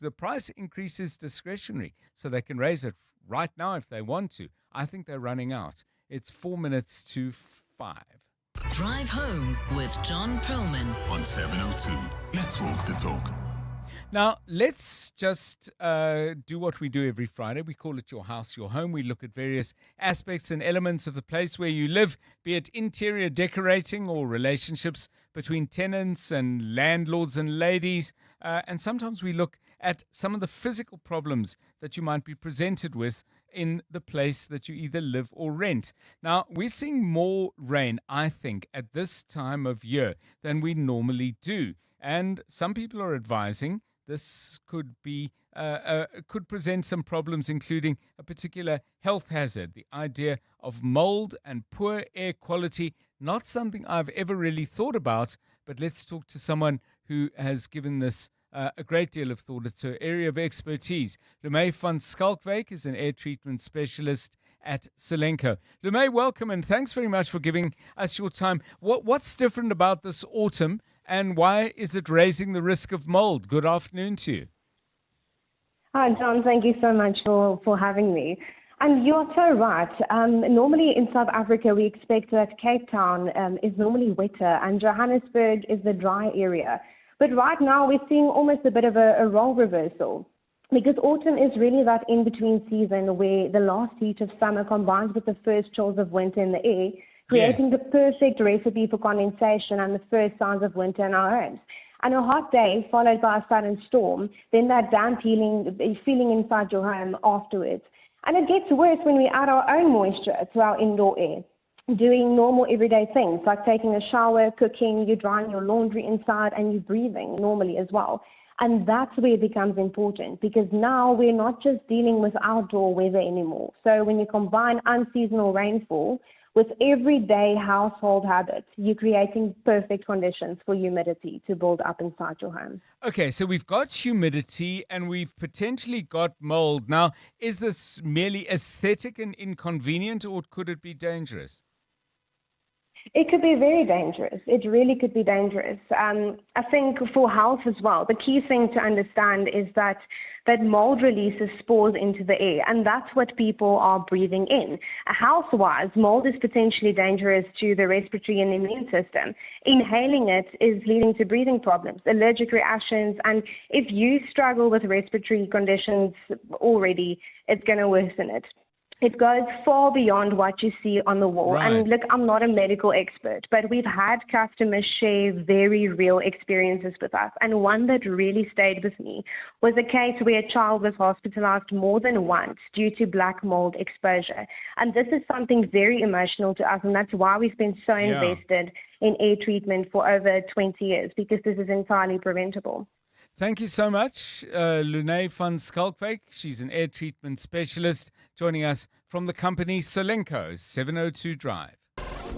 the price increase is discretionary, so they can raise it right now if they want to. I think they're running out. It's 4 minutes to 5. Drive home with John Perlman on 702. Let's walk the talk. Now, let's just do what we do every Friday. We call it Your House, Your Home. We look at various aspects and elements of the place where you live, be it interior decorating or relationships between tenants and landlords and ladies. And sometimes we look at some of the physical problems that you might be presented with in the place that you either live or rent. Now, we're seeing more rain, I think, at this time of year than we normally do. And some people are advising this could be could present some problems, including a particular health hazard. The idea of mold and poor air quality, not something I've ever really thought about, but let's talk to someone who has given this a great deal of thought. It's her area of expertise. Lumay van Schalkwyk is an air treatment specialist at Solenco. Lumay, welcome and thanks very much for giving us your time. What's different about this autumn and why is it raising the risk of mold? Good afternoon to you. Hi, John. Thank you so much for having me. And you're so right. Normally in South Africa, we expect that Cape Town is normally wetter and Johannesburg is the dry area. But right now, we're seeing almost a bit of a role reversal. Because autumn is really that in-between season where the last heat of summer combines with the first chills of winter in the air, creating the perfect recipe for condensation and the first signs of winter in our homes. And a hot day followed by a sudden storm, then that damp feeling inside your home afterwards. And it gets worse when we add our own moisture to our indoor air, doing normal everyday things like taking a shower, cooking, you're drying your laundry inside, and you're breathing normally as well. And that's where it becomes important because now we're not just dealing with outdoor weather anymore. So when you combine unseasonal rainfall with everyday household habits, you're creating perfect conditions for humidity to build up inside your home. Okay, so we've got humidity and we've potentially got mold. Now, is this merely aesthetic and inconvenient or could it be dangerous? It could be very dangerous. It really could be dangerous. I think for health as well, the key thing to understand is that mold releases spores into the air, and that's what people are breathing in. Health-wise, mold is potentially dangerous to the respiratory and immune system. Inhaling it is leading to breathing problems, allergic reactions, and if you struggle with respiratory conditions already, it's going to worsen it. It goes far beyond what you see on the wall. Right. And look, I'm not a medical expert, but we've had customers share very real experiences with us. And one that really stayed with me was a case where a child was hospitalized more than once due to black mold exposure. And this is something very emotional to us, and that's why we've been so invested in air treatment for over 20 years, because this is entirely preventable. Thank you so much, Lumay van Schalkwyk. She's an air treatment specialist joining us from the company Solenco, 702 Drive.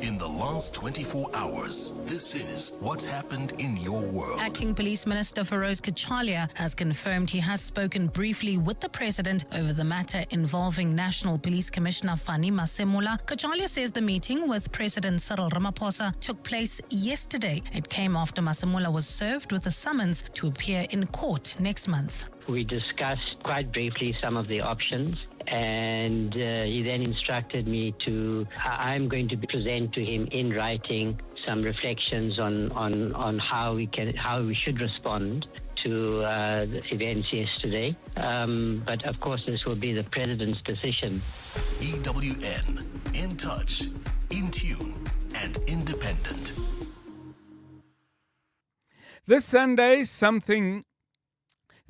In the last 24 hours, this is what's happened in your world. Acting Police Minister Feroz Kachalia has confirmed he has spoken briefly with the President over the matter involving National Police Commissioner Fani Masemola. Kachalia says the meeting with President Cyril Ramaphosa took place yesterday. It came after Masemola was served with a summons to appear in court next month. We discussed quite briefly some of the options, and he then instructed me I'm going to present to him in writing some reflections on how we should respond to the events yesterday. But of course, this will be the President's decision. EWN, in touch, in tune, and independent. This Sunday, something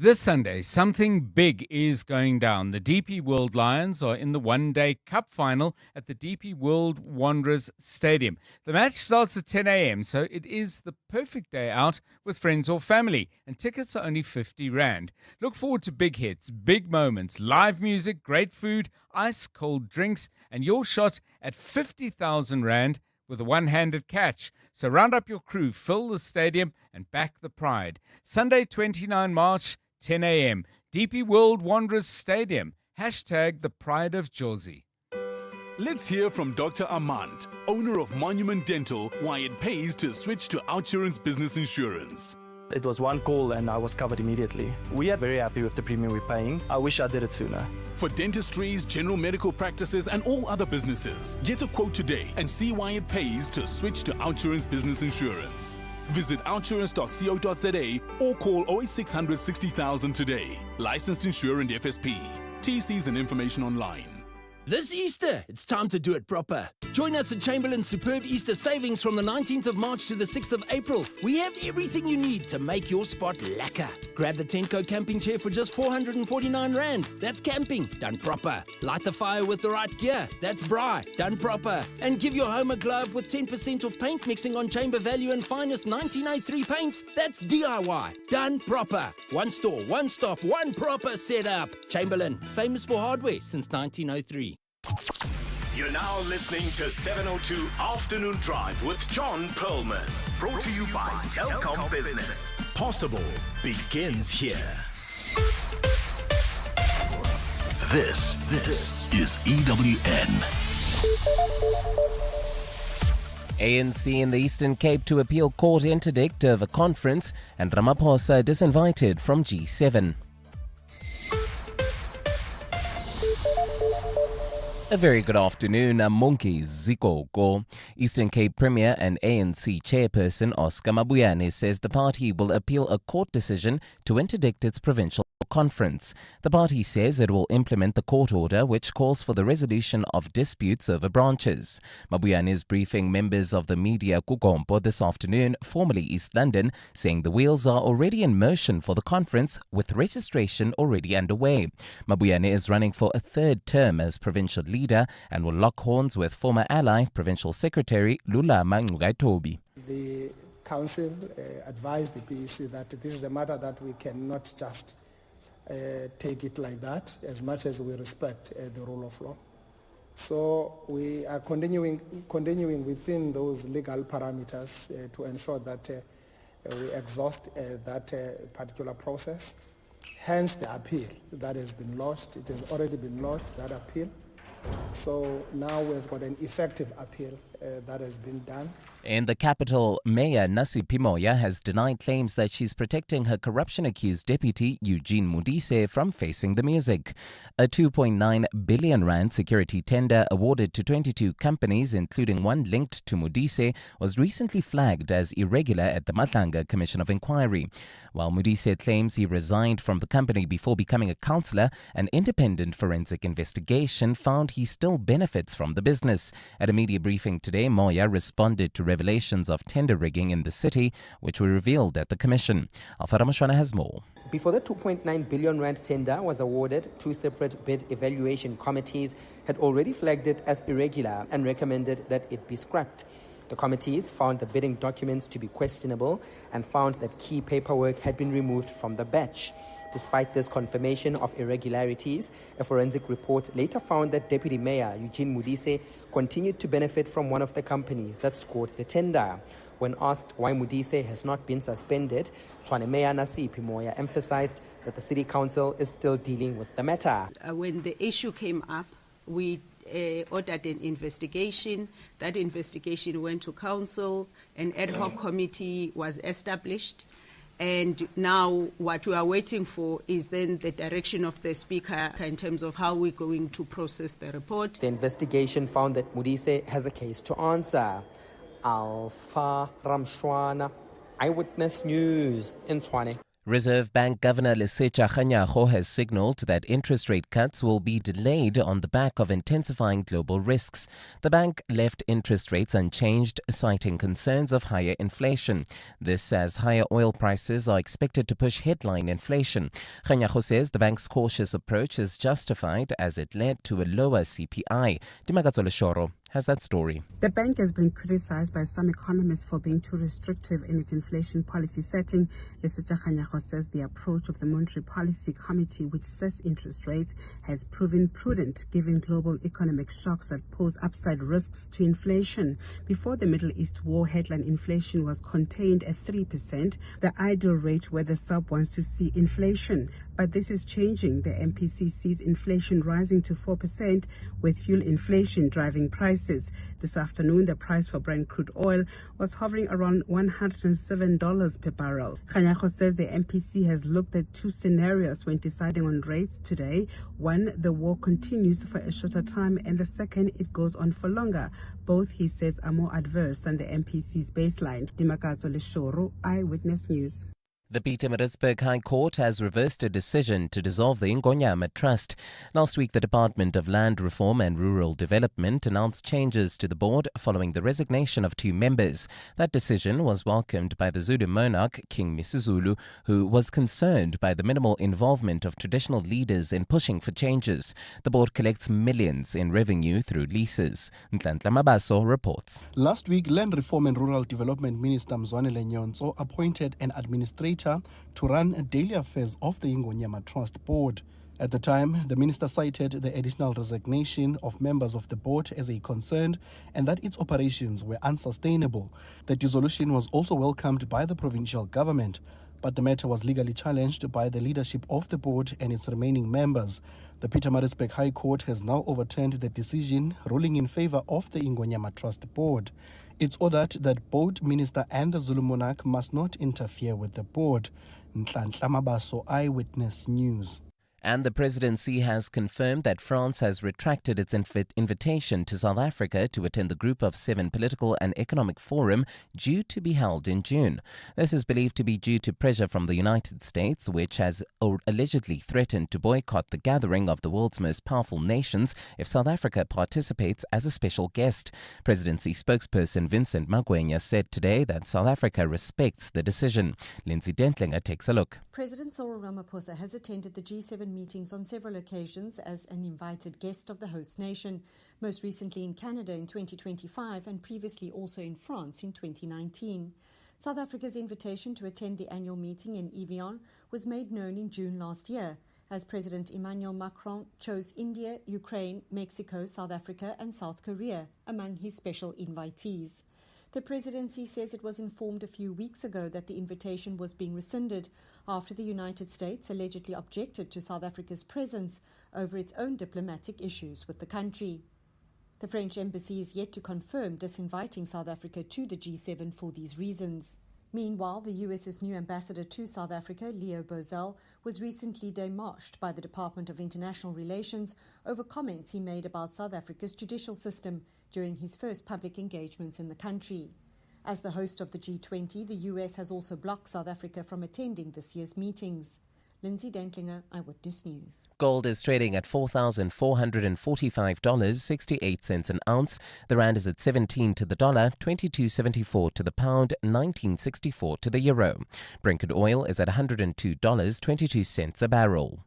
This Sunday, something big is going down. The DP World Lions are in the one-day cup final at the DP World Wanderers Stadium. The match starts at 10 a.m., so it is the perfect day out with friends or family, and tickets are only 50 Rand. Look forward to big hits, big moments, live music, great food, ice-cold drinks, and your shot at 50,000 Rand with a one-handed catch. So round up your crew, fill the stadium, and back the pride. Sunday, 29 March, 10 a.m. DP World Wanderers Stadium. Hashtag the pride of Jozi. Let's hear from Dr. Armand, owner of Monument Dental, why it pays to switch to OUTsurance Business Insurance. It was one call and I was covered immediately. We are very happy with the premium we're paying. I wish I did it sooner. For dentistries, general medical practices and all other businesses, get a quote today and see why it pays to switch to OUTsurance Business Insurance. Visit outsurance.co.za or call 08600 60,000 today. Licensed insurer and FSP. TCs and information online. This Easter, it's time to do it proper. Join us at Chamberlain's superb Easter savings from the 19th of March to the 6th of April. We have everything you need to make your spot lekker. Grab the Tenco camping chair for just 449 Rand. That's camping, done proper. Light the fire with the right gear. That's braai, done proper. And give your home a glow up with 10% off paint mixing on Chamber Value and Finest 1983 paints. That's DIY, done proper. One store, one stop, one proper setup. Chamberlain, famous for hardware since 1903. You're now listening to 702 Afternoon Drive with John Perlman. Brought to you by Telkom Business. Possible begins here. This is EWN. ANC in the Eastern Cape to appeal court interdict over conference, and Ramaphosa disinvited from G7. A very good afternoon. Monkey Zikoko. Eastern Cape Premier and ANC Chairperson Oscar Mabuyane says the party will appeal a court decision to interdict its provincial conference. The party says it will implement the court order which calls for the resolution of disputes over branches. Mabuyane is briefing members of the media Kugompo this afternoon, formerly East London, saying the wheels are already in motion for the conference with registration already underway. Mabuyane is running for a third term as provincial leader and will lock horns with former ally, Provincial Secretary Lulama Ngugatobi. The council advised the PEC that this is a matter that we cannot just take it like that, as much as we respect the rule of law. So we are continuing within those legal parameters to ensure that we exhaust that particular process. Hence the appeal that has been lodged. It has already been lodged, that appeal. So now we've got an effective appeal that has been done. In the capital, Mayor Nasiphi Moya has denied claims that she's protecting her corruption-accused deputy Eugene Modise from facing the music. A 2.9 billion rand security tender awarded to 22 companies, including one linked to Modise, was recently flagged as irregular at the Matlanga Commission of Inquiry. While Modise claims he resigned from the company before becoming a councillor, an independent forensic investigation found he still benefits from the business. At a media briefing today, Moya responded to revelations of tender rigging in the city, which were revealed at the commission. Alfara Mshwana has more. Before the 2.9 billion rand tender was awarded, two separate bid evaluation committees had already flagged it as irregular and recommended that it be scrapped. The committees found the bidding documents to be questionable and found that key paperwork had been removed from the batch. Despite this confirmation of irregularities, a forensic report later found that Deputy Mayor Eugene Modise continued to benefit from one of the companies that scored the tender. When asked why Modise has not been suspended, Tshwane Mayor Nasiphi Moya emphasized that the City Council is still dealing with the matter. When the issue came up, we ordered an investigation. That investigation went to council. An ad hoc committee was established. And now what we are waiting for is then the direction of the Speaker in terms of how we're going to process the report. The investigation found that Modise has a case to answer. Alpha Ramshwana, Eyewitness News in Tshwane. Reserve Bank Governor Lesetja Kganyago has signaled that interest rate cuts will be delayed on the back of intensifying global risks. The bank left interest rates unchanged, citing concerns of higher inflation. This as higher oil prices are expected to push headline inflation. Kganyago says the bank's cautious approach is justified as it led to a lower CPI. Dimakazo Leshoro has that story. The bank has been criticized by some economists for being too restrictive in its inflation policy setting. Lesetja Kganyago says the approach of the Monetary Policy Committee, which sets interest rates, has proven prudent given global economic shocks that pose upside risks to inflation. Before the Middle East war, headline inflation was contained at 3%, the ideal rate where the SAP wants to see inflation. But this is changing. The MPC sees inflation rising to 4%, with fuel inflation driving prices. This afternoon, the price for Brent crude oil was hovering around $107 per barrel. Kganyago says the MPC has looked at two scenarios when deciding on rates today. One, the war continues for a shorter time, and the second, it goes on for longer. Both, he says, are more adverse than the MPC's baseline. Dimakazo Leshoro, Eyewitness News. The Pietermaritzburg High Court has reversed a decision to dissolve the Ingonyama Trust. Last week, the Department of Land Reform and Rural Development announced changes to the board following the resignation of two members. That decision was welcomed by the Zulu monarch, King Misuzulu, who was concerned by the minimal involvement of traditional leaders in pushing for changes. The board collects millions in revenue through leases. Nhlanhla Mabaso reports. Last week, Land Reform and Rural Development Minister Tshwane Lenyonso appointed an administrator to run daily affairs of the Ingonyama Trust board. At the time, the minister cited the additional resignation of members of the board as a concern and that its operations were unsustainable. The dissolution was also welcomed by the provincial government, but the matter was legally challenged by the leadership of the board and its remaining members. The Pietermaritzburg High Court has now overturned the decision, ruling in favor of the Ingonyama Trust board. It's ordered that both minister and the Zulu monarch must not interfere with the board. Nhlanhla Mabaso, Eyewitness News. And the presidency has confirmed that France has retracted its invitation to South Africa to attend the Group of 7 Political and Economic Forum due to be held in June. This is believed to be due to pressure from the United States, which has allegedly threatened to boycott the gathering of the world's most powerful nations if South Africa participates as a special guest. Presidency spokesperson Vincent Magwenya said today that South Africa respects the decision. Lindsay Dentlinger takes a look. President Cyril Ramaphosa has attended the G7 meetings on several occasions as an invited guest of the host nation, most recently in Canada in 2025 and previously also in France in 2019. South Africa's invitation to attend the annual meeting in Evian was made known in June last year, as President Emmanuel Macron chose India, Ukraine, Mexico, South Africa and South Korea among his special invitees. The presidency says it was informed a few weeks ago that the invitation was being rescinded after the United States allegedly objected to South Africa's presence over its own diplomatic issues with the country. The French embassy is yet to confirm disinviting South Africa to the G7 for these reasons. Meanwhile, the US's new ambassador to South Africa, Leo Bozell, was recently demarched by the Department of International Relations over comments he made about South Africa's judicial system during his first public engagements in the country. As the host of the G20, the US has also blocked South Africa from attending this year's meetings. Lindsay Dentlinger, Eyewitness News. Gold is trading at $4,445.68 an ounce. The rand is at 17 to the dollar, 22.74 to the pound, 19.64 to the euro. Brent crude oil is at $102.22 a barrel.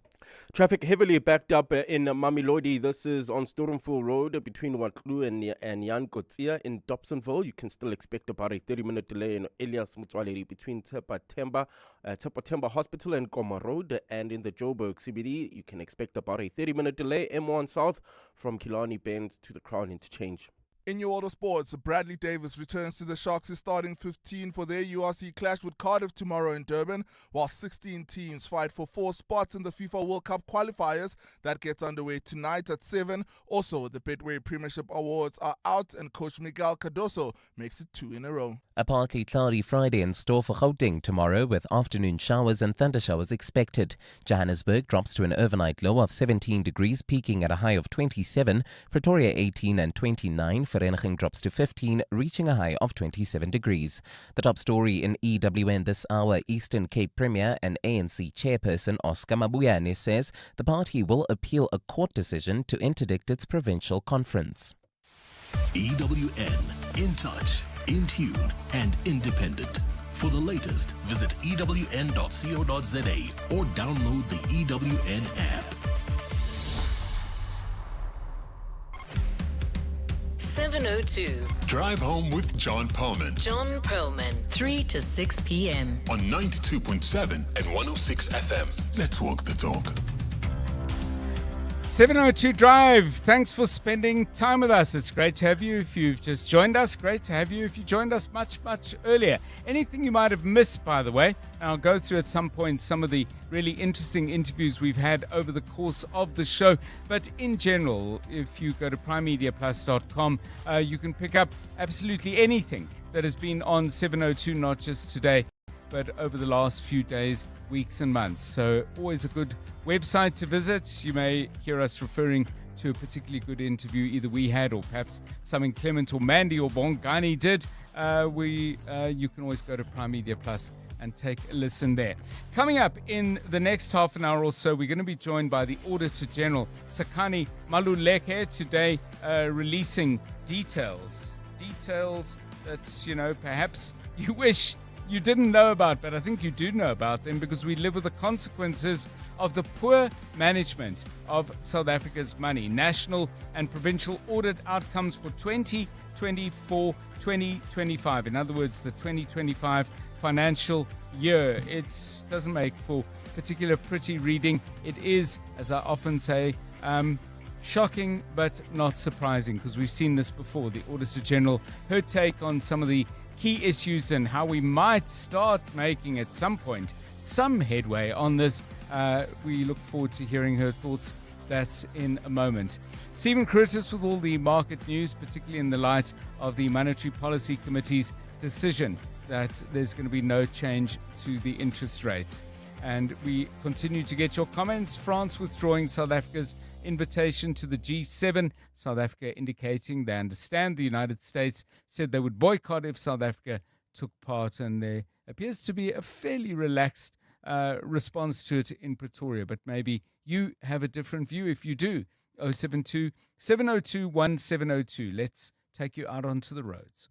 Traffic heavily backed up in Mamelodi. This is on Stormful Road between Watlu and Jan Kotsia in Dobsonville. You can still expect about a 30-minute delay in Elias Mutwaleri between Tshwane Hospital and Koma Road. And in the Joburg CBD, you can expect about a 30-minute delay M1 South from Killarney Bend to the Crown Interchange. In your auto sports, Bradley Davis returns to the Sharks' starting 15 for their URC clash with Cardiff tomorrow in Durban, while 16 teams fight for 4 spots in the FIFA World Cup qualifiers. That gets underway tonight at 7. Also, the Betway Premiership Awards are out and coach Miguel Cardoso makes it 2 in a row. A partly cloudy Friday in store for Gauteng tomorrow, with afternoon showers and thundershowers expected. Johannesburg drops to an overnight low of 17 degrees, peaking at a high of 27. Pretoria 18 and 29. Vereniging drops to 15, reaching a high of 27 degrees. The top story in EWN this hour, Eastern Cape Premier and ANC chairperson Oscar Mabuyane says the party will appeal a court decision to interdict its provincial conference. EWN, in touch, in tune, and independent. For the latest, visit ewn.co.za or download the EWN app. 702. Drive home with John Perlman. John Perlman, 3 to 6 p.m. On 92.7 and 106 FM. Let's walk the talk. 702 Drive, thanks for spending time with us. It's great to have you. If you've just joined us, great to have you. If you joined us much earlier, anything you might have missed, by the way, and I'll go through at some point some of the really interesting interviews we've had over the course of the show. But in general, if you go to primemediaplus.com, you can pick up absolutely anything that has been on 702, not just today, but over the last few days, weeks and months. So always a good website to visit. You may hear us referring to a particularly good interview either we had or perhaps something Clement or Mandy or Bongani did. You can always go to Prime Media Plus and take a listen there. Coming up in the next half an hour or so, we're going to be joined by the Auditor General, Tsakani Maluleke, today releasing details that, perhaps you wish you didn't know about, but I think you do know about them because we live with the consequences of the poor management of South Africa's money. National and provincial audit outcomes for 2024-2025. In other words, the 2025 financial year. It doesn't make for particular pretty reading. It is, as I often say, shocking but not surprising because we've seen this before. The Auditor General, her take on some of the key issues and how we might start making at some point some headway on this. We look forward to hearing her thoughts. That's in a moment. Stephen Curtis with all the market news, particularly in the light of the Monetary Policy Committee's decision that there's going to be no change to the interest rates. And we continue to get your comments. France withdrawing South Africa's invitation to the G7. South Africa indicating they understand the United States said they would boycott if South Africa took part. And there appears to be a fairly relaxed response to it in Pretoria. But maybe you have a different view. If you do, 072 702 1702. Let's take you out onto the roads.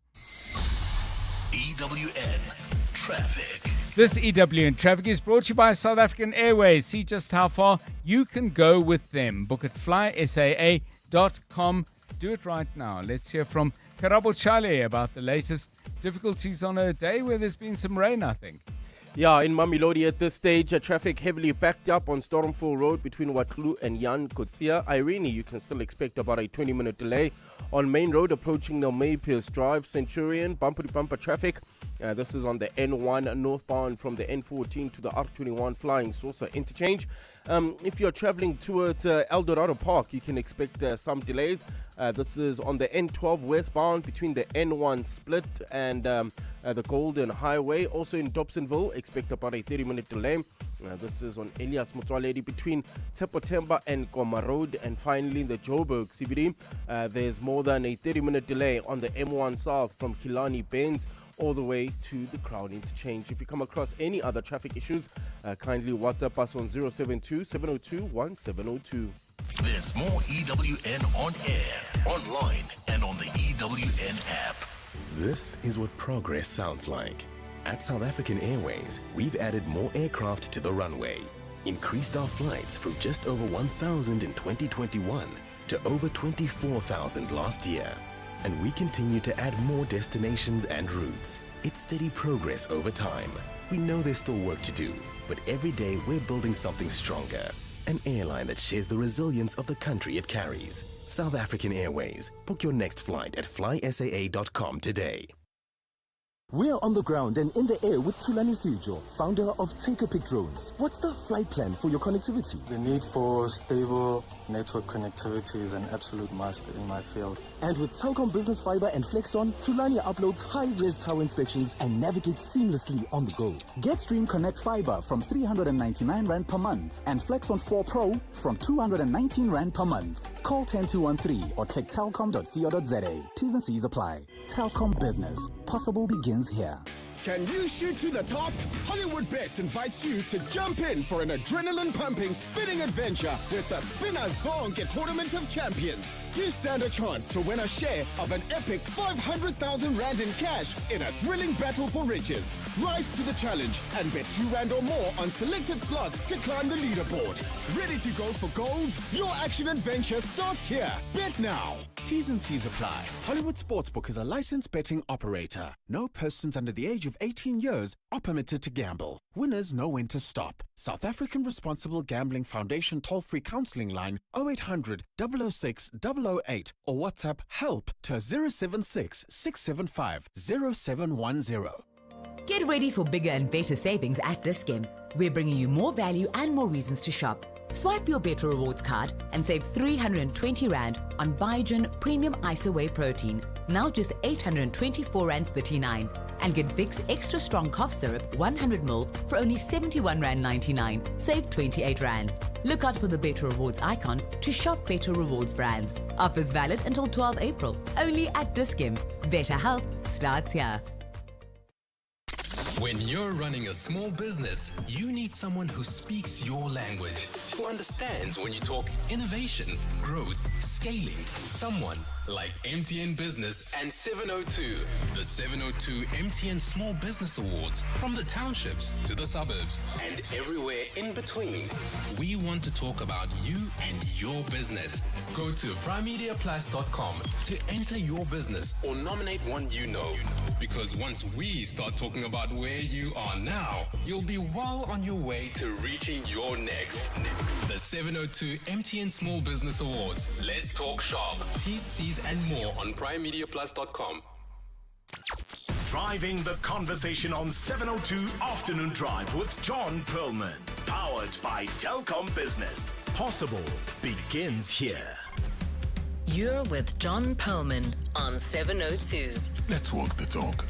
EWN Traffic. This EWN Traffic is brought to you by South African Airways. See just how far you can go with them. Book at flysaa.com. Do it right now. Let's hear from Karabo Chale about the latest difficulties on a day where there's been some rain, I think. Yeah, in Mamelodi at this stage, traffic heavily backed up on Stormfall Road between Watlu and Jan Kotia. Irene, you can still expect about a 20-minute delay. On Main Road approaching Nelmay Pierce Drive, Centurion, bumper-to-bumper traffic. This is on the N1 northbound from the N14 to the R21 Flying Saucer interchange. If you're traveling towards El Dorado Park, you can expect some delays. This is on the N12 westbound between the N1 split and the Golden Highway. Also in Dobsonville, expect about a 30-minute delay. This is on Elias Motsoaledi between Tsepotemba and Goma Road. And finally in the Joburg CBD, there's more than a 30-minute delay on the M1 South from Killarney Bends all the way to the Crown Interchange. If you come across any other traffic issues, kindly WhatsApp us on 072-702-1702. There's more EWN on air, online, and on the EWN app. This is what progress sounds like. At South African Airways, we've added more aircraft to the runway, increased our flights from just over 1,000 in 2021 to over 24,000 last year. And we continue to add more destinations and routes. It's steady progress over time. We know there's still work to do, but every day we're building something stronger. An airline that shares the resilience of the country it carries. South African Airways. Book your next flight at flysaa.com today. We're on the ground and in the air with Tshwane Sijo, founder of Take a Pic Drones. What's the flight plan for your connectivity? The need for stable network connectivity is an absolute must in my field. And with Telkom Business Fiber and Flexon, Tshwane uploads high-res tower inspections and navigates seamlessly on the go. Get Stream Connect Fiber from 399 Rand per month and Flexon 4 Pro from 219 Rand per month. Call 10213 or click telcom.co.za. T's and C's apply. Telcom Business. Possible begins here. Can you shoot to the top? Hollywood Bets invites you to jump in for an adrenaline-pumping spinning adventure with the Spinner Zonke Tournament of Champions. You stand a chance to win a share of an epic 500,000 Rand in cash in a thrilling battle for riches. Rise to the challenge and bet 2 Rand or more on selected slots to climb the leaderboard. Ready to go for gold? Your action adventure starts here. Bet now. T's and C's apply. Hollywood Sportsbook is a licensed betting operator. No persons under the age of 18 years are permitted to gamble. Winners know when to stop. South African Responsible Gambling Foundation toll-free counseling line 0800 006 008 or WhatsApp help to 076 675 0710. Get ready for bigger and better savings at Dis-Chem. We're bringing you more value and more reasons to shop. Swipe your Better Rewards card and save 320 Rand on Biogen Premium Iso Whey Protein, now just 824 Rand 39. And get Vicks Extra Strong Cough Syrup 100ml for only 71 Rand 99. Save 28 Rand. Look out for the Better Rewards icon to shop Better Rewards brands. Offers valid until 12 April. Only at Dis-Chem. Better health starts here. When you're running a small business, you need someone who speaks your language, who understands when you talk innovation, growth, scaling. Someone like MTN Business and 702. The 702 MTN Small Business Awards, from the townships to the suburbs and everywhere in between. We want to talk about you and your business. Go to primemediaplus.com to enter your business or nominate one you know. Because once we start talking about where you are now, you'll be well on your way to reaching your next. The 702 MTN Small Business Awards. Let's talk shop. T's, C's and more on primemediaplus.com. Driving the conversation on 702 Afternoon Drive with John Perlman. Powered by Telcom Business. Possible begins here. You're with John Perlman on 702. Let's walk the talk.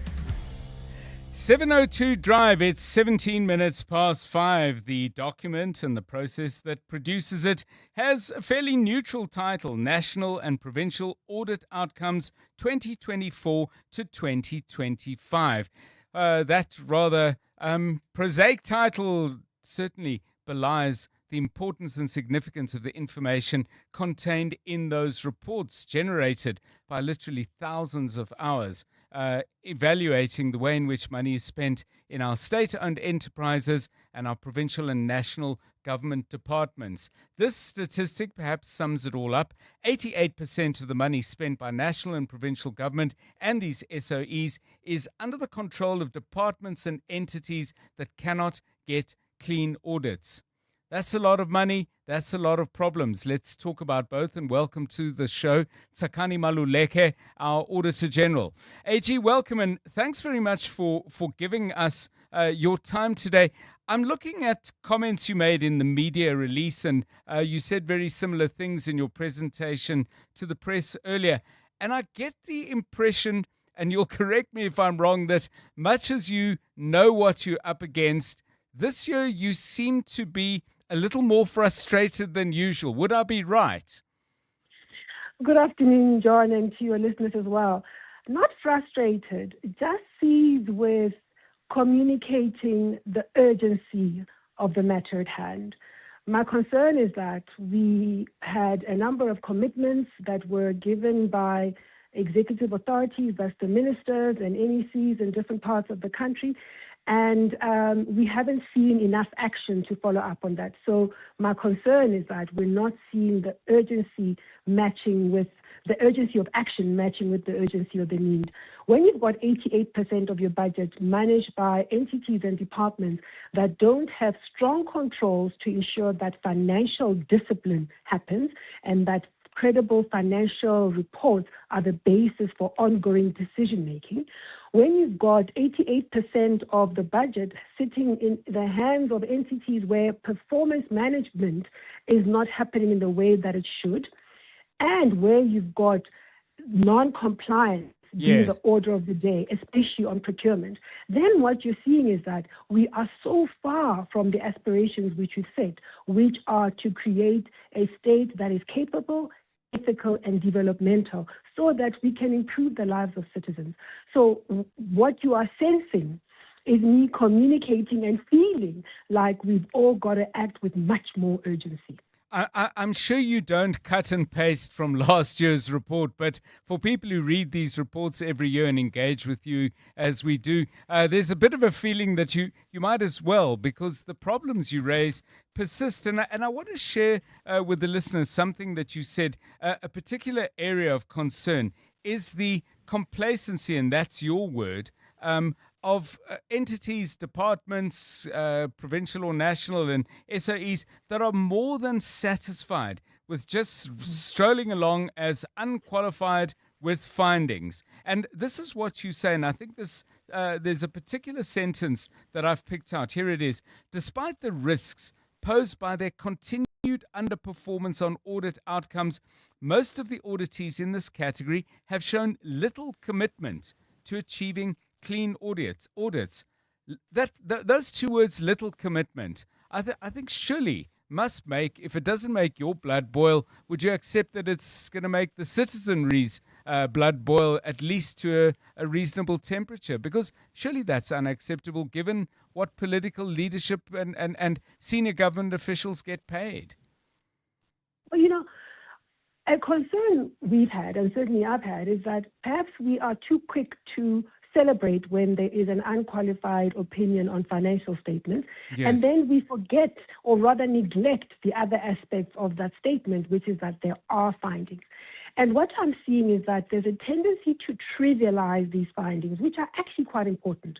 702 Drive, it's 17 minutes past 5. The document and the process that produces it has a fairly neutral title, National and Provincial Audit Outcomes 2024 to 2025. That rather prosaic title certainly belies the importance and significance of the information contained in those reports generated by literally thousands of hours, evaluating the way in which money is spent in our state-owned enterprises and our provincial and national government departments. This statistic perhaps sums it all up. 88% of the money spent by national and provincial government and these SOEs is under the control of departments and entities that cannot get clean audits. That's a lot of money. That's a lot of problems. Let's talk about both and welcome to the show, Tsakani Maluleke, our Auditor General. AG, welcome and thanks very much for giving us your time today. I'm looking at comments you made in the media release and you said very similar things in your presentation to the press earlier. And I get the impression, and you'll correct me if I'm wrong, that much as you know what you're up against, this year you seem to be a little more frustrated than usual. Would I be right? Good afternoon, John, and to your listeners as well. Not frustrated, just seized with communicating the urgency of the matter at hand. My concern is that we had a number of commitments that were given by executive authorities, that's the ministers and NECs in different parts of the country, and we haven't seen enough action to follow up on that. So my concern is that we're not seeing the urgency matching with the urgency of action matching with the urgency of the need. When you've got 88% of your budget managed by entities and departments that don't have strong controls to ensure that financial discipline happens and that credible financial reports are the basis for ongoing decision-making, when you've got 88% of the budget sitting in the hands of entities where performance management is not happening in the way that it should, and where you've got non-compliance being the order of the day, especially on procurement, then what you're seeing is that we are so far from the aspirations which we've set, which are to create a state that is capable, ethical and developmental, so that we can improve the lives of citizens. So what you are sensing is me communicating and feeling like we've all got to act with much more urgency. I'm sure you don't cut and paste from last year's report, but for people who read these reports every year and engage with you as we do, there's a bit of a feeling that you might as well, because the problems you raise persist. And I want to share with the listeners something that you said. A particular area of concern is the complacency, and that's your word, of entities, departments, provincial or national, and SOEs that are more than satisfied with just strolling along as unqualified with findings. And this is what you say, and I think this there's a particular sentence that I've picked out. Here it is. Despite the risks posed by their continued underperformance on audit outcomes, most of the auditees in this category have shown little commitment to achieving clean audits. Those two words, little commitment, I think surely must make, if it doesn't make your blood boil, would you accept that it's going to make the citizenry's blood boil at least to a reasonable temperature? Because surely that's unacceptable given what political leadership and senior government officials get paid. Well, a concern we've had, and certainly I've had, is that perhaps we are too quick to celebrate when there is an unqualified opinion on financial statements, Yes. and then we forget, or rather neglect, the other aspects of that statement, which is that there are findings. And what I'm seeing is that there's a tendency to trivialize these findings, which are actually quite important.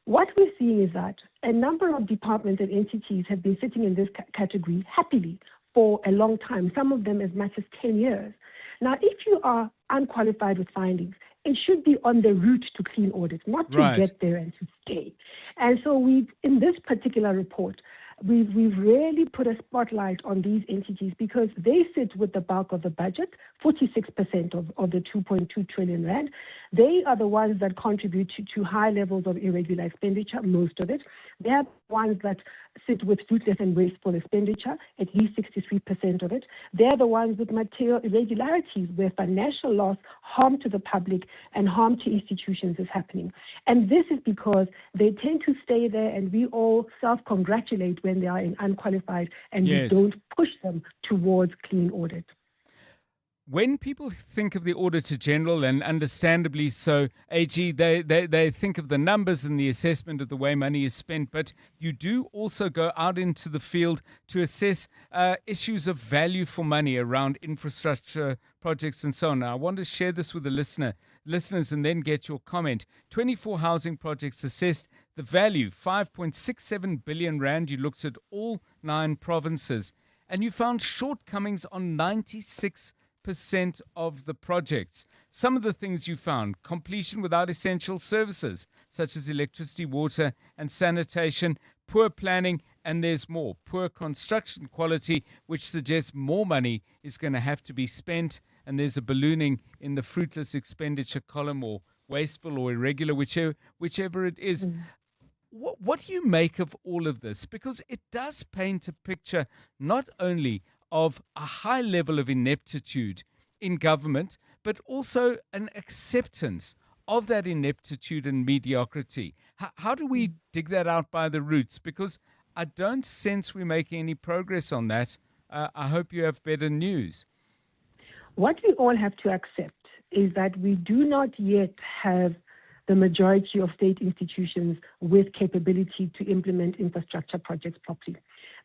What we're seeing is that a number of departments and entities have been sitting in this category happily for a long time, some of them as much as 10 years. Now, if you are unqualified with findings, it should be on the route to clean audits, not to get there and to stay. And so in this particular report, we've really put a spotlight on these entities because they sit with the bulk of the budget, 46% of the 2.2 trillion rand. They are the ones that contribute to high levels of irregular expenditure, most of it. They are the ones that sit with fruitless and wasteful expenditure, at least 63% of it. They're the ones with material irregularities where financial loss, harm to the public, and harm to institutions is happening. And this is because they tend to stay there, and we all self-congratulate when they are unqualified, and Yes. we don't push them towards clean audit. When people think of the Auditor General, and understandably so, AG, they think of the numbers and the assessment of the way money is spent, but you do also go out into the field to assess issues of value for money around infrastructure projects and so on. Now, I want to share this with the listeners and then get your comment. 24 housing projects assessed, the value, 5.67 billion rand. You looked at all 9 provinces, and you found shortcomings on 96% of the projects. Some of the things you found: completion without essential services such as electricity, water and sanitation, poor planning, and there's more, poor construction quality, which suggests more money is going to have to be spent, and there's a ballooning in the fruitless expenditure column, or wasteful or irregular, whichever it is. What do you make of all of this? Because it does paint a picture not only of a high level of ineptitude in government, but also an acceptance of that ineptitude and mediocrity. How do we dig that out by the roots? Because I don't sense we're making any progress on that. I hope you have better news. What we all have to accept is that we do not yet have the majority of state institutions with capability to implement infrastructure projects properly.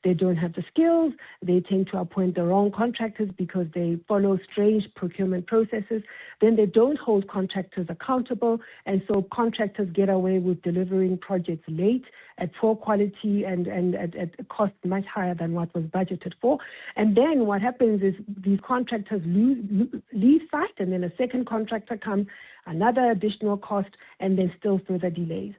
They don't have the skills. They tend to appoint the wrong contractors because they follow strange procurement processes. Then they don't hold contractors accountable. And so contractors get away with delivering projects late, at poor quality, and at a cost much higher than what was budgeted for. And then what happens is these contractors leave site, and then a second contractor comes, another additional cost, and then still further delays.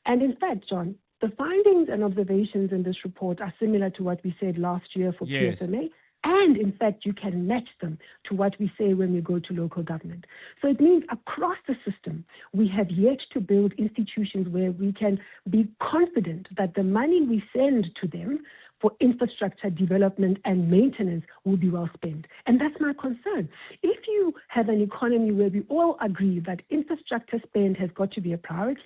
And in fact, John, the findings and observations in this report are similar to what we said last year for Yes. PSMA. And in fact, you can match them to what we say when we go to local government. So it means across the system, we have yet to build institutions where we can be confident that the money we send to them for infrastructure development and maintenance will be well spent. And that's my concern. If you have an economy where we all agree that infrastructure spend has got to be a priority,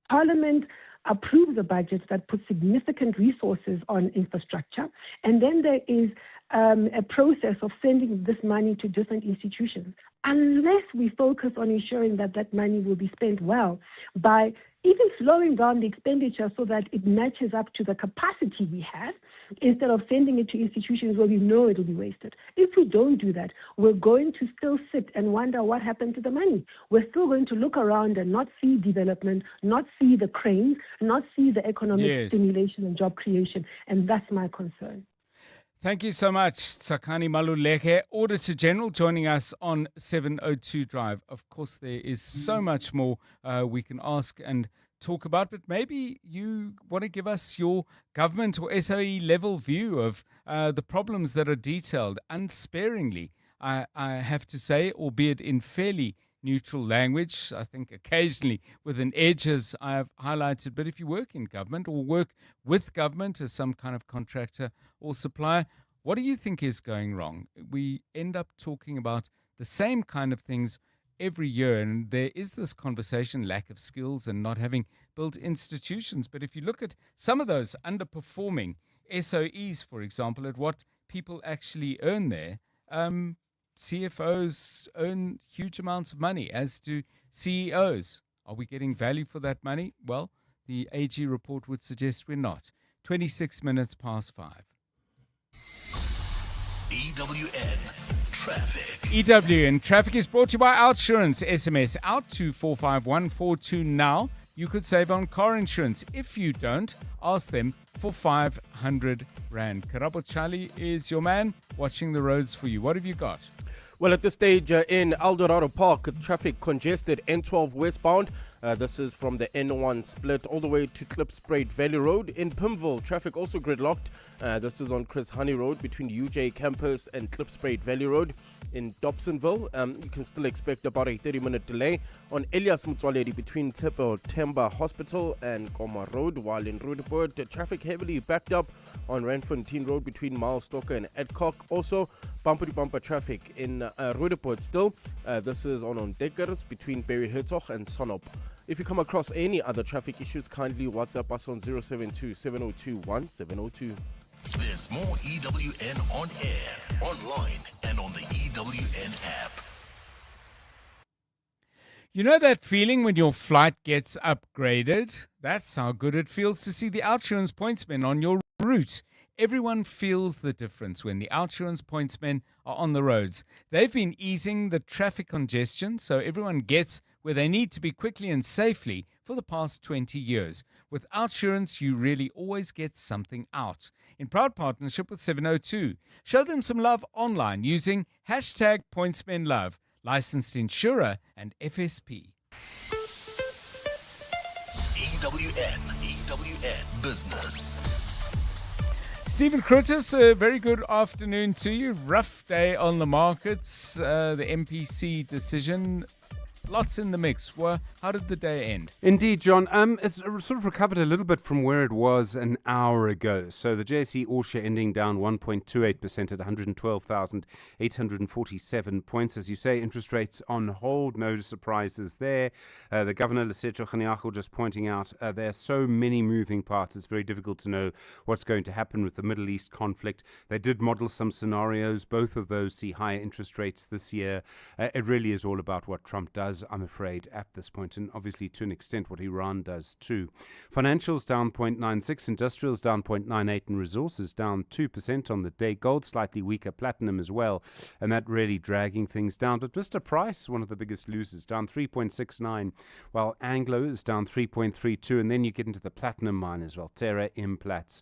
Parliament approves a budget that puts significant resources on infrastructure, and then there is a process of sending this money to different institutions. Unless we focus on ensuring that that money will be spent well by even slowing down the expenditure so that it matches up to the capacity we have, instead of sending it to institutions where we know it will be wasted. If we don't do that, we're going to still sit and wonder what happened to the money. We're still going to look around and not see development, not see the cranes, not see the economic stimulation and job creation. And that's my concern. Thank you so much, Tsakani Maluleke, Auditor General, joining us on 702 Drive. Of course, there is so much more we can ask and talk about, but maybe you want to give us your government or SOE level view of the problems that are detailed unsparingly, I have to say, albeit in fairly neutral language, I think occasionally with an edge, as I've highlighted. But if you work in government or work with government as some kind of contractor or supplier, what do you think is going wrong? We end up talking about the same kind of things every year, and there is this conversation, lack of skills and not having built institutions. But if you look at some of those underperforming SOEs, for example, at what people actually earn there, CFOs earn huge amounts of money, as do CEOs. Are we getting value for that money? Well, the AG report would suggest we're not. 26 minutes past 5. EWN Traffic. EWN Traffic is brought to you by Outsurance. SMS out to 451442 now. You could save on car insurance. If you don't, ask them for 500 Rand. Karabo Charlie is your man, watching the roads for you. What have you got? Well, at this stage in Eldorado Park, traffic congested N12 westbound. This is from the N1 split all the way to Klipspruit Valley Road. In Pimville, traffic also gridlocked. This is on Chris Honey Road between UJ Campus and Klipspruit Valley Road. In Dobsonville, you can still expect about a 30-minute delay on Elias Mutwaleri between Temba Hospital and Koma Road, while in Roodepoort, traffic heavily backed up on Randfontein Road between Milestalker and Adcock. Also, bumper-to-bumper traffic in Roodepoort still. This is on Dekkers between Berry Hertog and Sonop. If you come across any other traffic issues, kindly WhatsApp us on 072 702 1702. There's more EWN on air, online, and on the EWN app. You know that feeling when your flight gets upgraded? That's how good it feels to see the Outsurance pointsmen on your route. Everyone feels the difference when the Outsurance pointsmen are on the roads. They've been easing the traffic congestion so everyone gets where they need to be quickly and safely for the past 20 years. With Outsurance, you really always get something out. In proud partnership with 702. Show them some love online using hashtag PointsmenLove, licensed insurer and FSP. EWN Business. Stephen Curtis, a very good afternoon to you. Rough day on the markets, the MPC decision. Lots in the mix. Well, how did the day end? Indeed, John. It's sort of recovered a little bit from where it was an hour ago. So the JSE All-Share ending down 1.28% at 112,847 points. As you say, interest rates on hold. No surprises there. The Governor, Lesetso Kganyago, just pointing out there are so many moving parts. It's very difficult to know what's going to happen with the Middle East conflict. They did model some scenarios. Both of those see higher interest rates this year. It really is all about what Trump does, I'm afraid, at this point, and obviously to an extent what Iran does too. Financials down 0.96, industrials down 0.98, and resources down 2% on the day. Gold slightly weaker, platinum as well, and that really dragging things down. But Mr. Price, one of the biggest losers, down 3.69, while Anglo is down 3.32, and then you get into the platinum mine as well, Terra, Implats,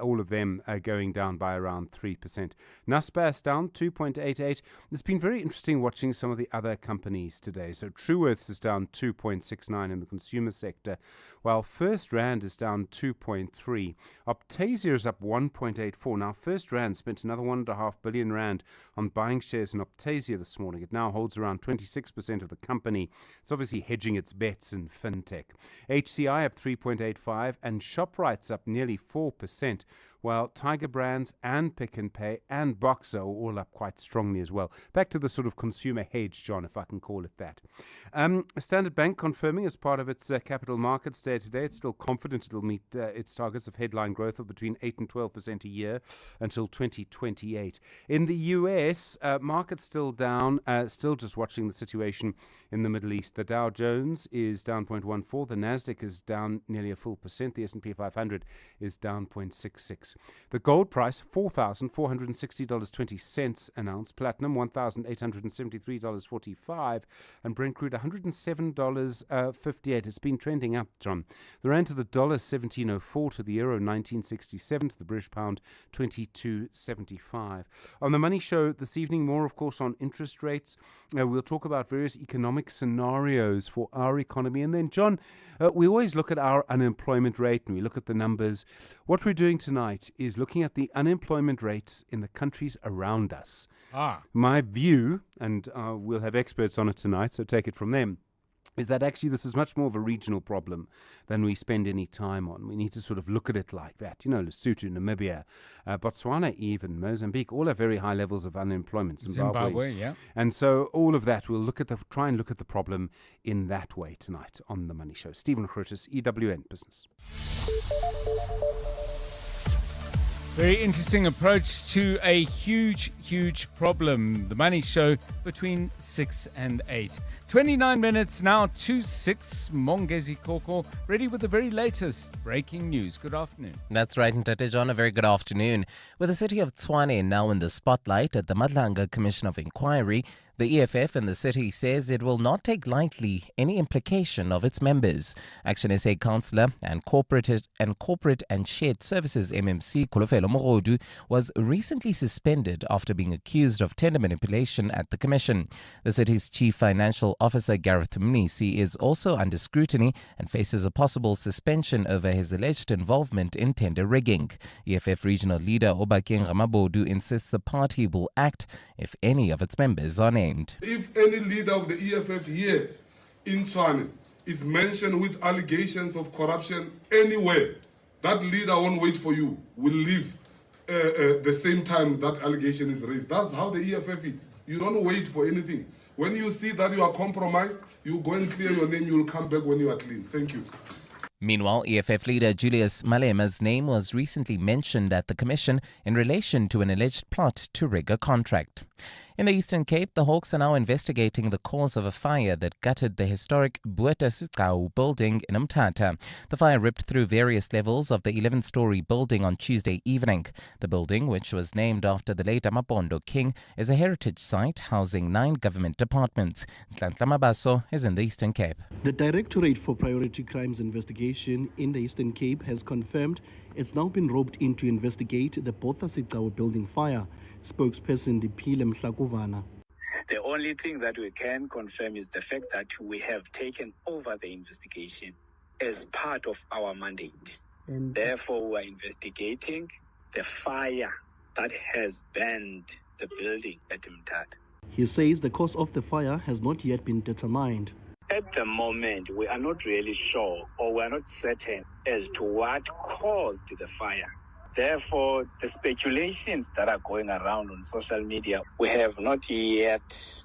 all of them are going down by around 3%. Naspers down 2.88. It's been very interesting watching some of the other companies today. So Truworths is down 2.69 in the consumer sector, while First Rand is down 2.3. Optasia is up 1.84. Now, First Rand spent another 1.5 billion Rand on buying shares in Optasia this morning. It now holds around 26% of the company. It's obviously hedging its bets in fintech. HCI up 3.85 and ShopRite's up nearly 4%, while Tiger Brands and Pick n Pay and Boxer are all up quite strongly as well. Back to the sort of consumer hedge, John, if I can call it that. Standard Bank confirming as part of its capital markets day today, it's still confident it'll meet its targets of headline growth of between 8 and 12% a year until 2028. In the US, markets still down, still just watching the situation in the Middle East. The Dow Jones is down 0.14, the Nasdaq is down nearly a full percent, the S&P 500 is down 0.66. The gold price, $4,460.20 an ounce, platinum $1,873.45, and Brent crude $107.58. It's been trending up, John. The rand to the dollar 17.04, to the euro 19.67, to the British pound 22.75. On the Money Show this evening, more of course on interest rates. We'll talk about various economic scenarios for our economy, and then John, we always look at our unemployment rate and we look at the numbers. What we're doing tonight is looking at the unemployment rates in the countries around us. My view, and we'll have experts on it tonight, so take it from them, is that actually this is much more of a regional problem than we spend any time on. We need to sort of look at it like that. You know, Lesotho, Namibia, Botswana, even Mozambique, all have very high levels of unemployment. Zimbabwe, yeah. And so all of that, we'll try and look at the problem in that way tonight on The Money Show. Stephen Grotus, EWN Business. Very interesting approach to a huge problem. The Money Show between 6 and 8. 29 minutes now to 6. Mongezi Koko, ready with the very latest breaking news. Good afternoon. That's right, Ntate John. A very good afternoon. With the city of Tshwane now in the spotlight at the Madlanga Commission of Inquiry, the EFF in the city says it will not take lightly any implication of its members. Action SA Councillor and Corporate and Shared Services MMC Kolofelo Morodu was recently suspended after being accused of tender manipulation at the commission. The city's Chief Financial Officer Gareth Mnisi is also under scrutiny and faces a possible suspension over his alleged involvement in tender rigging. EFF regional leader Obakeng Ramabodu insists the party will act if any of its members are named. If any leader of the EFF here in Tshwane is mentioned with allegations of corruption anywhere, that leader won't wait for you, will leave the same time that allegation is raised. That's how the EFF is. You don't wait for anything. When you see that you are compromised, you go and clear your name, you will come back when you are clean. Thank you. Meanwhile, EFF leader Julius Malema's name was recently mentioned at the commission in relation to an alleged plot to rig a contract. In the Eastern Cape, the Hawks are now investigating the cause of a fire that gutted the historic Buetasicau building in Mthatha. The fire ripped through various levels of the 11-story building on Tuesday evening. The building, which was named after the late Amapondo King, is a heritage site housing 9 government departments. Nhlanhla Mabaso is in the Eastern Cape. The Directorate for Priority Crimes Investigation in the Eastern Cape has confirmed it's now been roped in to investigate the Buetasicau building fire. Spokesperson Diphile Mhlakuvana. The only thing that we can confirm is the fact that we have taken over the investigation as part of our mandate. And therefore, we are investigating the fire that has burned the building at Mthatha. He says the cause of the fire has not yet been determined. At the moment, we are not really sure, or we are not certain as to what caused the fire. Therefore, the speculations that are going around on social media, we have not yet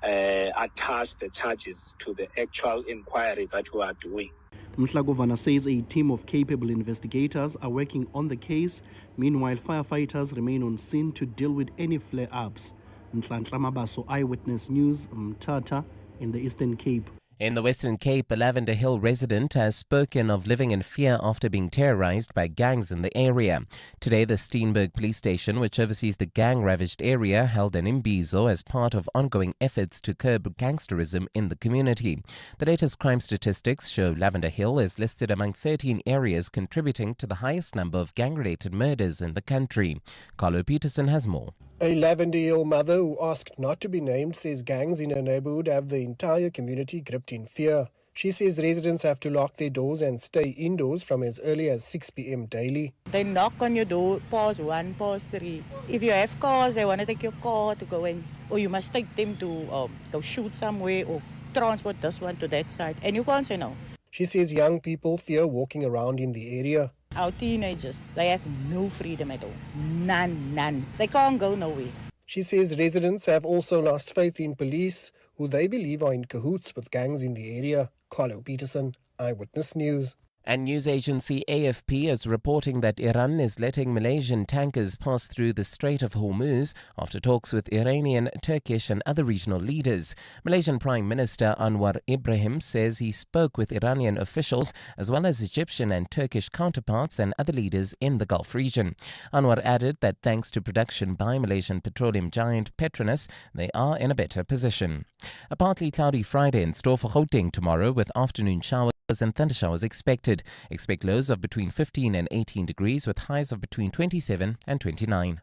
attached the charges to the actual inquiry that we are doing. Mhlakuvana says a team of capable investigators are working on the case. Meanwhile, firefighters remain on scene to deal with any flare-ups. Nhlanhla Mabaso, Eyewitness News, Mthatha in the Eastern Cape. In the Western Cape, a Lavender Hill resident has spoken of living in fear after being terrorized by gangs in the area. Today, the Steenberg Police Station, which oversees the gang-ravaged area, held an imbizo as part of ongoing efforts to curb gangsterism in the community. The latest crime statistics show Lavender Hill is listed among 13 areas contributing to the highest number of gang-related murders in the country. Carlo Peterson has more. A Lavender Hill mother who asked not to be named says gangs in her neighborhood have the entire community gripped in fear. She says residents have to lock their doors and stay indoors from as early as 6 p.m. daily. They knock on your door, pause 1, pause 3. If you have cars, they want to take your car to go in. Or you must take them to go shoot somewhere or transport this one to that side. And you can't say no. She says young people fear walking around in the area. Our teenagers, they have no freedom at all. None. They can't go nowhere. She says residents have also lost faith in police, who they believe are in cahoots with gangs in the area. Carlo Peterson, Eyewitness News. And news agency AFP is reporting that Iran is letting Malaysian tankers pass through the Strait of Hormuz after talks with Iranian, Turkish and other regional leaders. Malaysian Prime Minister Anwar Ibrahim says he spoke with Iranian officials as well as Egyptian and Turkish counterparts and other leaders in the Gulf region. Anwar added that thanks to production by Malaysian petroleum giant Petronas, they are in a better position. A partly cloudy Friday in store for Gauteng tomorrow with afternoon showers and thundershowers expected. Expect lows of between 15 and 18 degrees with highs of between 27 and 29.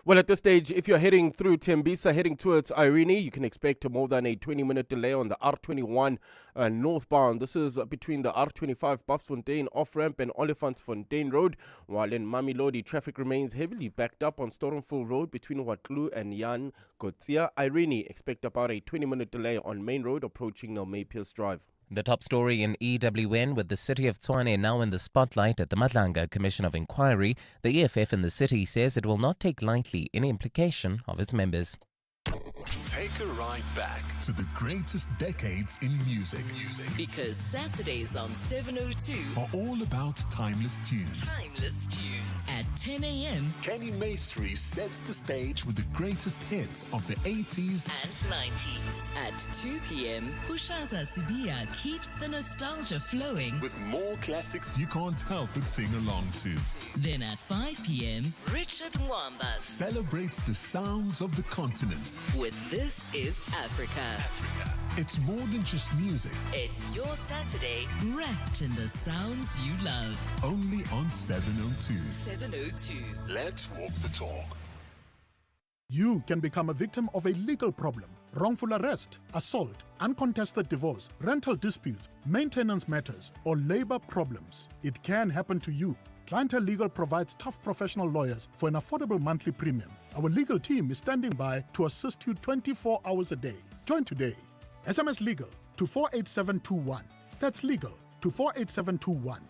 Well, at this stage, if you're heading through Tembisa, heading towards Irene, you can expect more than a 20-minute delay on the R21 northbound. This is between the R25 Buffsfontein off-ramp and Olifantsfontein Road, while in Mamelodi, traffic remains heavily backed up on Stormful Road between Watlu and Jan Kotsia. Irene, expect about a 20-minute delay on Main Road approaching Nelmay Pierce Drive. The top story in EWN, with the city of Tshwane now in the spotlight at the Madlanga Commission of Inquiry. The EFF in the city says it will not take lightly any implication of its members. Take a ride back to the greatest decades in music. Because Saturdays on 702 are all about timeless tunes. At 10 a.m. Kenny Maestri sets the stage with the greatest hits of the 80s and 90s. At 2 p.m., Pushaza Sibia keeps the nostalgia flowing with more classics you can't help but sing along to. Then at 5 p.m., Richard Mwamba celebrates the sounds of the continent with This Is Africa. It's more than just music. It's your Saturday wrapped in the sounds you love. Only on 702. 702. Let's walk the talk. You can become a victim of a legal problem: wrongful arrest, assault, uncontested divorce, rental disputes, maintenance matters, or labor problems. It can happen to you. Clientele Legal provides tough professional lawyers for an affordable monthly premium. Our legal team is standing by to assist you 24 hours a day. Join today. SMS Legal to 48721. That's legal to 48721.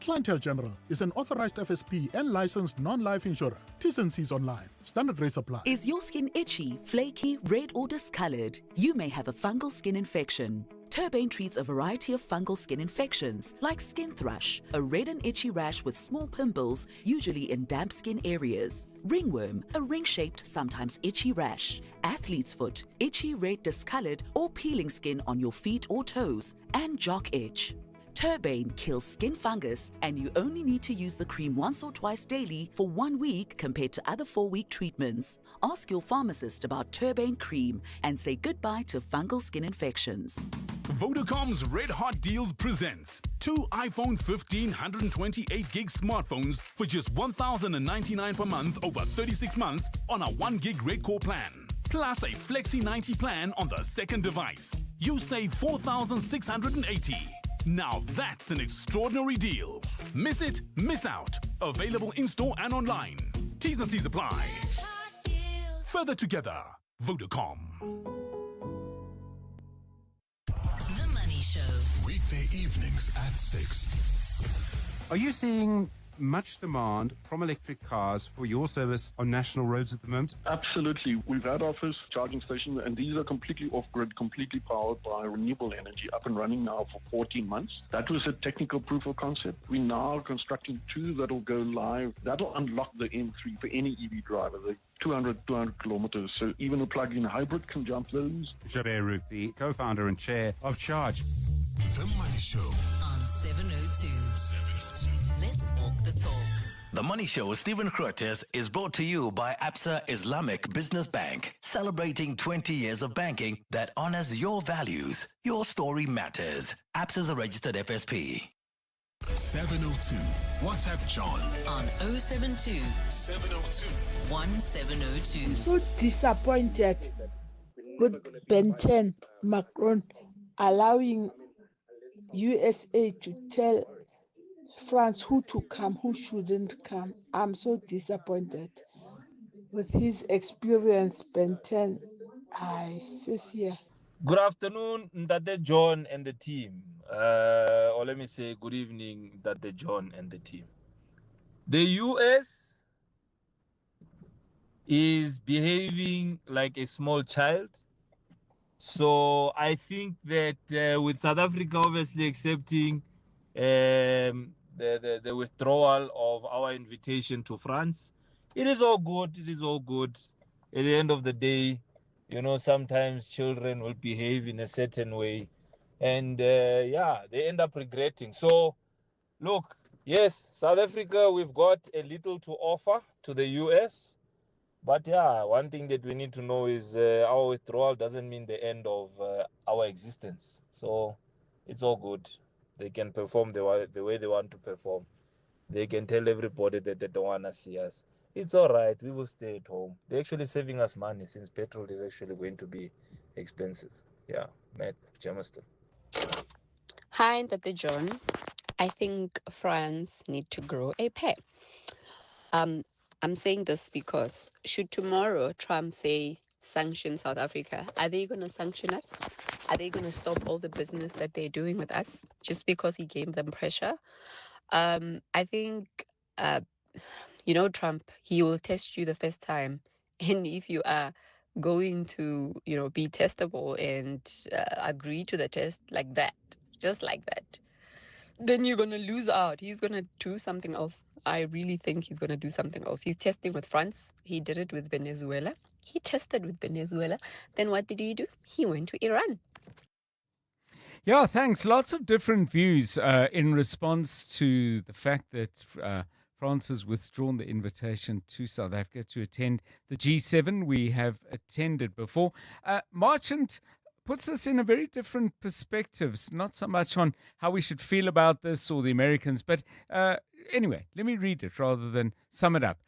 Clientele General is an authorized FSP and licensed non-life insurer. T's and C's online. Standard rates apply. Is your skin itchy, flaky, red or discolored? You may have a fungal skin infection. Turbane treats a variety of fungal skin infections like skin thrush, a red and itchy rash with small pimples, usually in damp skin areas. Ringworm, a ring-shaped, sometimes itchy rash. Athlete's foot, itchy, red, discolored or peeling skin on your feet or toes. And jock itch. Turbane kills skin fungus, and you only need to use the cream once or twice daily for 1 week compared to other 4-week treatments. Ask your pharmacist about Turbane cream and say goodbye to fungal skin infections. Vodacom's Red Hot Deals presents 2 iPhone 15 128 gig smartphones for just $1,099 per month over 36 months on a 1 gig Red Core plan. Plus a Flexi 90 plan on the second device. You save $4,680. Now that's an extraordinary deal. Miss it, miss out. Available in-store and online. T's and C's apply. Further together, Vodacom. The Money Show. Weekday evenings at 6. Are you seeing much demand from electric cars for your service on national roads at the moment? Absolutely. We've had our first charging station, and these are completely off-grid, completely powered by renewable energy, up and running now for 14 months. That was a technical proof of concept. We're now constructing 2 that will go live. That'll unlock the M3 for any EV driver. They're 200 kilometers, so even a plug-in hybrid can jump those. Jabir Roop, the co-founder and chair of Charge. The Money Show on 702. Let's walk the talk. The Money Show with Stephen Curtis is brought to you by Absa Islamic Business Bank, celebrating 20 years of banking that honors your values. Your story matters. Absa is a registered FSP. 702. WhatsApp John on 072 702 1702. I'm so disappointed with Ben 10 Macron allowing USA to tell France who to come, who shouldn't come. I'm so disappointed with his experience, Ben 10. I says here. Good afternoon, Ndade John and the team. Or let me say good evening, Ndade John and the team. The US is behaving like a small child. So I think that with South Africa obviously accepting the withdrawal of our invitation to France, it is all good. It is all good. At the end of the day, you know, sometimes children will behave in a certain way, and yeah, they end up regretting. So, look, yes, South Africa, we've got a little to offer to the US. But yeah, one thing that we need to know is our withdrawal doesn't mean the end of our existence. So it's all good. They can perform the way they want to perform. They can tell everybody that they don't want to see us. It's all right. We will stay at home. They're actually saving us money since petrol is actually going to be expensive. Yeah, Matt Jamestown. Hi, Ndate John. I think France need to grow a pair. I'm saying this because should tomorrow Trump say sanction South Africa, are they going to sanction us? Are they going to stop all the business that they're doing with us just because he gave them pressure? I think, you know, Trump, he will test you the first time. And if you are going to, you know, be testable and agree to the test like that, just like that, then you're going to lose out. He's going to do something else. I really think he's going to do something else. He's testing with France. He did it with Venezuela. He tested with Venezuela. Then what did he do? He went to Iran. Yeah, thanks. Lots of different views in response to the fact that France has withdrawn the invitation to South Africa to attend the G7. We have attended before. Marchant puts this in a very different perspective, not so much on how we should feel about this or the Americans, but anyway, let me read it rather than sum it up.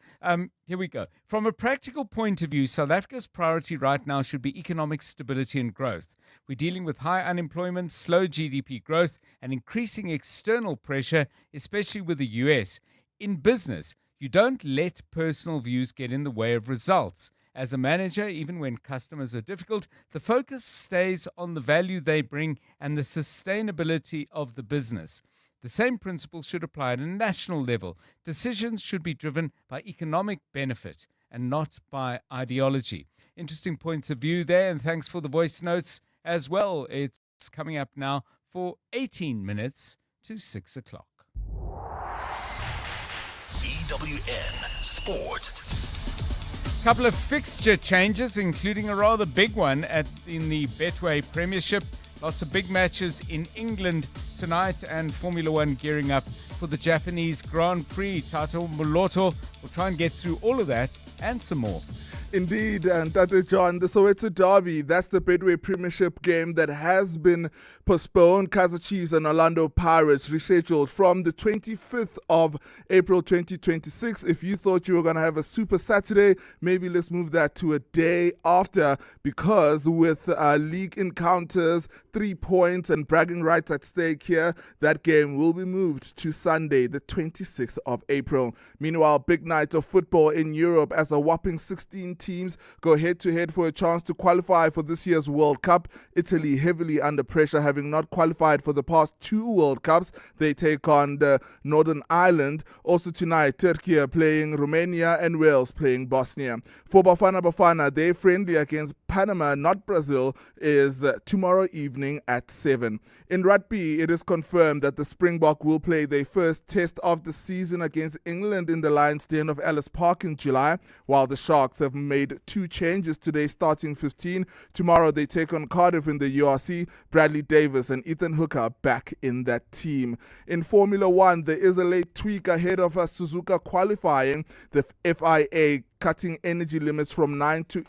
Here we go. From a practical point of view, South Africa's priority right now should be economic stability and growth. We're dealing with high unemployment, slow GDP growth, and increasing external pressure, especially with the US. In business, you don't let personal views get in the way of results. As a manager, even when customers are difficult, the focus stays on the value they bring and the sustainability of the business. The same principle should apply at a national level. Decisions should be driven by economic benefit and not by ideology. Interesting points of view there, and thanks for the voice notes as well. It's coming up now for 18 minutes to 6 o'clock. EWN Sport. Couple of fixture changes, including a rather big one in the Betway Premiership. Lots of big matches in England tonight, and Formula One gearing up for the Japanese Grand Prix. Tato Moloto will try and get through all of that and some more. Indeed, and Tate John, the Soweto Derby, that's the Betway Premiership game that has been postponed. Kaizer Chiefs and Orlando Pirates rescheduled from the 25th of April 2026. If you thought you were going to have a Super Saturday, maybe let's move that to a day after, because with league encounters, 3 points and bragging rights at stake here, that game will be moved to Sunday, the 26th of April. Meanwhile, big night of football in Europe as a whopping 16 teams go head-to-head for a chance to qualify for this year's World Cup. Italy heavily under pressure, having not qualified for the past 2 World Cups. They take on the Northern Ireland. Also tonight, Turkey are playing Romania and Wales playing Bosnia. For Bafana, they're friendly against Panama, not Brazil, is tomorrow evening at 7. In rugby, it is confirmed that the Springbok will play their first test of the season against England in the Lions' Den of Ellis Park in July, while the Sharks have made 2 changes today, starting 15. Tomorrow they take on Cardiff in the URC. Bradley Davis and Ethan Hooker back in that team. In Formula One, there is a late tweak ahead of Suzuka qualifying. The FIA cutting energy limits from 9 to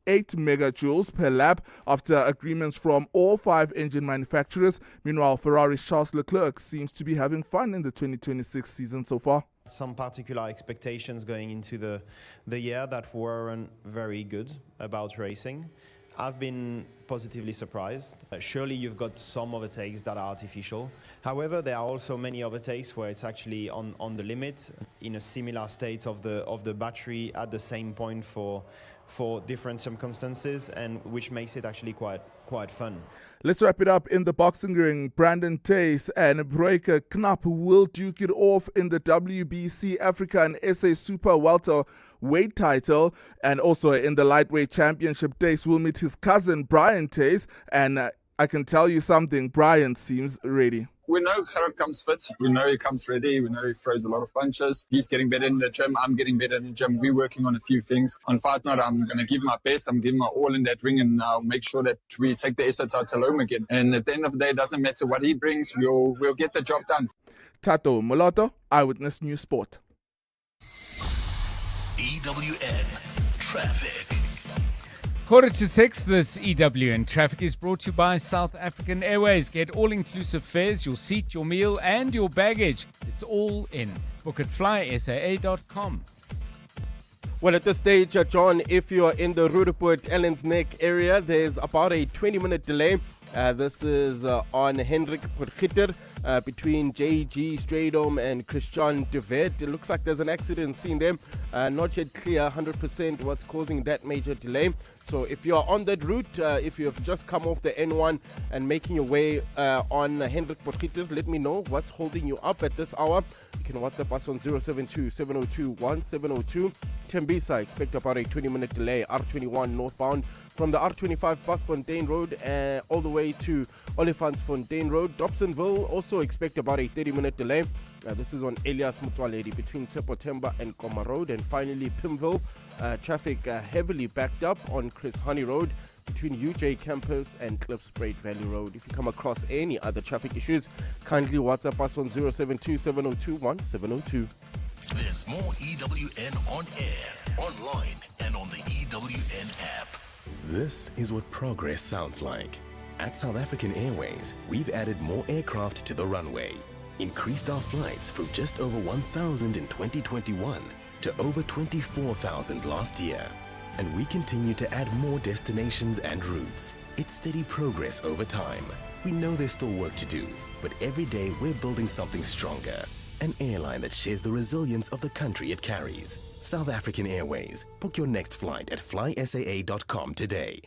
8 megajoules per lap after agreements from all 5 engine manufacturers. Meanwhile, Ferrari's Charles Leclerc seems to be having fun in the 2026 season so far. Some particular expectations going into the year that weren't very good about racing. I've been positively surprised. Surely you've got some overtakes that are artificial. However, there are also many overtakes where it's actually on the limit, in a similar state of the battery at the same point for for different circumstances, and which makes it actually quite fun. Let's wrap it up in the boxing ring. Brandon Tace and Breaker Knapp will duke it off in the WBC Africa and SA Super Welter weight title, and also in the lightweight championship. Tace will meet his cousin Brian Tace, and I can tell you something, Brian seems ready. We know Gerrit comes fit. We know he comes ready. We know he throws a lot of punches. He's getting better in the gym. I'm getting better in the gym. We're working on a few things. On fight night, I'm going to give my best. I'm giving my all in that ring, and I'll make sure that we take the SA title home again. And at the end of the day, it doesn't matter what he brings. We'll get the job done. Tato Moloto, Eyewitness News Sport. EWN Traffic. 5:45, this EWN Traffic is brought to you by South African Airways. Get all-inclusive fares, your seat, your meal, and your baggage. It's all in. Book at flysaa.com. Well, at this stage, John, if you're in the Roodepoort Ellens Neck area, there's about a 20-minute delay. This is on Hendrik Potgieter between JG Strydom and Christian de Wet. It looks like there's an accident scene there. Not yet clear 100% what's causing that major delay. So if you're on that route, if you have just come off the N1 and making your way on Hendrik Potgieter, let me know what's holding you up at this hour. You can WhatsApp us on 072-702-1702. Tembisa, expect about a 20-minute delay. R21 northbound from the R25 Pathfontein Road all the way to Olifantsfontein Road. Dobsonville also expect about a 30-minute delay. This is on Elias Mutwaledi between Tshwane and Koma Road. And finally, Pimville, traffic heavily backed up on Chris Honey Road between UJ Campus and Klipspruit Valley Road. If you come across any other traffic issues, kindly WhatsApp us on 072-702-1702. There's more EWN on air, online, and on the EWN app. This is what progress sounds like. At South African Airways, we've added more aircraft to the runway, increased our flights from just over 1,000 in 2021 to over 24,000 last year. And we continue to add more destinations and routes. It's steady progress over time. We know there's still work to do, but every day we're building something stronger. An airline that shares the resilience of the country it carries. South African Airways. Book your next flight at flysaa.com today.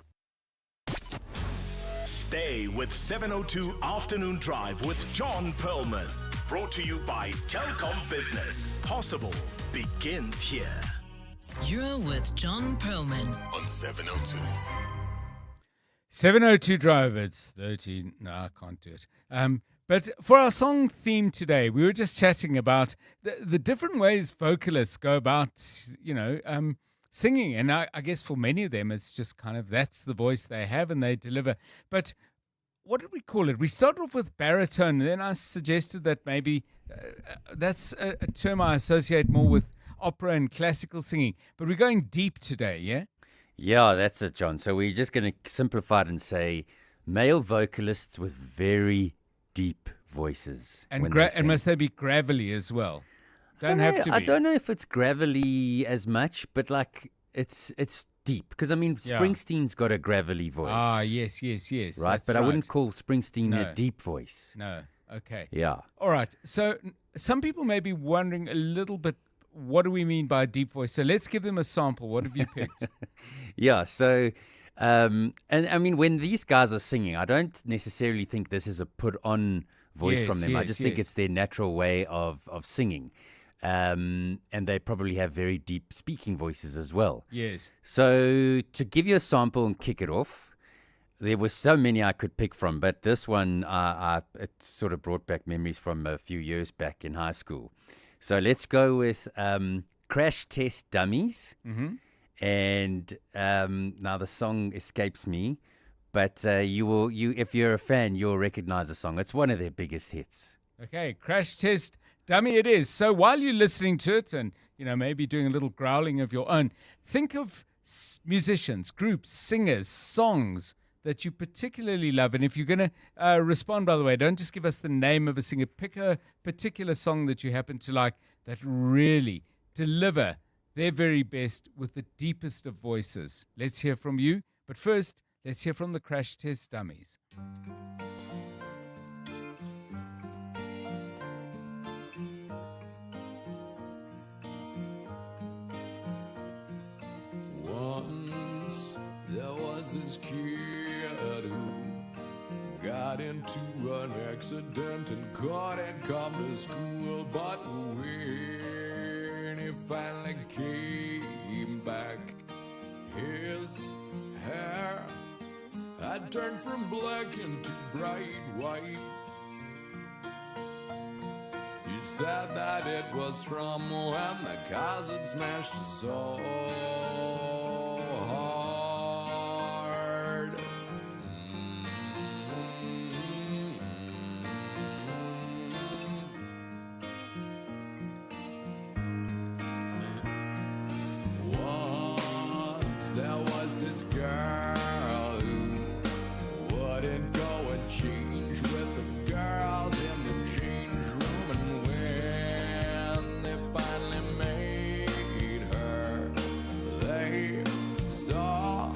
Stay with 702 Afternoon Drive with John Perlman. Brought to you by Telkom Business. Possible begins here. You're with John Perlman on 702. 702 Drive, it's 13. No, I can't do it. But for our song theme today, we were just chatting about the different ways vocalists go about, singing. And I guess for many of them, it's just kind of that's the voice they have and they deliver. But what did we call it? We started off with baritone, and then I suggested that maybe that's a term I associate more with opera and classical singing. But we're going deep today, yeah? Yeah, that's it, John. So we're just going to simplify it and say male vocalists with very deep voices. And must they be gravelly as well? Don't have to be. I don't know if it's gravelly as much, but like it's deep. Because I mean, Springsteen's got a gravelly voice. Ah, yes. Right, but I wouldn't call Springsteen a deep voice. No, okay. Yeah. All right, so some people may be wondering a little bit, what do we mean by a deep voice? So let's give them a sample. What have you picked? Yeah, so... and I mean, when these guys are singing, I don't necessarily think this is a put-on voice from them. I just think it's their natural way of singing. And they probably have very deep speaking voices as well. Yes. So to give you a sample and kick it off, there were so many I could pick from, but this one, it sort of brought back memories from a few years back in high school. So let's go with Crash Test Dummies. Mm-hmm. And now the song escapes me, but if you're a fan, you'll recognize the song. It's one of their biggest hits. Okay, Crash Test Dummy it is. So while you're listening to it and, maybe doing a little growling of your own, think of musicians, groups, singers, songs that you particularly love. And if you're going to respond, by the way, don't just give us the name of a singer. Pick a particular song that you happen to like that really deliver their very best with the deepest of voices. Let's hear from you. But first, let's hear from the Crash Test Dummies. One got into an accident and couldn't come to school. But when he finally came back, his hair had turned from black into bright white. He said that it was from when the cars had smashed his soul hard. Once there was this girl who wouldn't go and change with the girls in the change room, and when they finally made her, they saw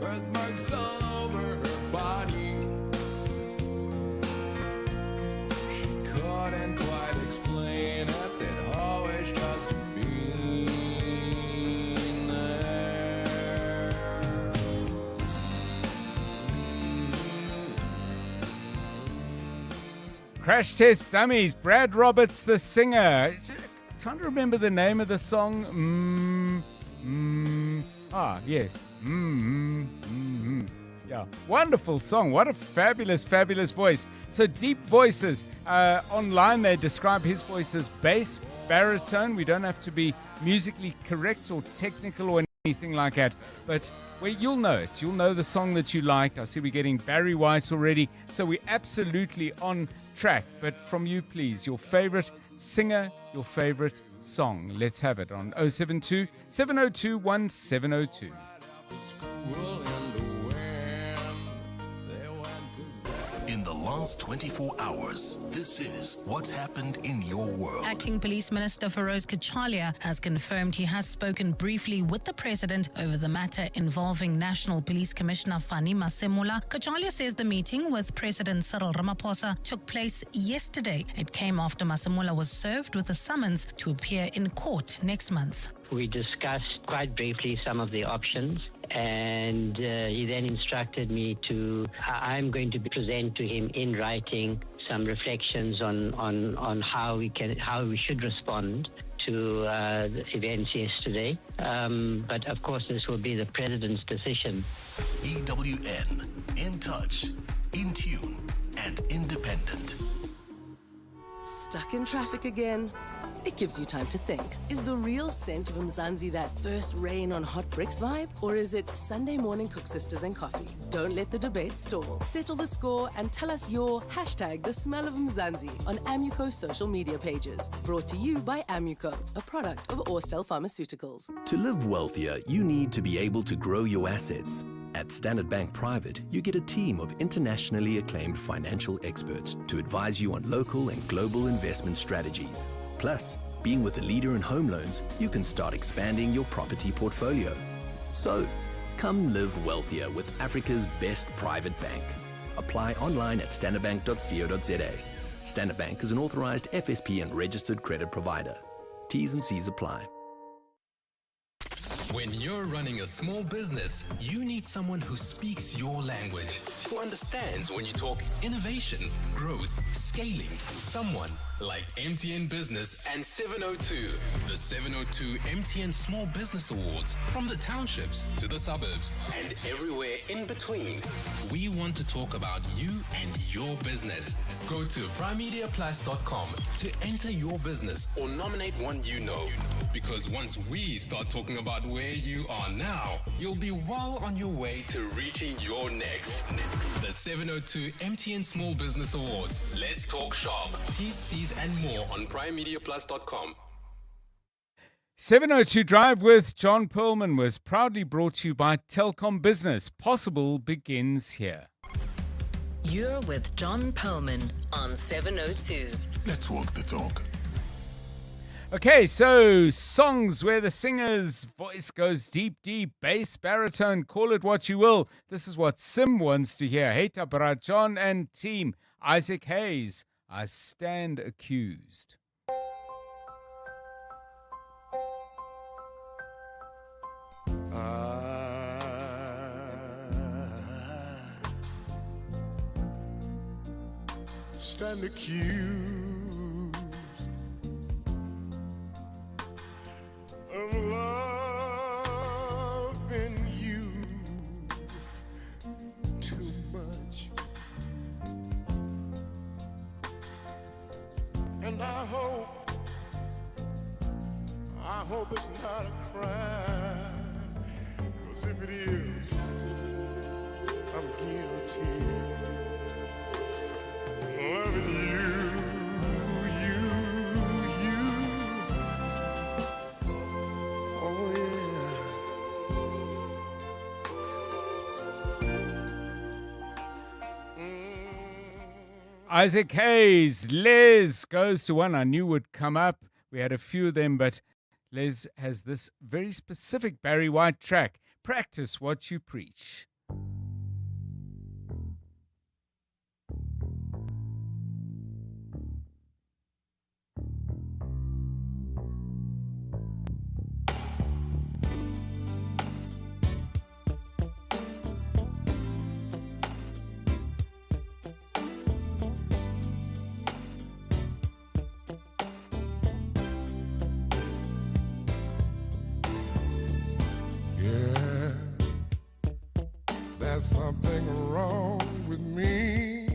birthmarks all over her body. She couldn't quite explain it, they'd always just been there. Crash Test Dummies, Brad Roberts, the singer. Trying to remember the name of the song. Yes. Yeah, wonderful song. What a fabulous, fabulous voice. So deep voices. Online they describe his voice as bass, baritone. We don't have to be musically correct or technical or anything like that. But well, you'll know it. You'll know the song that you like. I see we're getting Barry White already. So we're absolutely on track. But from you, please, your favorite singer, your favorite song. Let's have it on 072 702 1702. In the last 24 hours, this is what's happened in your world. Acting Police Minister Feroz Kachalia has confirmed he has spoken briefly with the President over the matter involving National Police Commissioner Fani Masemola. Kachalia says the meeting with President Cyril Ramaphosa took place yesterday. It came after Masemola was served with a summons to appear in court next month. We discussed quite briefly some of the options, and he then instructed me I'm going to present to him in writing some reflections on how we should respond to the events yesterday. But of course, this will be the President's decision. EWN, in touch, in tune, and independent. Stuck in traffic again? It gives you time to think. Is the real scent of Mzansi that first rain on hot bricks vibe? Or is it Sunday morning cook sisters and coffee? Don't let the debate stall. Settle the score and tell us your hashtag the smell of Mzansi on Amuco's social media pages. Brought to you by Amuco, a product of Orstel Pharmaceuticals. To live wealthier, you need to be able to grow your assets. At Standard Bank Private, you get a team of internationally acclaimed financial experts to advise you on local and global investment strategies. Plus, being with a leader in home loans, you can start expanding your property portfolio. So, come live wealthier with Africa's best private bank. Apply online at standardbank.co.za. Standard Bank is an authorized FSP and registered credit provider. T's and C's apply. When you're running a small business, you need someone who speaks your language, who understands when you talk innovation, growth, scaling. Someone like MTN Business and 702. The 702 MTN Small Business Awards, from the townships to the suburbs and everywhere in between. We want to talk about you and your business. Go to primemediaplus.com to enter your business or nominate one you know. Because once we start talking about where you are now, you'll be well on your way to reaching your next. The 702 MTN Small Business Awards. Let's talk shop. T's, C's and more on primemediaplus.com. 702 Drive with John Perlman was proudly brought to you by Telkom Business. Possible begins here. You're with John Perlman on 702. Let's walk the talk. Okay, so songs where the singer's voice goes deep, bass, baritone, call it what you will. This is what Sim wants to hear. Hey, Tabara, John and team. Isaac Hayes, I stand accused. stand accused of loving you too much. And I hope it's not a crime, 'cause if it is, I'm guilty. Loving you. Oh yeah. Isaac Hayes, Les goes to one I knew would come up. We had a few of them, but Les has this very specific Barry White track. Practice what you preach. There's something wrong with me.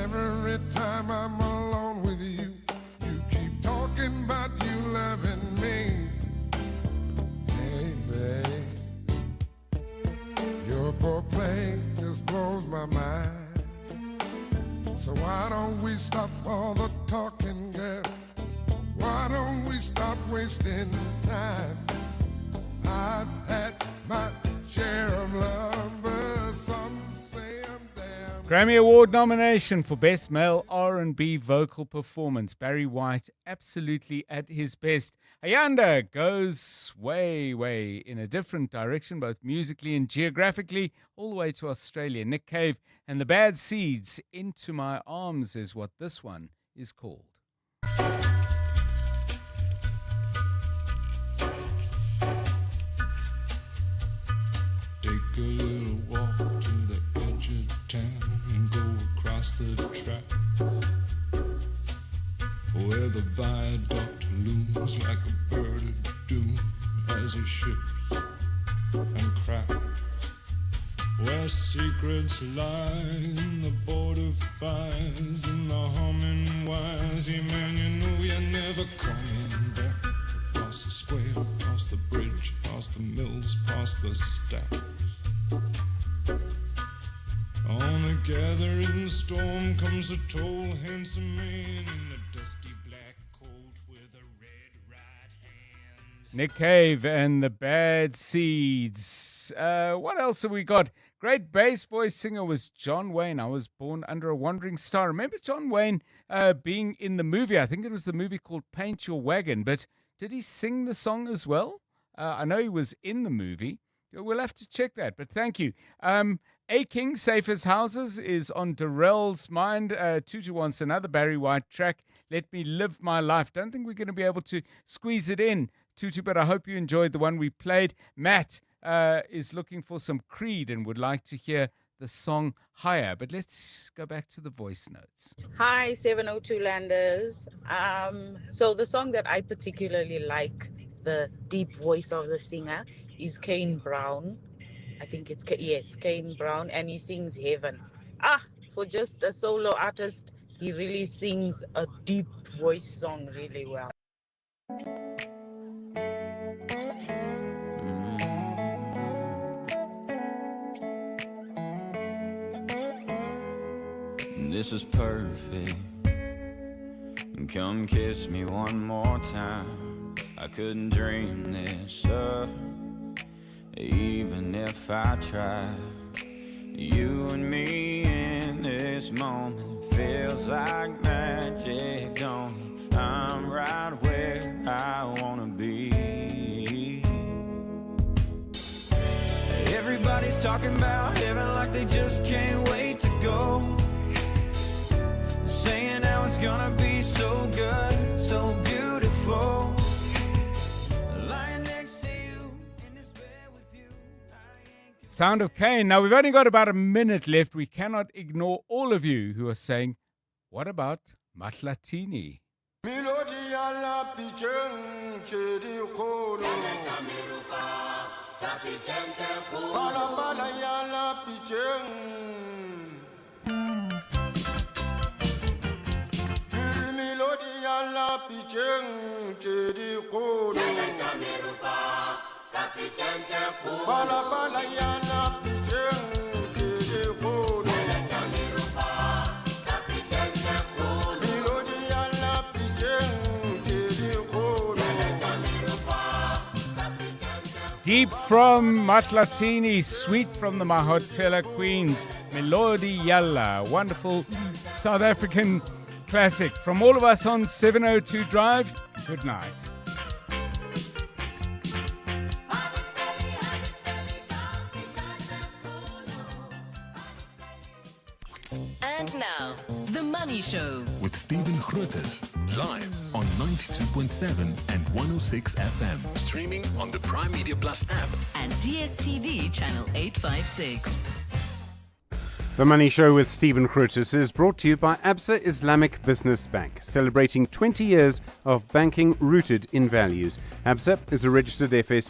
Every time I'm alone with you, you keep talking about you loving me. Hey, babe, your foreplay just blows my mind. So why don't we stop all the talking, girl? Why don't we stop wasting time? I've had my share of lovers, some say I'm damn. Grammy Award nomination for Best Male R&B Vocal Performance. Barry White, absolutely at his best. Ayanda goes way, way in a different direction, both musically and geographically, all the way to Australia. Nick Cave and the Bad Seeds, Into My Arms is what this one is called. Take a little walk to the edge of town and go across the track where the viaduct looms like a bird of doom as it shifts and cracks, where secrets lie in the border fires and the humming wires. Yeah, man, you know you're never coming back. Across the square, across the bridge, past the mills, past the stacks. On a gathering storm comes a tall, handsome man in a dusty black coat with a red right hand. Nick Cave and the Bad Seeds. What else have we got? Great bass voice singer was John Wayne. I was born under a wandering star. Remember John Wayne being in the movie? I think it was the movie called Paint Your Wagon. But did he sing the song as well? I know he was in the movie. We'll have to check that, but thank you. A King, Safe as Houses, is on Darrell's mind. Tutu wants another Barry White track, Let Me Live My Life. Don't think we're going to be able to squeeze it in, Tutu, but I hope you enjoyed the one we played. Matt is looking for some Creed and would like to hear the song Higher. But let's go back to the voice notes. Hi, 702 Landers. So the song that I particularly like, the deep voice of the singer, is Kane Brown. I think it's, Kane Brown, and he sings Heaven. For just a solo artist, he really sings a deep voice song really well. This is perfect. Come kiss me one more time. I couldn't dream this up, even if I tried. You and me in this moment feels like magic, don't it? I'm right where I wanna be. Everybody's talking about heaven like they just can't wait to go, saying how it's gonna be so good, so beautiful. Sound of Cain. Now, we've only got about a minute left. We cannot ignore all of you who are saying, what about Matlatini? Deep from Matlatini, sweet from the Mahotela Queens, Melody Yalla, wonderful South African classic. From all of us on 702 Drive, good night. And now, The Money Show. With Stephen Grootes, live on 92.7 and 106 FM. Streaming on the Prime Media Plus app. And DSTV channel 856. The Money Show with Stephen Grootes is brought to you by Absa Islamic Business Bank, celebrating 20 years of banking rooted in values. Absa is a registered FSB